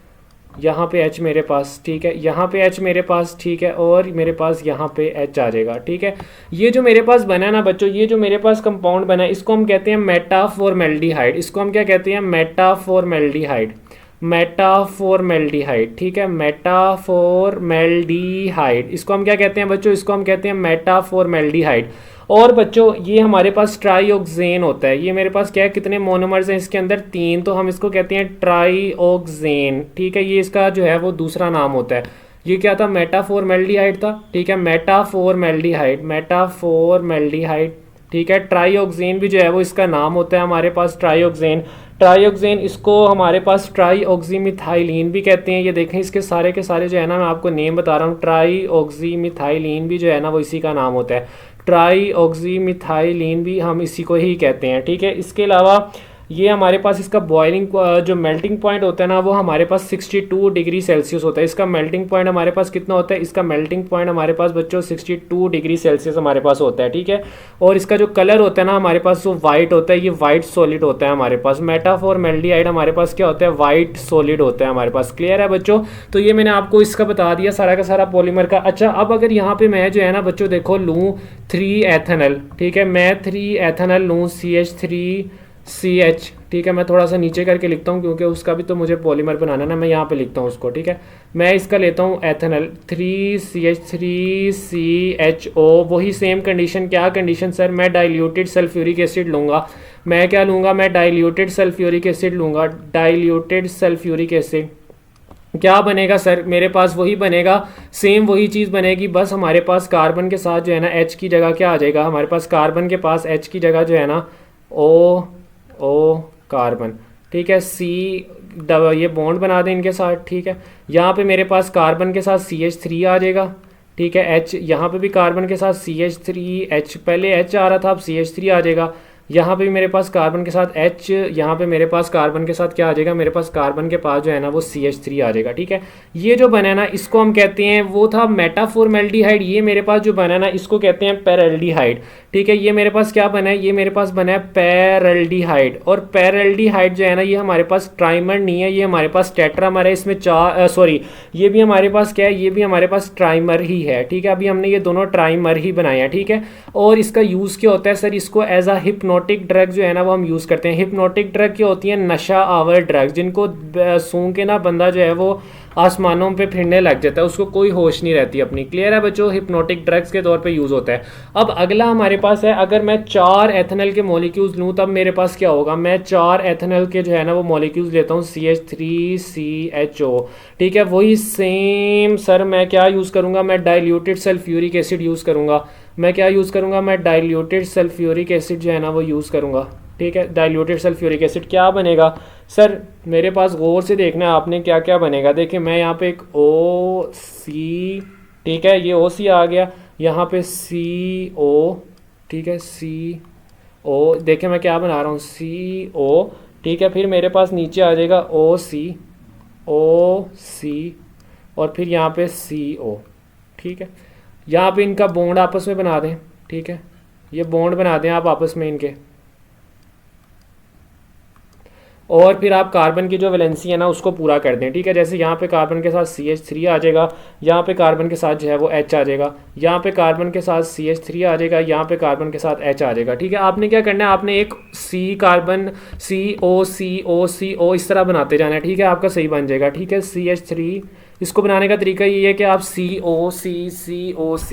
यहाँ पे एच मेरे पास, ठीक है। यहाँ पे एच मेरे पास, ठीक है, और मेरे पास यहाँ पे एच आ जाएगा, ठीक है। ये जो मेरे पास बना ना बच्चों, ये जो मेरे पास कंपाउंड बना है इसको हम कहते हैं मेटाफॉर्मेल्डिहाइड। इसको हम क्या कहते हैं, मेटाफॉर्मेल्डिहाइड, मेटाफॉर्मेल्डिहाइड, ठीक है। मेटाफॉर्मेल्डिहाइड इसको हम क्या कहते हैं बच्चों, इसको हम कहते हैं मेटाफॉर्मेल्डिहाइड। और बच्चों ये हमारे पास ट्राईऑक्सेन होता है। ये मेरे पास क्या है, कितने मोनोमर्स हैं इसके अंदर, 3, तो हम इसको कहते हैं ट्राईऑक्सेन, ठीक है। ये इसका जो है वो दूसरा नाम होता है। ये क्या था, मेटाफॉर्मेल्डिहाइड था, ठीक है। मेटाफॉर्मेल्डिहाइड, मेटाफॉर्मेल्डिहाइड, ठीक है। ट्राईऑक्सेन भी जो है वो इसका नाम होता है हमारे पास, ट्राईऑक्सेन। ट्राईऑक्सेन इसको हमारे पास ट्राईऑक्सीमिथाइलिन भी कहते हैं। ये देखें इसके सारे के सारे जो है ना मैं आपको नेम बता रहा हूँ, ट्राईऑक्सीमिथाइलिन भी जो है ना वो इसी का नाम होता है। ट्राईऑक्सीमिथाइलिन भी हम इसी को ही कहते हैं, ठीक है। इसके अलावा ये हमारे पास इसका बॉइलिंग जो मेल्टिंग पॉइंट होता है ना वो हमारे पास 62 डिग्री सेल्सियस होता है। इसका मेल्टिंग पॉइंट हमारे पास कितना होता है, इसका मेल्टिंग पॉइंट हमारे पास बच्चों 62 डिग्री सेल्सियस हमारे पास होता है, ठीक है। और इसका जो कलर होता है ना हमारे पास वो वाइट होता है, ये वाइट सॉलिड होता है हमारे पास। मेटाफॉर्मेल्डिहाइड हमारे पास क्या होता है, वाइट सॉलिड होता है हमारे पास। क्लियर है बच्चों, तो ये मैंने आपको इसका बता दिया सारा का सारा पॉलीमर का। अच्छा अब अगर यहाँ पे मैं जो है ना बच्चों देखो लूँ 3 एथेनल, ठीक है, मैं 3 एथेनल लूँ CH3CH, ठीक है। मैं थोड़ा सा नीचे करके लिखता हूँ क्योंकि उसका भी तो मुझे पॉलीमर बनाना ना, मैं यहाँ पे लिखता हूँ उसको, ठीक है। मैं इसका लेता हूँ एथेनल 3CH3CHO, वही सेम कंडीशन। क्या कंडीशन सर, मैं डाइल्यूटेड सल्फ्यूरिक एसिड लूँगा। मैं क्या लूँगा, मैं डाइल्यूटेड सल्फ्यूरिक एसिड लूँगा। डाइल्यूटेड सल्फ्यूरिक एसिड क्या बनेगा सर, मेरे पास वही बनेगा, सेम वही चीज़ बनेगी, बस हमारे पास कार्बन के साथ जो है ना एच की जगह क्या आ जाएगा, हमारे पास कार्बन के पास एच की जगह जो है ना ओ कार्बन, ठीक है। ये बॉन्ड बना दें इनके साथ, ठीक है। यहाँ पे मेरे पास कार्बन के साथ CH3 आ जाएगा, ठीक है। एच यहाँ पे भी कार्बन के साथ CH3H, पहले H आ रहा था अब CH3 आ जाएगा। यहाँ पे भी मेरे पास कार्बन के साथ H, यहाँ पे मेरे पास कार्बन के साथ क्या आ जाएगा, मेरे पास कार्बन के पास जो है ना वो CH3 आ जाएगा, ठीक है। ये जो बना है ना इसको हम कहते हैं, वो था मेटाफॉर्मेल्डिहाइड, ये मेरे पास जो बना है ना इसको कहते हैं पैरेल्डिहाइड, ठीक है। ये मेरे पास क्या बना है, ये मेरे पास बना है पैरेल्डिहाइड। और पैरेल्डिहाइड जो है ना ये हमारे पास ट्राइमर नहीं है, ये हमारे पास टेट्रामर है। इसमें सॉरी ये भी हमारे पास क्या है, ये भी हमारे पास ट्राइमर ही है, ठीक है। अभी हमने ये दोनों ट्राइमर ही बनाए हैं, ठीक है। और इसका यूज़ क्या होता है सर, इसको एज अ हिप्नोटिक ड्रग जो है ना वो हम यूज़ करते हैं। हिप्नोटिक ड्रग क्या होती है, नशा आवर ड्रग, जिनको सूंघ के ना बंदा जो है वो आसमानों पे फिरने लग जाता है, उसको कोई होश नहीं रहती अपनी। क्लियर है बच्चों, हिप्नोटिक ड्रग्स के तौर पे यूज़ होता है। अब अगला हमारे पास है, अगर मैं 4 एथेनल के मॉलिक्यूल्स लूँ तब मेरे पास क्या होगा, मैं 4 एथेनल के जो है ना वो मॉलिक्यूल्स लेता हूँ CH3CHO, ठीक है। वही सेम सर मैं क्या यूज़ करूँगा, मैं डाइल्यूटेड सल्फ्यूरिक एसिड यूज़ करूँगा। मैं क्या यूज़ करूँगा, मैं डाइल्यूटेड सल्फ्यूरिक एसिड जो है ना वो यूज़ करूँगा, ठीक है। डाइल्यूटेड सल्फ्यूरिक एसिड क्या बनेगा सर, मेरे पास गौर से देखना है आपने क्या क्या बनेगा। देखिए मैं यहाँ पे एक OC, ठीक है, ये OC आ गया, यहाँ पे CO, ठीक है, CO, देखिए मैं क्या बना रहा हूँ CO, ठीक है। फिर मेरे पास नीचे आ जाएगा OC और फिर यहाँ पे CO, ठीक है। यहाँ पे इनका बॉन्ड आपस में बना दें, ठीक है। ये बॉन्ड बना दें आप आपस में इनके, और फिर आप कार्बन की जो वैलेंसी है ना उसको पूरा कर दें, ठीक है। जैसे यहाँ पे कार्बन के साथ CH3 आ जाएगा, यहाँ पे कार्बन के साथ जो है वो H आ जाएगा, यहाँ पे कार्बन के साथ CH3 आ जाएगा, यहाँ पे कार्बन के साथ H आ जाएगा, ठीक है। आपने क्या करना है, आपने एक C कार्बन CO इस तरह बनाते जाना है, ठीक है, आपका सही बन जाएगा, ठीक है। CH3 इसको बनाने का तरीका ये है कि आप CO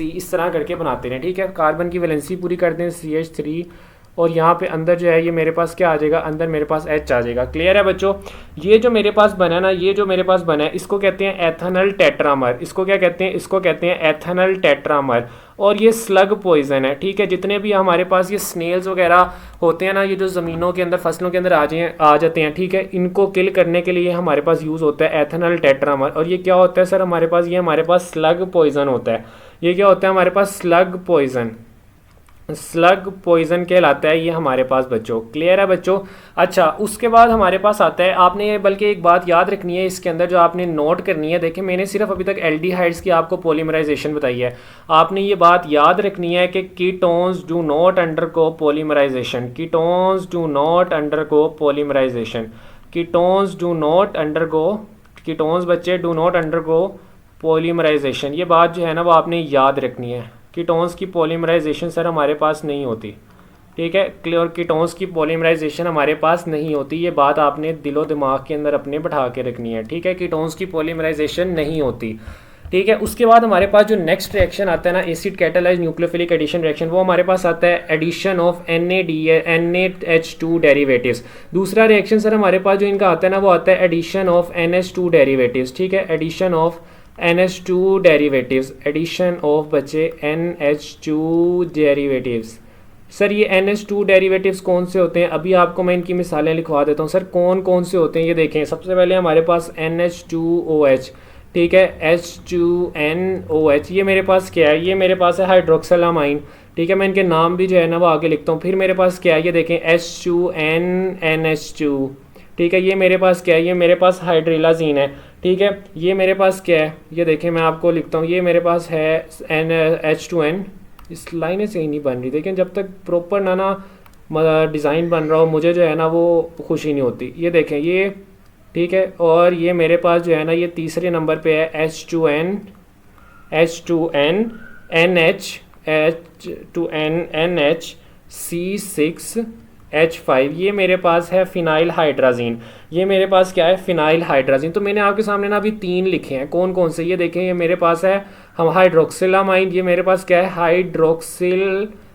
इस तरह करके बनाते रहें, ठीक है। कार्बन की वैलेंसी पूरी कर दें CH3, और यहाँ पे अंदर जो है ये मेरे पास क्या आ जाएगा, अंदर मेरे पास H आ जाएगा। क्लियर है बच्चों। ये जो मेरे पास बना ना, ये जो मेरे पास बना है इसको कहते हैं एथेनल टेट्रामर। इसको क्या कहते हैं, इसको कहते हैं एथेनल टेट्रामर। और ये स्लग पॉइजन है, ठीक है। जितने भी हमारे पास ये स्नेल्स वगैरह होते हैं ना, ये जो ज़मीनों के अंदर फसलों के अंदर आ जाते हैं, ठीक है, इनको किल करने के लिए हमारे पास यूज़ होता है एथेनल टेट्रामर। और ये क्या होता है सर हमारे पास, ये हमारे पास स्लग पॉइजन होता है। ये क्या होता है हमारे पास, स्लग पॉइजन। स्लग पॉइजन कहलाता है ये हमारे पास बच्चों। क्लियर है बच्चों। अच्छा, उसके बाद हमारे पास आता है, आपने बल्कि एक बात याद रखनी है इसके अंदर जो आपने नोट करनी है। देखिए मैंने सिर्फ अभी तक एल्डिहाइड्स की आपको पॉलीमराइजेशन बताई है, आपने ये बात याद रखनी है कि ketones do not undergo polymerisation. Ketones do not undergo polymerisation. Ketones do not undergo, ketones बच्चे डू नॉट अंडरगो पॉलीमराइजेशन। ये बात जो है ना वो आपने याद रखनी है। कीटोन्स की पॉलीमराइजेशन सर हमारे पास नहीं होती, ठीक है। क्लियर, कीटोन्स की पॉलीमराइजेशन हमारे पास नहीं होती, ये बात आपने दिलो दिमाग के अंदर अपने बैठा के रखनी है, ठीक है। कीटोन्स की पॉलीमराइजेशन नहीं होती, ठीक है। उसके बाद हमारे पास जो नेक्स्ट रिएक्शन आता है ना, acid catalyse nucleophilic addition reaction, वो हमारे पास आता है एडिशन ऑफ NaH2 डेरिवेटिव्स। दूसरा रिएक्शन सर हमारे पास जो इनका आता है ना वो आता है एडिशन ऑफ NH2 डेरिवेटिव्स, ठीक है। Addition of NH2 derivatives, addition of बच्चे NH2 डेरिवेटिव्स। सर ये NH2 डेरिवेटिव्स कौन से होते हैं, अभी आपको मैं इनकी मिसालें लिखवा देता हूँ। सर कौन कौन से होते हैं ये देखें। सबसे पहले हमारे पास NH2OH, ठीक है, H2NOH। ये मेरे पास क्या है, ये मेरे पास है हाइड्रोक्सिलामाइन, ठीक है। मैं इनके नाम भी जो है ना वो आगे लिखता हूँ। फिर मेरे पास क्या है, ये देखें H2NNH2, ठीक है। ये मेरे पास क्या है, ये मेरे पास हाइड्रिलाजीन है, ठीक है। ये मेरे पास क्या है, ये देखें मैं आपको लिखता हूँ, ये मेरे पास है H2N। इस लाइनें सही नहीं बन रही, लेकिन जब तक प्रॉपर ना डिज़ाइन बन रहा हो मुझे जो है ना वो खुशी नहीं होती। ये देखें ये, ठीक है। और ये मेरे पास जो है ना ये तीसरे नंबर पे है H2N NH H2N NH C6H5। ये मेरे पास है फिनाइल हाइड्राजीन। ये मेरे पास क्या है, फिनाइल हाइड्राजीन। तो मैंने आपके सामने ना अभी 3 लिखे हैं, कौन कौन से, ये देखें। ये मेरे पास है हम हाइड्रोक्सिलामाइन, ये मेरे पास क्या है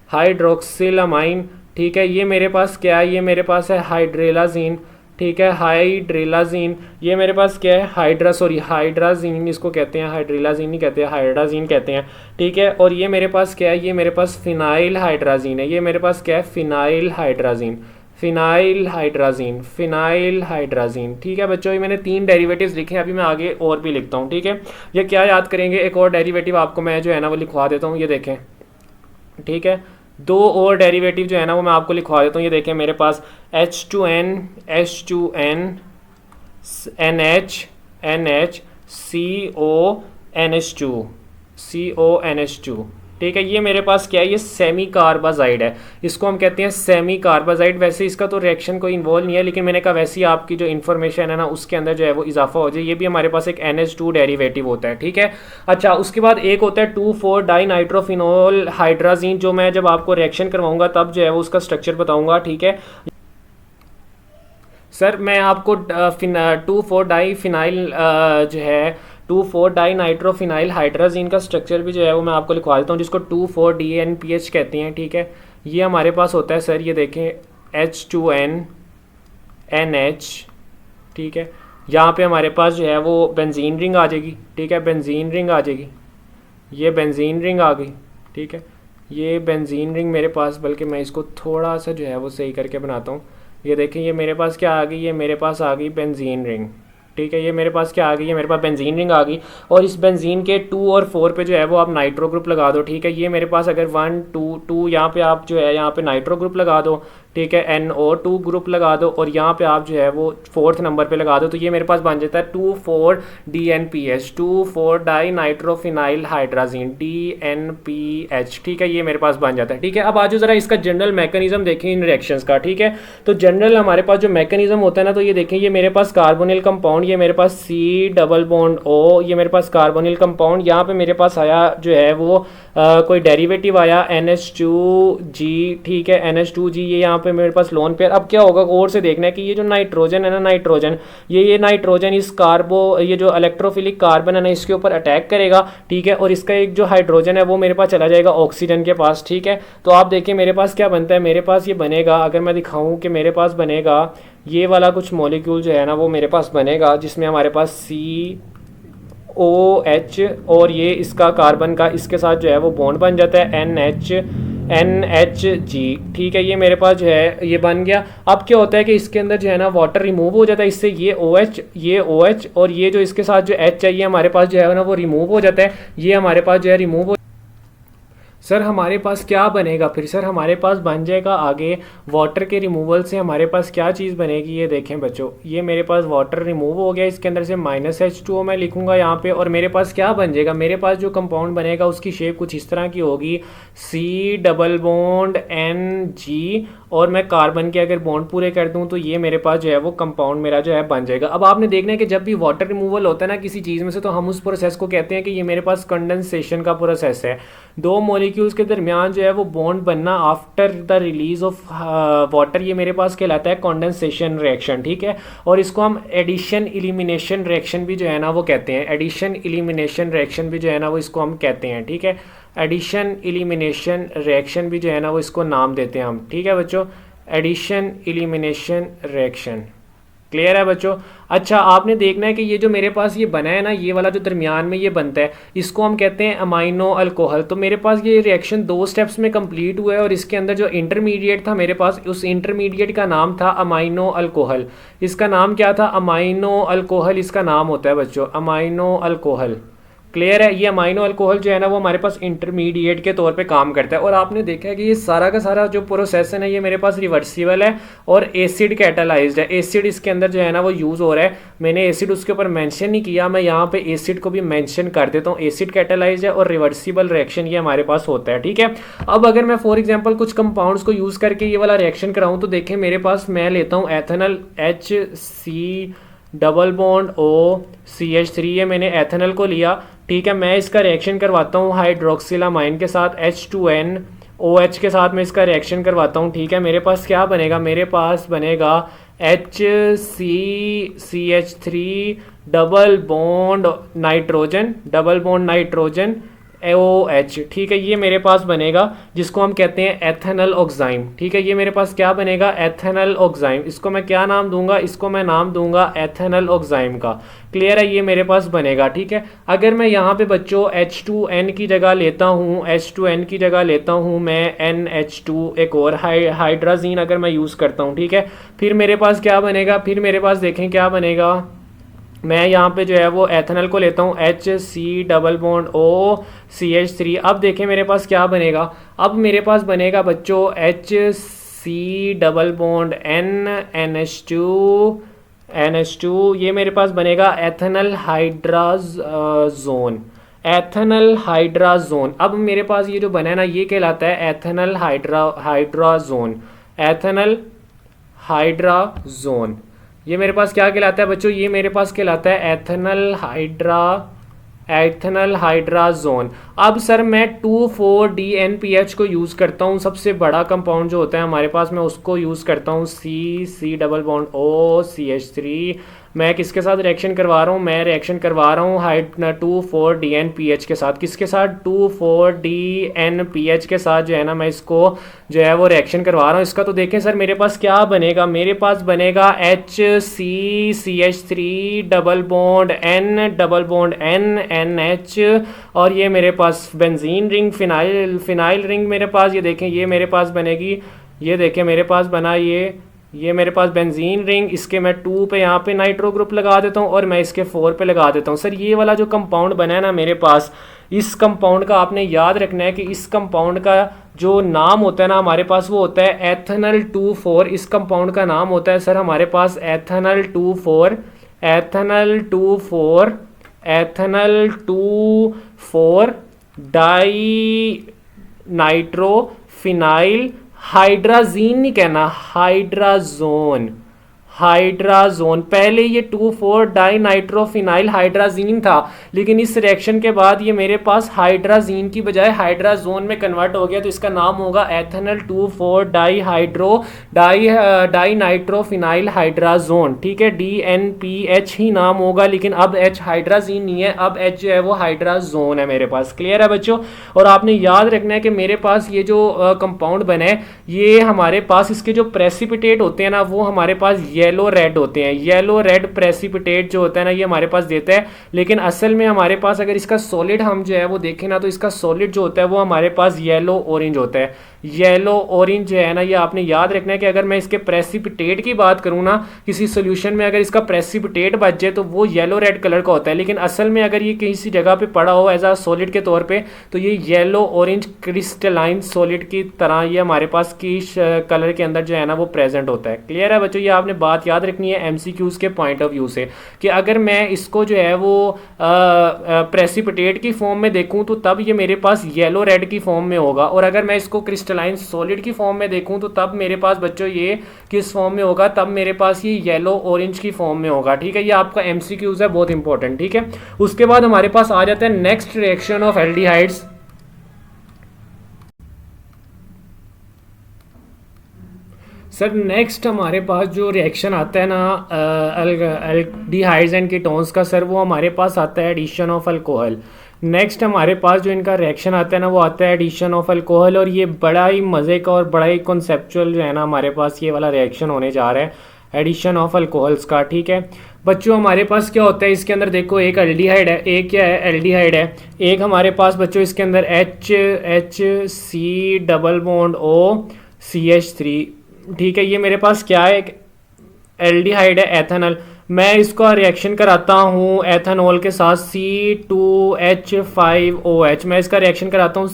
हाइड्रोक्सिलामाइन, ठीक है। ये मेरे पास क्या है, ये मेरे पास है हाइड्रेलाजीन, ठीक है, हाइड्रेलाजीन। ये मेरे पास क्या है, हाइड्राजीन इसको कहते हैं, हाइड्रेलाजीन नहीं कहते, हाइड्राजीन कहते हैं, ठीक है। और ये मेरे पास क्या है, ये मेरे पास फिनाइल हाइड्राजीन है। ये मेरे पास क्या है, फिनाइल हाइड्राजीन, ठीक है बच्चों। ये मैंने 3 डेरिवेटिव्स लिखे हैं, अभी मैं आगे और भी लिखता हूँ, ठीक है। ये क्या याद करेंगे, एक और डेरिवेटिव आपको मैं जो है ना वो लिखवा देता हूँ, ये देखें, ठीक है। 2 और डेरिवेटिव जो है ना वो मैं आपको लिखवा देता हूँ। ये देखें मेरे पास H2N NH CONH2, ठीक है। ये मेरे पास क्या है, ये सेमी कार्बाजाइड है, इसको हम कहते हैं सेमी कार्बाजाइड। वैसे इसका तो रिएक्शन कोई इन्वॉल्व नहीं है, लेकिन मैंने कहा वैसे ही आपकी जो इन्फॉर्मेशन है ना उसके अंदर जो है वो इजाफा हो जाए। ये भी हमारे पास एक NH2 डेरिवेटिव होता है, ठीक है। अच्छा, उसके बाद एक होता है 2,4-डाइनाइट्रोफिनोल हाइड्राजीन, जो मैं जब आपको रिएक्शन करवाऊंगा तब जो है वो उसका स्ट्रक्चर बताऊंगा, ठीक है। सर मैं आपको 2,4-डाइफिनाइल जो है 2,4-डाइनाइट्रोफिनाइल हाइड्राजीन का स्ट्रक्चर भी जो है वो मैं आपको लिखवा देता हूँ, जिसको 2,4-DNPH कहते हैं, ठीक है। ये हमारे पास होता है सर, ये देखें H2N NH, ठीक है। यहाँ पे हमारे पास जो है वो बेंजीन रिंग आ जाएगी, ठीक है, बेंजीन रिंग आ जाएगी, ये बेंजीन रिंग आ गई, ठीक है। ये बेंजीन रिंग मेरे पास, बल्कि मैं इसको थोड़ा सा जो है वो सही करके बनाता हूँ। ये देखें ये मेरे पास क्या आ गई, ये मेरे पास आ गई बेंजीन रिंग, ठीक है। ये मेरे पास क्या आ गई, ये मेरे पास बेंजीन रिंग आ गई। और इस बेंजीन के 2 और 4 पे जो है वो आप नाइट्रो ग्रुप लगा दो, ठीक है। ये मेरे पास अगर 1 2 2 यहाँ पे आप जो है यहाँ पे नाइट्रो ग्रुप लगा दो, ठीक है, NO2 ग्रुप लगा दो और यहाँ पे आप जो है वो 4th नंबर पे लगा दो, तो ये मेरे पास बन जाता है 2,4-DNPH, 2,4-डाईनाइट्रोफिनाइल हाइड्राजीन, DNPH। ठीक है, ये मेरे पास बन जाता है। ठीक है, अब आज ज़रा इसका जनरल मैकेनिज्म देखें इन रिएक्शंस का। ठीक है, तो जनरल हमारे पास जो मैकेनिज्म होता है ना, तो ये देखें, ये मेरे पास कार्बोनिल कंपाउंड, ये मेरे पास C+O, ये मेरे पास कार्बोनिल कंपाउंड, यहाँ पे मेरे पास आया जो है वो कोई डेरिवेटिव आया NH2G। ठीक है, NH2G, ये यहाँ पे मेरे पास लोन पेयर। अब क्या होगा, और से देखना है कि ये जो नाइट्रोजन है ना, नाइट्रोजन, ये नाइट्रोजन इस ये जो इलेक्ट्रोफिलिक कार्बन है ना, इसके ऊपर अटैक करेगा। ठीक है, और इसका एक जो हाइड्रोजन है वो मेरे पास चला जाएगा ऑक्सीजन के पास। ठीक है, तो आप देखिए मेरे पास क्या बनता है, मेरे पास ये बनेगा, अगर मैं दिखाऊं कि मेरे पास बनेगा ये वाला कुछ मॉलिक्यूल जो है ना, वो मेरे पास बनेगा जिसमें हमारे पास COH और ये इसका कार्बन का इसके साथ जो है वो बॉन्ड बन जाता है NHG। ठीक है, ये मेरे पास जो है ये बन गया। अब क्या होता है कि इसके अंदर जो है ना वाटर रिमूव हो जाता है, इससे ये OH और ये जो इसके साथ जो H है ये हमारे पास जो है ना वो रिमूव हो जाता है, ये हमारे पास जो है रिमूव हो। सर हमारे पास क्या बनेगा फिर? सर हमारे पास बन जाएगा आगे वाटर के रिमूवल से हमारे पास क्या चीज़ बनेगी, ये देखें बच्चों, ये मेरे पास वाटर रिमूव हो गया, इसके अंदर से -H2O मैं लिखूंगा यहाँ पे, और मेरे पास क्या बन जाएगा, मेरे पास जो कंपाउंड बनेगा उसकी शेप कुछ इस तरह की होगी, C+N G, और मैं कार्बन के अगर बॉन्ड पूरे कर दूं तो ये मेरे पास जो है वो कंपाउंड मेरा जो है बन जाएगा। अब आपने देखना है कि जब भी वाटर रिमूवल होता है ना किसी चीज़ में से, तो हम उस प्रोसेस को कहते हैं कि ये मेरे पास कंडेंसेशन का प्रोसेस है। दो मॉलिक्यूल्स के दरमियान जो है वो बॉन्ड बनना after the release of water, ये मेरे पास कहलाता है कंडेंसेशन रिएक्शन। ठीक है, और इसको हम एडिशन एलिमिनेशन रिएक्शन भी जो है ना वो कहते हैं, एडिशन एलिमिनेशन रिएक्शन भी जो है ना वो इसको हम कहते हैं। ठीक है, एडिशन एलिमिनेशन रिएक्शन भी जो है ना वो इसको नाम देते हैं हम। ठीक है बच्चों, एडिशन एलिमिनेशन रिएक्शन, क्लियर है बच्चों? अच्छा, आपने देखना है कि ये जो मेरे पास ये बना है ना, ये वाला जो दरमियान में ये बनता है, इसको हम कहते हैं अमाइनो अल्कोहल। तो मेरे पास ये रिएक्शन 2 स्टेप्स में कंप्लीट हुआ है, और इसके अंदर जो इंटरमीडिएट था मेरे पास, उस इंटरमीडिएट का नाम था अमाइनो अल्कोहल। इसका नाम क्या था? अमाइनो अल्कोहल इसका नाम होता है बच्चों, अमाइनो अल्कोहल। क्लियर है? ये अमाइनो अल्कोहल जो है ना वो हमारे पास इंटरमीडिएट के तौर पे काम करता है। और आपने देखा है कि ये सारा का सारा जो प्रोसेस है ना, ये मेरे पास रिवर्सिबल है और एसिड कैटालाइज्ड है। एसिड इसके अंदर जो है ना वो यूज़ हो रहा है, मैंने एसिड उसके ऊपर मेंशन नहीं किया, मैं यहाँ पे एसिड को भी मेंशन कर देता हूँ। एसिड कैटालाइज्ड है और रिवर्सिबल रिएक्शन ये हमारे पास होता है। ठीक है, अब अगर मैं फॉर एग्जाम्पल कुछ कंपाउंड्स को यूज़ करके ये वाला रिएक्शन कराऊँ, तो देखें मेरे पास मैं लेता हूँ एथेनल HC+O CH3, ये मैंने एथेनल को लिया। ठीक है, मैं इसका रिएक्शन करवाता हूँ हाइड्रोक्सिलामाइन के साथ, H2NOH के साथ मैं इसका रिएक्शन करवाता हूँ। ठीक है, मेरे पास क्या बनेगा? मेरे पास बनेगा HCCH3 double bond nitrogen OH। ठीक है, ये मेरे पास बनेगा जिसको हम कहते हैं एथेनल ऑक्साइम। ठीक है, ये मेरे पास क्या बनेगा? Ethanal oxime. इसको मैं क्या नाम दूंगा? इसको मैं नाम दूंगा एथेनल ऑक्साइम का। क्लियर है? ये मेरे पास बनेगा। ठीक है, अगर मैं यहाँ पे बच्चों H2N की जगह लेता हूँ, H2N की जगह लेता हूँ मैं NH2, एक और हाइड्राजीन अगर मैं यूज़ करता हूँ, ठीक है, फिर मेरे पास क्या बनेगा? फिर मेरे पास देखें क्या बनेगा, मैं यहाँ पे जो है वो एथेनल को लेता हूँ HC+O CH3। अब देखें मेरे पास क्या बनेगा? अब मेरे पास बनेगा बच्चों HC+NH2, ये मेरे पास बनेगा एथेनल हाइड्राजोन, एथेनल हाइड्राजोन। अब मेरे पास ये जो बना है ना, ये कहलाता है एथेनल हाइड्राजोन, एथेनल हाइड्राजोन। ये मेरे पास क्या कहलाता है बच्चों? ये मेरे पास कहलाता है एथेनल हाइड्राजोन। अब सर मैं 2,4-DNPH को यूज़ करता हूँ, सबसे बड़ा कंपाउंड जो होता है हमारे पास, मैं उसको यूज़ करता हूँ C+O CH3। मैं किसके साथ रिएक्शन करवा रहा हूँ? मैं रिएक्शन करवा रहा हूँ 2,4-DNPH के साथ। किसके साथ? 2,4-DNPH के साथ जो है ना मैं इसको जो है वो रिएक्शन करवा रहा हूँ। इसका तो देखें सर मेरे पास क्या बनेगा? मेरे पास बनेगा HCCH3 double bond N NH, और ये मेरे पास बेंजीन रिंग, फिनाइल रिंग मेरे पास, ये देखें ये मेरे पास बनेगी, ये देखें मेरे पास बना ये मेरे पास बेंजीन रिंग। इसके मैं 2 पे यहाँ पे नाइट्रो ग्रुप लगा देता हूँ और मैं इसके 4 पे लगा देता हूँ। सर ये वाला जो कंपाउंड बना है ना मेरे पास, इस कंपाउंड का आपने याद रखना है कि इस कंपाउंड का जो नाम होता है ना हमारे पास वो होता है एथेनल 2,4। इस कंपाउंड का नाम होता है सर हमारे पास ethanal 2,4, ethanal 2,4, ethanal 2,4 dinitrophenylhydrazine नहीं कहना, हाइड्राजोन, हाइड्राजोन। पहले ये 2,4 डाई नाइट्रोफिनाइल हाइड्राजीन था, लेकिन इस रिएक्शन के बाद ये मेरे पास हाइड्राजीन की बजाय हाइड्राजोन में कन्वर्ट हो गया, तो इसका नाम होगा एथेनल 2,4 डाई नाइट्रोफिनाइल हाइड्राजोन। ठीक है, DNPH ही नाम होगा, लेकिन अब H हाइड्राजीन नहीं है, अब H जो है वो हाइड्राजोन है मेरे पास। क्लियर है बच्चों? और आपने याद रखना है कि मेरे पास ये जो कंपाउंड बने, ये हमारे पास इसके जो प्रेसिपिटेट होते हैं ना वो हमारे पास येलो रेड होते हैं। येलो रेड प्रेसिपिटेट जो होता है ना ये हमारे पास देता है, लेकिन असल में हमारे पास अगर इसका सॉलिड हम जो है वो देखें ना, तो इसका सॉलिड जो होता है वो हमारे पास येलो ऑरेंज होता है। येलो ऑरेंज जो है ना, ये आपने याद रखना है कि अगर मैं इसके प्रेसिपिटेट की बात करूँ ना, किसी सोल्यूशन में अगर इसका प्रेसिपिटेट बच जाए तो वो येलो रेड कलर का होता है, लेकिन असल में अगर ये किसी जगह पे पड़ा हो एज आ सॉलिड के तौर पे, तो ये येलो ऑरेंज क्रिस्टलाइन सॉलिड की तरह ये हमारे पास की कलर के अंदर जो है ना वो प्रेजेंट होता है। क्लियर है बच्चों? ये आपने बात याद रखनी है MCQs के पॉइंट ऑफ व्यू से, कि अगर मैं इसको जो है वो प्रेसिपिटेट की फॉर्म में देखूं तो तब ये मेरे पास येलो रेड की फॉर्म में होगा, और अगर मैं इसको क्रिस्टलाइन सॉलिड की फॉर्म में देखूं तो तब मेरे पास बच्चों ये किस फॉर्म में होगा, तब मेरे पास ये येलो ऑरेंज की फॉर्म में होगा। ठीक है, ये आपका MCQs है, बहुत इंपॉर्टेंट। ठीक है, उसके बाद हमारे पास आ जाता है next reaction of aldehydes. Sir next हमारे पास जो रिएक्शन आता है ना एल्डिहाइड्स एंड कीटोन्स का, सर वो हमारे पास आता है एडिशन ऑफ अल्कोहल। नेक्स्ट हमारे पास जो इनका रिएक्शन आता है ना वो आता है एडिशन ऑफ अल्कोहल, और ये बड़ा ही मज़े का और बड़ा ही कॉन्सेप्चुअल जो है ना हमारे पास ये वाला रिएक्शन होने जा रहा है एडिशन ऑफ अल्कोहल्स का। ठीक है बच्चों, हमारे पास क्या होता है इसके अंदर, देखो एक एल्डिहाइड है, एक क्या है एल्डिहाइड है, एक हमारे पास बच्चों इसके अंदर HC डबल बॉन्ड OCH3। ठीक है, ये मेरे पास क्या है, एक एल्डिहाइड है एथेनॉल। मैं इसका रिएक्शन कराता हूँ एथेनॉल के साथ C2H5OH। मैं इसका रिएक्शन कराता हूँ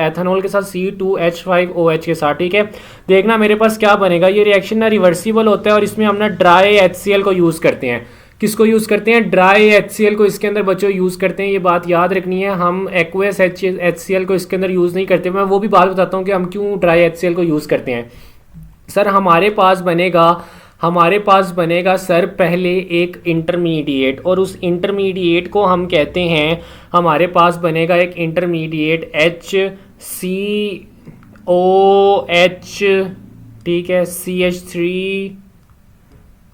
एथेनॉल के साथ C2H5OH के साथ। ठीक है, देखना मेरे पास क्या बनेगा। ये रिएक्शन ना रिवर्सिबल होता है, और इसमें हम ना ड्राई HCl को यूज़ करते हैं। किसको यूज़ करते हैं? ड्राई HCl को इसके अंदर बच्चों यूज़ करते हैं। ये बात याद रखनी है, हम एक्वस HCl को इसके अंदर यूज़ नहीं करते। मैं वो भी बात बताता हूँ कि हम क्यों ड्राई HCl को यूज़ करते हैं। सर हमारे पास बनेगा सर पहले एक इंटरमीडिएट, और उस इंटरमीडिएट को हम कहते हैं, हमारे पास बनेगा एक इंटरमीडिएट HCOH। ठीक है, CH3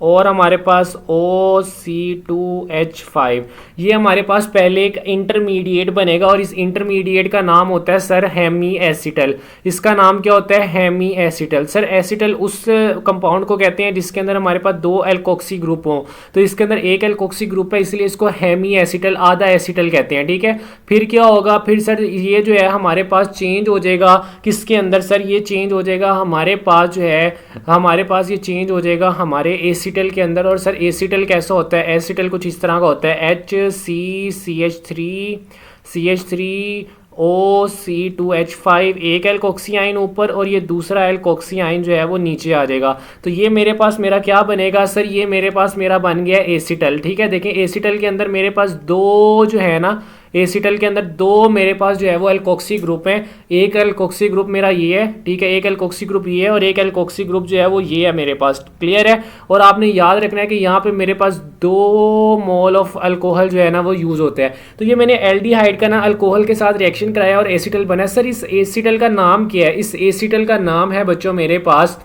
और हमारे पास OC2H5। ये हमारे पास पहले एक इंटरमीडिएट बनेगा, और इस इंटरमीडिएट का नाम होता है सर हेमी एसिटल। इसका नाम क्या होता है? Hemiacetal. सर एसिटल उस कंपाउंड को कहते हैं जिसके अंदर हमारे पास दो एल्कोक्सी ग्रुप हों, तो इसके अंदर एक एल्कोक्सी ग्रुप है, इसलिए इसको हेमी एसिटल, आधा एसिटल कहते हैं। ठीक है, फिर क्या होगा, फिर सर ये जो है हमारे पास चेंज हो जाएगा किसके अंदर? सर ये चेंज हो जाएगा हमारे पास जो है, हमारे पास ये चेंज हो जाएगा हमारे एसिटल के अंदर। और सर एसिटल कैसा होता है? एसिटल कुछ इस तरह का होता है HCCH3OC2H5, एक एल्कोक्सी आइन ऊपर और ये दूसरा एल्कोक्सी आइन जो है वो नीचे आ जाएगा। तो ये मेरे पास मेरा क्या बनेगा सर? ये मेरे पास मेरा बन गया एसिटल। ठीक है, देखें एसिटल के अंदर मेरे पास दो जो है ना, एसिटल के अंदर दो मेरे पास जो है वो एल्कोक्सी ग्रुप हैं। एक एल्कोक्सी ग्रुप मेरा ये है, ठीक है, एक एल्कोक्सी ग्रुप ये है, और एक एल्कोक्सी ग्रुप जो है वो ये है मेरे पास। क्लियर है? और आपने याद रखना है कि यहाँ पे मेरे पास 2 मोल ऑफ अल्कोहल जो है ना वो यूज़ होता है। तो ये मैंने एल्डिहाइड का ना अल्कोहल के साथ रिएक्शन कराया और एसिटल बना। सर इस एसिटल का नाम क्या है? इस एसिटल का नाम है बच्चों मेरे पास,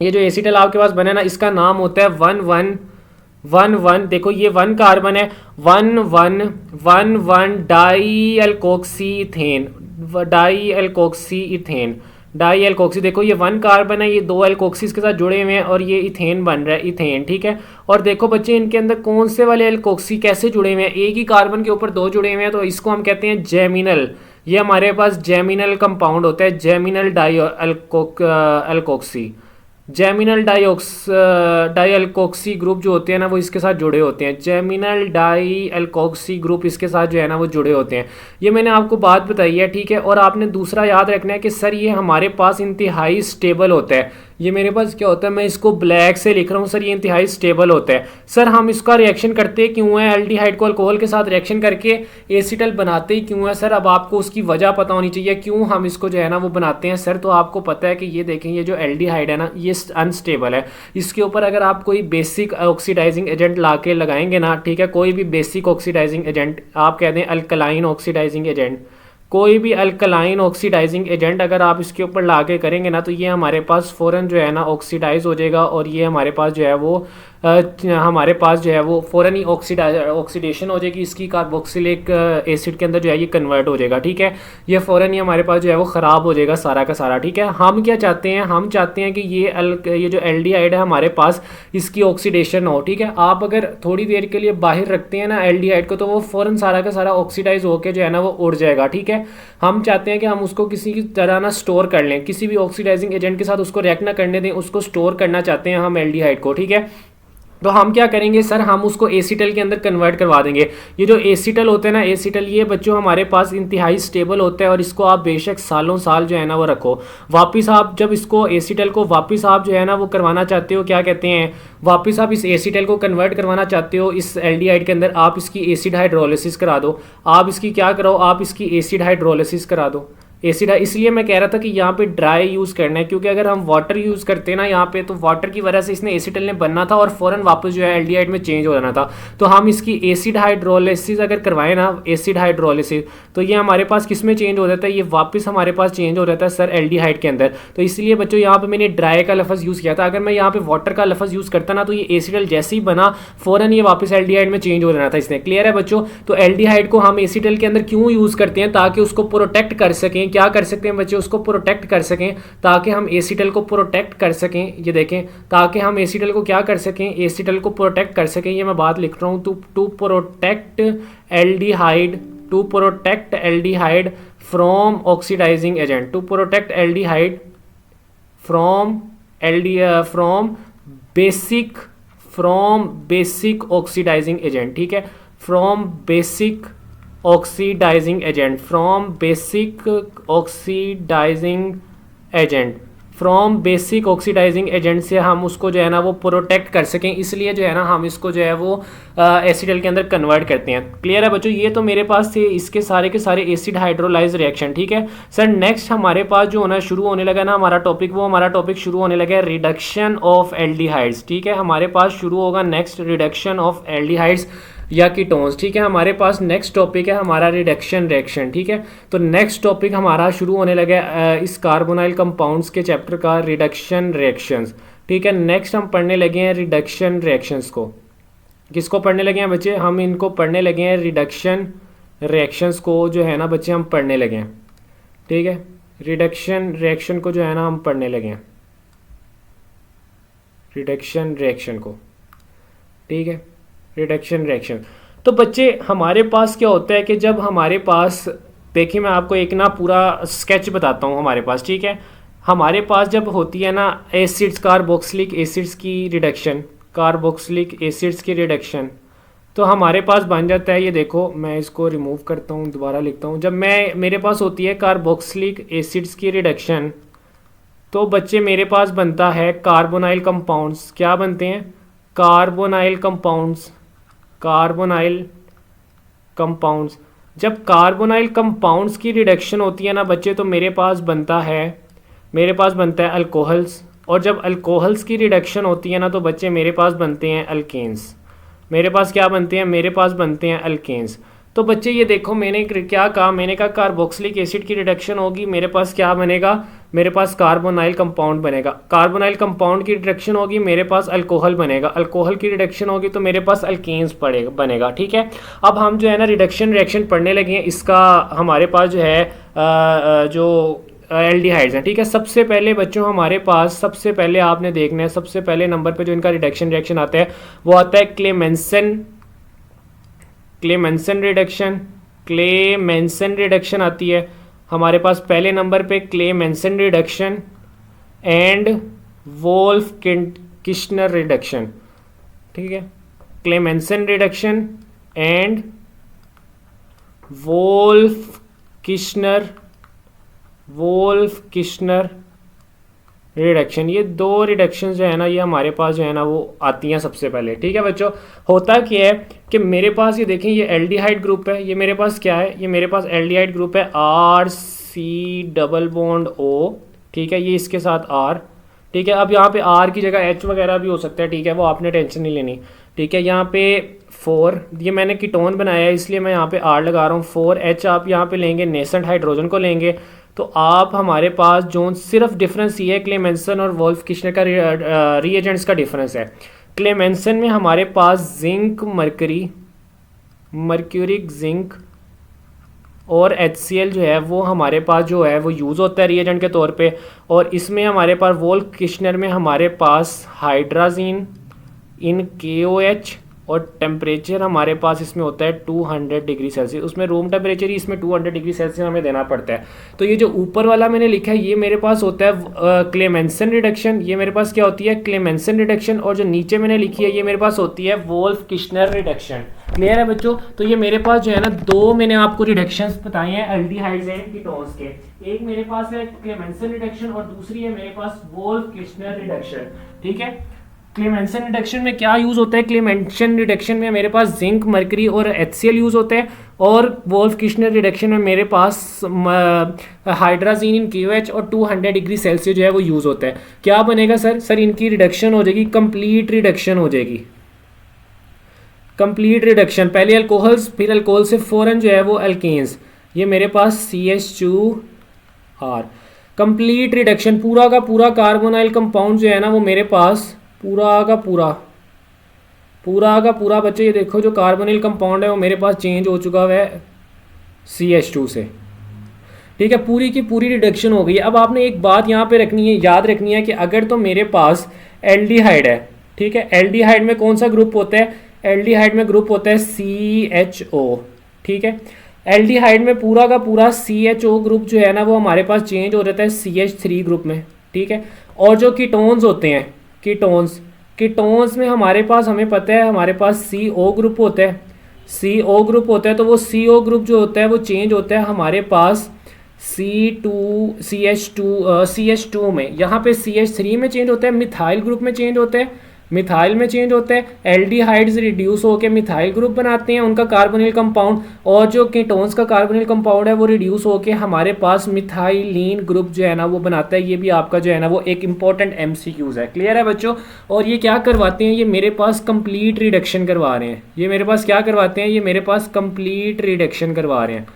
ये जो एसिटल आपके पास बना ना, इसका नाम होता है 1,1,1,1। देखो ये 1 कार्बन है, 1,1,1,1 dialkoxy ethane, dialkoxy. देखो ये 1 कार्बन है, ये 2 एल्कोक्सीज के साथ जुड़े हुए हैं और ये इथेन बन रहा है, इथेन। ठीक है, और देखो बच्चे इनके अंदर कौन से वाले एल्कोक्सी कैसे जुड़े हुए हैं? एक ही कार्बन के ऊपर 2 जुड़े हुए हैं, तो इसको हम कहते हैं जेमिनल। ये हमारे पास जेमिनल कंपाउंड होता है, geminal dialkoxy. Geminal dialkoxy group जो होते हैं ना वो इसके साथ जुड़े होते हैं। जेमिनल डाई एल्कोक्सी ग्रुप इसके साथ जो है ना वो जुड़े होते हैं। ये मैंने आपको बात बताई है, ठीक है। और आपने दूसरा याद रखना है कि सर ये हमारे पास इंतहाई स्टेबल होता है। ये मेरे पास क्या होता है, मैं इसको ब्लैक से लिख रहा हूँ सर, ये इंतहाई स्टेबल होता है। सर हम इसका रिएक्शन करते क्यों है, एल्डिहाइड को अल्कोहल के साथ रिएक्शन करके एसीटल बनाते ही क्यों है सर? अब आपको उसकी वजह पता होनी चाहिए क्यों हम इसको जो है ना वो बनाते हैं सर। तो आपको पता है कि ये देखें, ये जो एल्डिहाइड है ना ये अनस्टेबल है। इसके ऊपर अगर आप कोई बेसिक ऑक्सीडाइजिंग एजेंट ला के लगाएंगे ना, ठीक है, कोई भी बेसिक ऑक्सीडाइजिंग एजेंट, आप कह दें अल्कलाइन ऑक्सीडाइजिंग एजेंट, कोई भी अल्कलाइन ऑक्सीडाइजिंग एजेंट अगर आप इसके ऊपर ला के करेंगे ना तो ये हमारे पास फ़ौरन जो है ना ऑक्सीडाइज हो जाएगा और ये हमारे पास जो है वो हमारे पास जो है वो फ़ौरन ही ऑक्सीडेशन हो जाएगी इसकी, कार्बोक्सिलिक एसिड के अंदर जो है ये कन्वर्ट हो जाएगा, ठीक है। ये फ़ौरन ही हमारे पास जो है वो ख़राब हो जाएगा सारा का सारा, ठीक है। हम क्या चाहते हैं, हम चाहते हैं कि ये जो एल्डिहाइड है हमारे पास इसकी ऑक्सीडेशन हो, ठीक है। आप अगर थोड़ी देर के लिए बाहर रखते हैं ना एल्डिहाइड को तो वो फ़ौरन सारा का सारा ऑक्सीडाइज होकर जो है ना वो उड़ जाएगा, ठीक है। हम चाहते हैं कि हम उसको किसी की तरह ना स्टोर कर लें, किसी भी ऑक्सीडाइजिंग एजेंट के साथ उसको रिएक्ट ना करने दें, उसको स्टोर करना चाहते हैं हम एल्डिहाइड को, ठीक है। तो हम क्या करेंगे सर, हम उसको एसीटल के अंदर कन्वर्ट करवा देंगे। ये जो एसीटल होते हैं ना, एसीटल ये बच्चों हमारे पास इंतहाई स्टेबल होता है और इसको आप बेशक सालों साल जो है ना वो रखो। वापस आप जब इसको एसीटल को वापस आप जो है ना वो करवाना चाहते हो, क्या कहते हैं, वापस आप इस एसीटल को कन्वर्ट करवाना चाहते हो इस एल्डिहाइड के अंदर, आप इसकी एसिड हाइड्रोलिसिस करा दो। आप इसकी क्या करो, आप इसकी एसिड हाइड्रोलिसिस करा दो। एसिड, इसलिए मैं कह रहा था कि यहाँ पे ड्राई यूज़ करना है, क्योंकि अगर हम वाटर यूज़ करते हैं ना यहाँ पे तो वाटर की वजह से इसने एसिटल ने बनना था और फ़ौरन वापस जो है एल्डिहाइड में चेंज हो जाना था। तो हम इसकी एसिड हाइड्रोलिसिस अगर करवाएं ना, एसिड हाइड्रोलिसिस, तो ये हमारे पास किस में चेंज हो जाता है, ये वापस हमारे पास चेंज हो जाता है सर एल्डिहाइड के अंदर। तो इसलिए बच्चों यहाँ पर मैंने ड्राई का लफ्ज़ यूज़ किया था। अगर मैं यहाँ पर वाटर का लफ्ज़ यूज़ करता ना तो ये एसिडल जैसे ही बना फ़ौरन ये वापस एल्डिहाइड में चेंज हो जाना था इसने। क्लियर है बच्चों? तो एल्डिहाइड को हम एसिडल के अंदर क्यों यूज़ करते हैं, ताकि उसको प्रोटेक्ट कर सकें। क्या कर सकते हैं उसको प्रोटेक्ट कर सकें, ताकि हम एसीटल को प्रोटेक्ट कर सकें। ये देखें, ताकि हम एसीटल को क्या कर सकें, एसीटल को प्रोटेक्ट कर सकें। ये मैं बात लिख रहा हूँ, to protect aldehyde, to protect aldehyde from oxidising agent, to protect aldehyde from basic oxidising agent, ठीक है, from basic oxidising agent, from basic oxidising agent, from basic oxidising agent से हम उसको जो है ना वो प्रोटेक्ट कर सकें। इसलिए जो है ना हम इसको जो है वो एसिडल के अंदर कन्वर्ट करते हैं। क्लियर है बच्चों? ये तो मेरे पास थे इसके सारे के सारे एसिड हाइड्रोलाइज रिएक्शन, ठीक है सर। नेक्स्ट हमारे पास जो होना शुरू होने लगा ना हमारा टॉपिक, वो हमारा टॉपिक शुरू होने लगा है रिडक्शन ऑफ एल्डिहाइड्स, ठीक है। हमारे पास शुरू होगा नेक्स्ट रिडक्शन ऑफ एल्डिहाइड्स या कीटोन्स, ठीक है। हमारे पास नेक्स्ट टॉपिक है हमारा रिडक्शन रिएक्शन, ठीक है। तो नेक्स्ट टॉपिक हमारा शुरू होने लगा इस कार्बोनाइल कंपाउंड्स के चैप्टर का, रिडक्शन रिएक्शंस, ठीक है। नेक्स्ट हम पढ़ने लगे हैं रिडक्शन रिएक्शंस को। किसको पढ़ने लगे हैं बच्चे? हम इनको पढ़ने लगे हैं रिडक्शन रिएक्शंस को जो है ना बच्चे हम पढ़ने लगे हैं, ठीक है। रिडक्शन रिएक्शन को जो है ना हम पढ़ने लगे हैं, रिडक्शन रिएक्शन को, ठीक है, रिडक्शन रिएक्शन। तो बच्चे हमारे पास क्या होता है कि जब हमारे पास, देखिए मैं आपको एक ना पूरा स्केच बताता हूँ हमारे पास, ठीक है। हमारे पास जब होती है ना एसिड्स, कार्बोक्सिलिक एसिड्स की रिडक्शन, कार्बोक्सिलिक एसिड्स की रिडक्शन, तो हमारे पास बन जाता है, ये देखो मैं इसको रिमूव करता हूँ, दोबारा लिखता हूँ। जब मेरे पास होती है कार्बोक्सिलिक एसिड्स की रिडक्शन, तो बच्चे मेरे पास बनता है कार्बोनाइल कंपाउंड्स। क्या बनते हैं? Carbonyl compounds, carbonyl compounds. जब कार्बोनाइल कंपाउंड्स की रिडक्शन होती है ना बच्चे, तो मेरे पास बनता है अल्कोहल्स। और जब अल्कोहल्स की रिडक्शन होती है ना तो बच्चे मेरे पास बनते हैं अल्केन्स। मेरे पास क्या बनते हैं? मेरे पास बनते हैं अल्केन्स। तो बच्चे ये देखो मैंने क्या कहा, मैंने कहा कार्बोक्सिलिक एसिड की रिडक्शन होगी, मेरे पास क्या बनेगा? मेरे पास कार्बोनाइल कंपाउंड बनेगा। कार्बोनाइल कंपाउंड की रिडक्शन होगी, मेरे पास अल्कोहल बनेगा। अल्कोहल की रिडक्शन होगी तो मेरे पास अल्केन्स बनेगा, ठीक है। अब हम जो है ना रिडक्शन रिएक्शन पढ़ने लगे हैं। इसका हमारे पास जो है जो एल्डिहाइड्स हैं, ठीक है। सबसे पहले बच्चों हमारे पास, सबसे पहले आपने देखना है, सबसे पहले नंबर पे जो इनका रिडक्शन रिएक्शन आता है वो आता है क्लेमेंसन रिडक्शन। क्लेमेंसन रिडक्शन आती है हमारे पास पहले नंबर पे, Clemmensen reduction. And Wolff Kishner reduction, ठीक है, Clemmensen reduction and Wolff Kishner reduction. ये दो रिडक्शन जो है ना, ये हमारे पास जो है ना वो आती हैं सबसे पहले, ठीक है बच्चों। होता क्या है कि मेरे पास ये देखें, ये एल्डिहाइड ग्रुप है, ये मेरे पास क्या है, ये मेरे पास एल्डिहाइड ग्रुप है RC डबल बॉन्ड O, ठीक है, ये इसके साथ R, ठीक है। अब यहाँ पे R की जगह H वगैरह भी हो सकता है, ठीक है, वो आपने टेंशन नहीं लेनी, ठीक है। यहाँ पे 4, ये मैंने कीटोन बनाया है इसलिए मैं यहाँ पे R लगा रहा हूँ। 4H आप यहाँ पे लेंगे, नेसेंट हाइड्रोजन को लेंगे, तो आप हमारे पास जो सिर्फ डिफरेंस ये है क्लेमेंसन और वोल्फ किश्नर का रिएजेंट्स का डिफरेंस है। क्लेमेंसन में हमारे पास जिंक मर्क्यूरिक जिंक और HCl जो है वो हमारे पास जो है वो यूज़ होता है रिएजेंट के तौर पे, और इसमें हमारे पास वोल्फ किश्नर में हमारे पास हाइड्राजीन इन KOH, और टेम्परेचर हमारे पास इसमें होता है 200 डिग्री सेल्सियस। उसमें रूम टेम्परेचर ही इसमें 200 डिग्री सेल्सियस हमें देना पड़ता है। तो ये जो ऊपर वाला मैंने लिखा है ये मेरे पास होता है क्लेमेंसन रिडक्शन, ये मेरे पास क्या होती है क्लेमेंसन रिडक्शन, और जो नीचे मैंने लिखी है ये मेरे पास होती है वोल्फ किश्नर रिडक्शन। क्लियर है बच्चों? तो ये मेरे पास जो है ना दो मैंने आपको रिडक्शंस बताए हैं एल्डिहाइड्स एंड कीटोन्स के, एक मेरे पास है क्लेमेंसन रिडक्शन और दूसरी है मेरे पास वोल्फ किश्नर रिडक्शन, ठीक है। क्लेमेंसन रिडक्शन में क्या यूज़ होता है, क्लेमेंसन रिडक्शन में मेरे पास जिंक मर्करी और HCl यूज़ होते हैं, और वोल्फ किश्नर रिडक्शन में मेरे पास हाइड्राजीन इन KOH और 200 डिग्री सेल्सियस जो है वो यूज़ होता है। क्या बनेगा सर इनकी रिडक्शन हो जाएगी, कंप्लीट रिडक्शन हो जाएगी, कंप्लीट रिडक्शन। पहले अल्कोहल्स, फिर अल्कोहल से फ़ौरन जो है वो अल्केन्स, ये मेरे पास CH2R, कंप्लीट रिडक्शन, पूरा का पूरा कार्बोनाइल कंपाउंड जो है ना वो मेरे पास पूरा का पूरा बच्चे ये देखो जो कार्बोनिल कंपाउंड है वो मेरे पास चेंज हो चुका है CH2 से, ठीक है, पूरी की पूरी रिडक्शन हो गई है। अब आपने एक बात यहाँ पे रखनी है, याद रखनी है कि अगर तो मेरे पास एल्डिहाइड है, ठीक है, एल्डिहाइड में कौन सा ग्रुप होता है, एल्डिहाइड में ग्रुप होता है CHO, ठीक है। एल्डिहाइड में पूरा का पूरा CHO ग्रुप जो है ना वो हमारे पास चेंज हो जाता है CH3 ग्रुप में, ठीक है। और जो कीटोन्स होते हैं, कीटोन्स में हमारे पास, हमें पता है हमारे पास CO ग्रुप होता है, CO ग्रुप होता है, तो वो CO ग्रुप जो होता है वो चेंज होता है हमारे पास CH2 में, यहाँ पे CH3 में चेंज होता है, मिथाइल ग्रुप में चेंज होता है, मिथाइल में चेंज होता है, एल्डिहाइड्स रिड्यूस होकर मिथाइल ग्रुप बनाते हैं उनका कार्बोनिल कंपाउंड, और जो कीटोन्स का कार्बोनिल कंपाउंड है वो रिड्यूस होकर हमारे पास मिथाइलिन ग्रुप जो है ना वो बनाता है। ये भी आपका जो है ना वो एक इंपॉर्टेंट MCQs है। क्लियर है बच्चों? और ये क्या करवाते हैं, ये मेरे पास कंप्लीट रिडक्शन करवा रहे हैं, ये मेरे पास क्या करवाते हैं, ये मेरे पास कंप्लीट रिडक्शन करवा रहे हैं।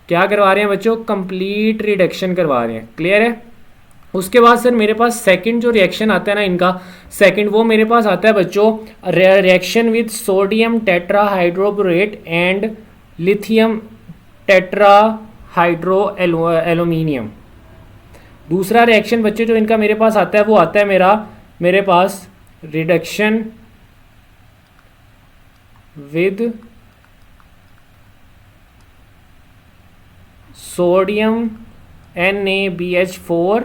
क्या करवा रहे हैं बच्चों? कंप्लीट रिडक्शन करवा रहे हैं। क्लियर है? उसके बाद सर मेरे पास सेकंड जो रिएक्शन आता है ना इनका, सेकंड वो मेरे पास आता है बच्चों reaction with sodium tetrahydroborate and lithium tetrahydro aluminium. दूसरा रिएक्शन बच्चे जो इनका मेरे पास आता है वो आता है मेरे पास reduction with sodium NaBH4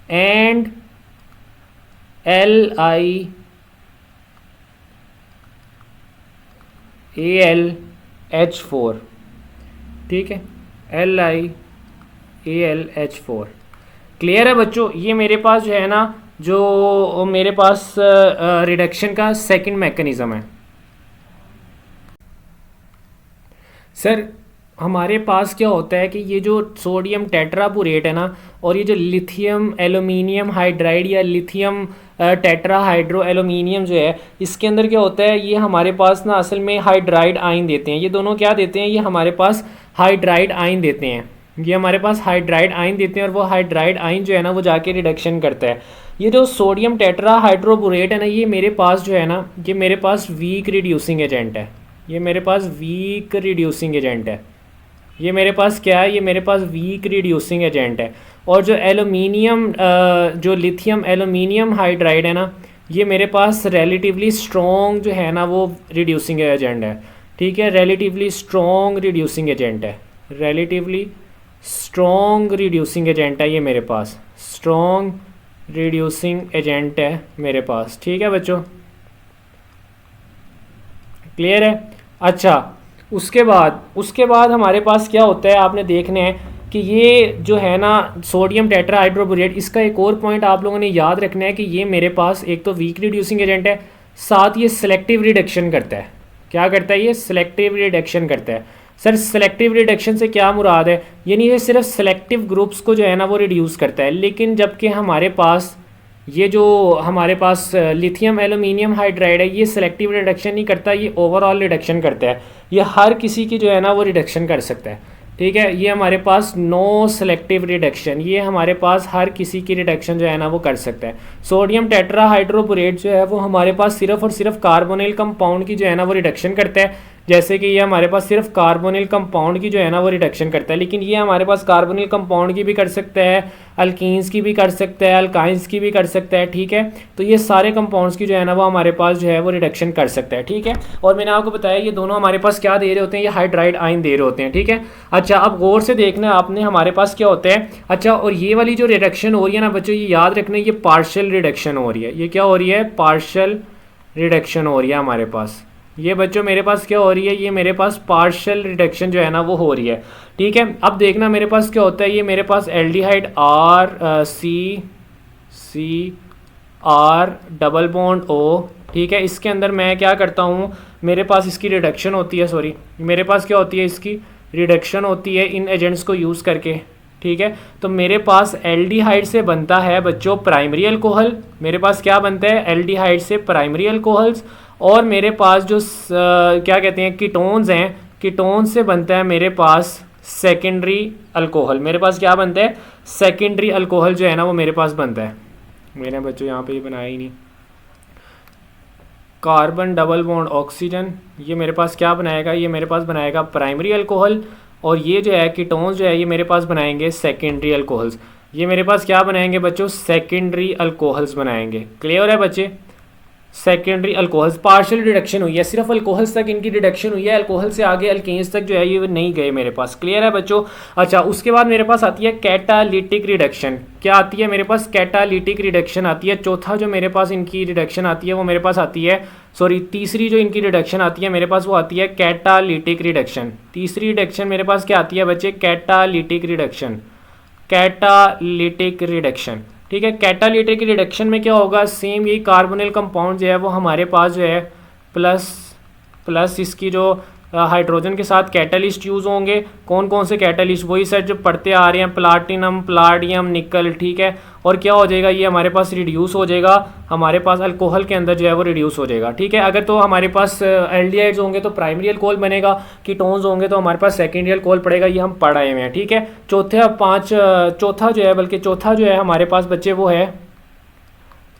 and LiAlH4, ठीक है, LiAlH4। क्लियर है बच्चों? ये मेरे पास जो है ना जो मेरे पास रिडक्शन का सेकंड मैकेनिज्म है। सर हमारे पास क्या होता है कि ये जो सोडियम टेट्राबोरेट है ना, और ये जो लिथियम एल्यूमिनियम हाइड्राइड या लिथियम टेट्राहाइड्रो एल्यूमिनियम जो है, इसके अंदर क्या होता है, ये हमारे पास ना असल में हाइड्राइड आयन देते हैं। ये दोनों क्या देते हैं, ये हमारे पास हाइड्राइड आयन देते हैं, ये हमारे पास हाइड्राइड आयन देते हैं, और वो हाइड्राइड आयन जो है ना वो जाके रिडक्शन करता है। ये जो सोडियम टेट्राहाइड्रोबोरेट है ना, ये मेरे पास जो है ना, ये मेरे पास वीक रिड्यूसिंग एजेंट है, ये मेरे पास वीक रिड्यूसिंग एजेंट है, ये मेरे पास क्या है, ये मेरे पास वीक रिड्यूसिंग एजेंट है। और जो एल्यूमिनियम जो लिथियम एल्यूमिनियम हाइड्राइड है ना, ये मेरे पास रिलेटिवली स्ट्रॉन्ग जो है ना वो रिड्यूसिंग एजेंट है, ठीक है, रिलेटिवली स्ट्रॉन्ग रिड्यूसिंग एजेंट है, रिलेटिवली स्ट्रॉन्ग रिड्यूसिंग एजेंट है ये मेरे पास, स्ट्रॉन्ग रिड्यूसिंग एजेंट है मेरे पास, ठीक है बच्चों, क्लियर है। अच्छा, उसके बाद हमारे पास क्या होता है, आपने देखना है कि ये जो है ना सोडियम टेट्राहाइड्रोबोरेट, इसका एक और पॉइंट आप लोगों ने याद रखना है कि ये मेरे पास एक तो वीक रिड्यूसिंग एजेंट है, साथ ये सिलेक्टिव रिडक्शन करता है। क्या करता है ये? सिलेक्टिव रिडक्शन करता है। सर सिलेक्टिव रिडक्शन से क्या मुराद है? यानी ये सिर्फ सिलेक्टिव ग्रुप्स को जो है ना वो रिड्यूस करता है, लेकिन जबकि हमारे पास ये जो हमारे पास लिथियम एल्यूमिनियम हाइड्राइड है, ये सिलेक्टिव रिडक्शन नहीं करता, ये ओवरऑल रिडक्शन करता है। ये हर किसी की जो है ना वो रिडक्शन कर सकता है, ठीक है। ये हमारे पास नो सिलेक्टिव रिडक्शन, ये हमारे पास हर किसी की रिडक्शन जो है ना वो कर सकता है। सोडियम टेट्राहाइड्रोबोरेट जो है वो हमारे पास सिर्फ और सिर्फ कार्बोनिल कंपाउंड की जो है ना वो रिडक्शन करता है, जैसे कि ये हमारे पास सिर्फ कार्बोनिल कंपाउंड की जो है ना वो रिडक्शन करता है, लेकिन ये हमारे पास कार्बोनिल कंपाउंड की भी कर सकता है, अल्कीन्स की भी कर सकता है, अल्काइंस की भी कर सकता है, ठीक है। तो ये सारे कंपाउंड्स की जो है ना वो हमारे पास जो है वो रिडक्शन कर सकता है, ठीक है। और मैंने आपको बताया ये दोनों हमारे पास क्या दे रहे होते हैं, ये हाइड्राइड आयन दे रहे होते हैं, ठीक है। अच्छा, अब गौर से देखना आपने हमारे पास क्या होता है। अच्छा, और ये वाली जो रिडक्शन हो रही है ना बच्चों, ये याद रखना, ये पार्शियल रिडक्शन हो रही है। ये क्या हो रही है? पार्शियल रिडक्शन हो रही है हमारे पास। ये बच्चों मेरे पास क्या हो रही है? ये मेरे पास पार्शियल रिडक्शन जो है ना वो हो रही है, ठीक है। अब देखना मेरे पास क्या होता है, ये मेरे पास aldehyde R double bond O, ठीक है। इसके अंदर मैं क्या करता हूँ, मेरे पास इसकी रिडक्शन होती है, सॉरी मेरे पास क्या होती है, इसकी रिडक्शन होती है इन एजेंट्स को यूज़ करके, ठीक है। तो मेरे पास एल्डिहाइड से बनता है बच्चों प्राइमरी अल्कोहल, मेरे पास क्या बनता है? एल्डिहाइड से प्राइमरी अल्कोहल्स। और मेरे पास जो क्या कहते हैं कीटोन्स हैं, कीटोन्स से बनता है मेरे पास सेकेंडरी अल्कोहल। मेरे पास क्या बनता है? सेकेंडरी अल्कोहल जो है ना वो मेरे पास बनता है। मैंने बच्चों यहाँ पे ये बनाया ही नहीं। कार्बन डबल बॉन्ड ऑक्सीजन, ये मेरे पास क्या बनाएगा? ये मेरे पास बनाएगा प्राइमरी अल्कोहल। और ये जो है कीटोन्स जो है ये मेरे पास बनाएंगे सेकेंडरी अल्कोहल्स। ये मेरे पास क्या बनाएंगे बच्चों? सेकेंडरी अल्कोहल्स बनाएंगे। क्लियर है बच्चे? सेकेंडरी अल्कोहल्स, पार्शियल रिडक्शन हुई है, सिर्फ अल्कोहल्स तक इनकी रिडक्शन हुई है, अल्कोहल से आगे अल्केन्स तक जो है ये नहीं गए मेरे पास। क्लियर है बच्चों? अच्छा, उसके बाद मेरे पास आती है कैटालिटिक रिडक्शन। क्या आती है मेरे पास? कैटालिटिक रिडक्शन आती है। चौथा जो मेरे पास इनकी रिडक्शन आती है वो मेरे पास आती है, सॉरी तीसरी जो इनकी रिडक्शन आती है मेरे पास वो आती है कैटालिटिक रिडक्शन। तीसरी रिडक्शन मेरे पास क्या आती है बच्चे? Catalytic reduction. कैटालिटिक रिडक्शन, ठीक है। कैटालिटिक रिडक्शन में क्या होगा? सेम यही कार्बोनिल कंपाउंड जो है वो हमारे पास जो है प्लस इसकी जो हाइड्रोजन के साथ कैटलिस्ट यूज़ होंगे। कौन कौन से कैटलिस्ट? वही सर जो पढ़ते आ रहे हैं, प्लाटिनम, प्लाडियम, निकल, ठीक है। और क्या हो जाएगा? ये हमारे पास रिड्यूस हो जाएगा, हमारे पास अल्कोहल के अंदर जो है वो रिड्यूस हो जाएगा, ठीक है। अगर तो हमारे पास एल्डिहाइड्स होंगे तो प्राइमरी अल्कोहल बनेगा, कीटोन्स होंगे तो हमारे पास सेकेंडरी अल्कोहल पड़ेगा, ये हम पढ़ आए हुए हैं, ठीक है। चौथा जो है हमारे पास बच्चे वो है,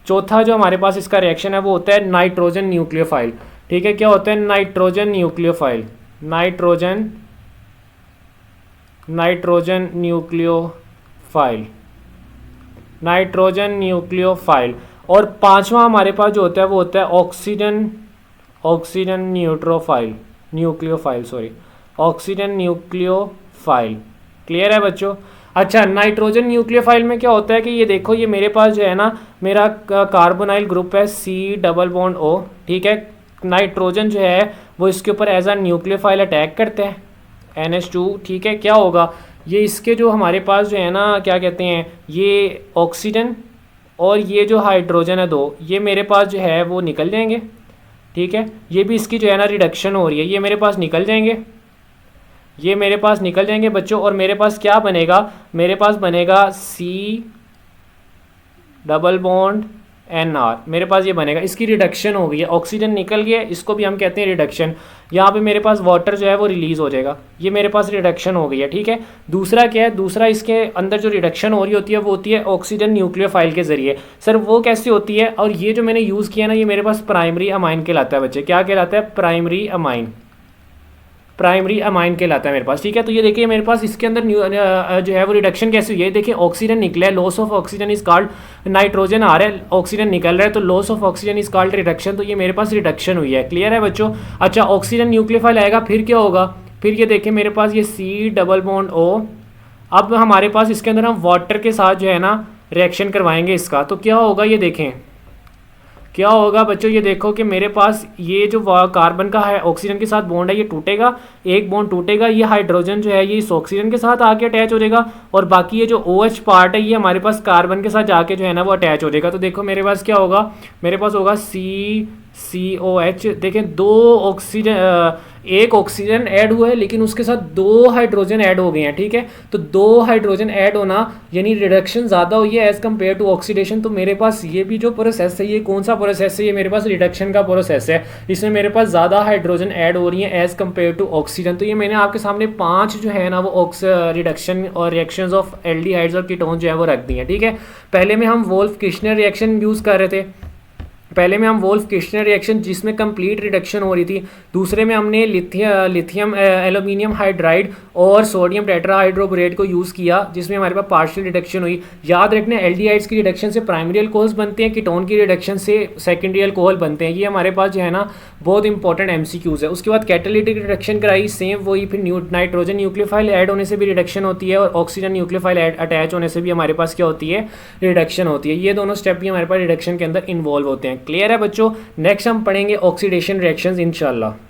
चौथा जो हमारे पास इसका रिएक्शन है वो होता है नाइट्रोजन न्यूक्लियोफाइल, ठीक है। क्या होता है? Nitrogen nucleophile. Nitrogen nucleophile. और पांचवा हमारे पास जो होता है वो होता है ऑक्सीजन न्यूक्लियोफाइल। क्लियर है बच्चों? अच्छा, नाइट्रोजन न्यूक्लियोफाइल में क्या होता है कि ये देखो, ये मेरे पास जो है ना मेरा कार्बोनाइल ग्रुप है C डबल बॉन्ड O, ठीक है। नाइट्रोजन जो है वो इसके ऊपर एज अ न्यूक्लियोफाइल अटैक करते हैं NH2, ठीक है। क्या होगा? ये इसके जो हमारे पास जो है ना क्या कहते हैं, ये ऑक्सीजन और ये जो हाइड्रोजन है 2, ये मेरे पास जो है वो निकल जाएंगे, ठीक है। ये भी इसकी जो है ना रिडक्शन हो रही है, ये मेरे पास निकल जाएंगे, बच्चों। और मेरे पास क्या बनेगा? मेरे पास बनेगा C डबल बॉन्ड NR, मेरे पास ये बनेगा, इसकी रिडक्शन हो गई है, ऑक्सीजन निकल गया, इसको भी हम कहते हैं रिडक्शन। यहाँ पे मेरे पास वाटर जो है वो रिलीज़ हो जाएगा, ये मेरे पास रिडक्शन हो गई है, ठीक है। दूसरा क्या है? दूसरा इसके अंदर जो रिडक्शन हो रही होती है वो होती है ऑक्सीजन न्यूक्लियोफाइल के ज़रिए। सर वो कैसे होती है? और ये जो मैंने यूज़ किया ना, ये मेरे पास प्राइमरी अमाइन कहलाता है बच्चे। क्या कहलाता है? प्राइमरी अमाइन कहलाता है मेरे पास, ठीक है। तो ये देखिए मेरे पास इसके अंदर जो है वो रिडक्शन कैसे हुई है, देखिए ऑक्सीजन निकला है, loss of oxygen is called, nitrogen आ रहा है, ऑक्सीजन निकल रहा है, तो loss of oxygen is called reduction. तो ये मेरे पास रिडक्शन हुई है। क्लियर है बच्चों? अच्छा, ऑक्सीजन न्यूक्लियोफाइल आएगा, फिर क्या होगा? फिर ये देखिए मेरे पास ये C डबल बॉन्ड O। अब हमारे पास इसके अंदर हम वाटर के साथ जो है ना रिएक्शन करवाएंगे इसका, तो क्या होगा ये देखें, क्या होगा बच्चों, ये देखो कि मेरे पास ये जो कार्बन का है ऑक्सीजन के साथ बॉन्ड है ये टूटेगा, एक बॉन्ड टूटेगा, ये हाइड्रोजन जो है ये इस ऑक्सीजन के साथ आके अटैच हो जाएगा, और बाकी ये जो OH पार्ट है ये हमारे पास कार्बन के साथ जाके जो है ना वो अटैच हो जाएगा। तो देखो मेरे पास क्या होगा, मेरे पास होगा COH, देखें दो ऑक्सीजन, एक ऑक्सीजन ऐड हुआ है लेकिन उसके साथ दो हाइड्रोजन ऐड हो गए हैं, ठीक है। तो दो हाइड्रोजन ऐड होना यानी रिडक्शन ज़्यादा हुई है एज़ कम्पेयर टू ऑक्सीडेशन। तो मेरे पास ये भी जो प्रोसेस है ये कौन सा प्रोसेस है, ये मेरे पास रिडक्शन का प्रोसेस है, इसमें मेरे पास ज़्यादा हाइड्रोजन ऐड हो रही है एज़ कम्पेयर टू ऑक्सीजन। तो ये मैंने आपके सामने 5 जो है ना वो रिडक्शन और रिएक्शंस ऑफ एल्डिहाइड्स और कीटोन जो है वो रख दी हैं, ठीक है। पहले में हम वोल्फ किश्नर रिएक्शन यूज़ कर रहे थे, पहले में हम वोल्फ किश्नर रिएक्शन जिसमें कंप्लीट रिडक्शन हो रही थी, दूसरे में हमने लिथियम एल्यूमिनियम हाइड्राइड और सोडियम टेट्राहाइड्रोबोरेट को यूज़ किया जिसमें हमारे पास पार्शियल रिडक्शन हुई। याद रखना एल्डिहाइड्स की रिडक्शन से प्राइमरी अल्कोहल्स बनते हैं, कीटोन की रिडक्शन से सेकेंडरी अल्कोहल बनते हैं। ये हमारे पास जो है ना बहुत इंपॉर्टेंट MCQs है। उसके बाद कैटालिटिक रिडक्शन कराई, सेम वही, फिर नाइट्रोजन न्यूक्लियोफाइल ऐड होने से भी रिडक्शन होती है और ऑक्सीजन न्यूक्लियोफाइल अटैच होने से भी हमारे पास क्या होती है, रिडक्शन होती है। ये दोनों स्टेप भी हमारे पास रिडक्शन के अंदर इन्वॉल्व होते हैं। क्लियर है बच्चों। नेक्स्ट हम पढ़ेंगे ऑक्सीडेशन रिएक्शंस इंशाल्लाह।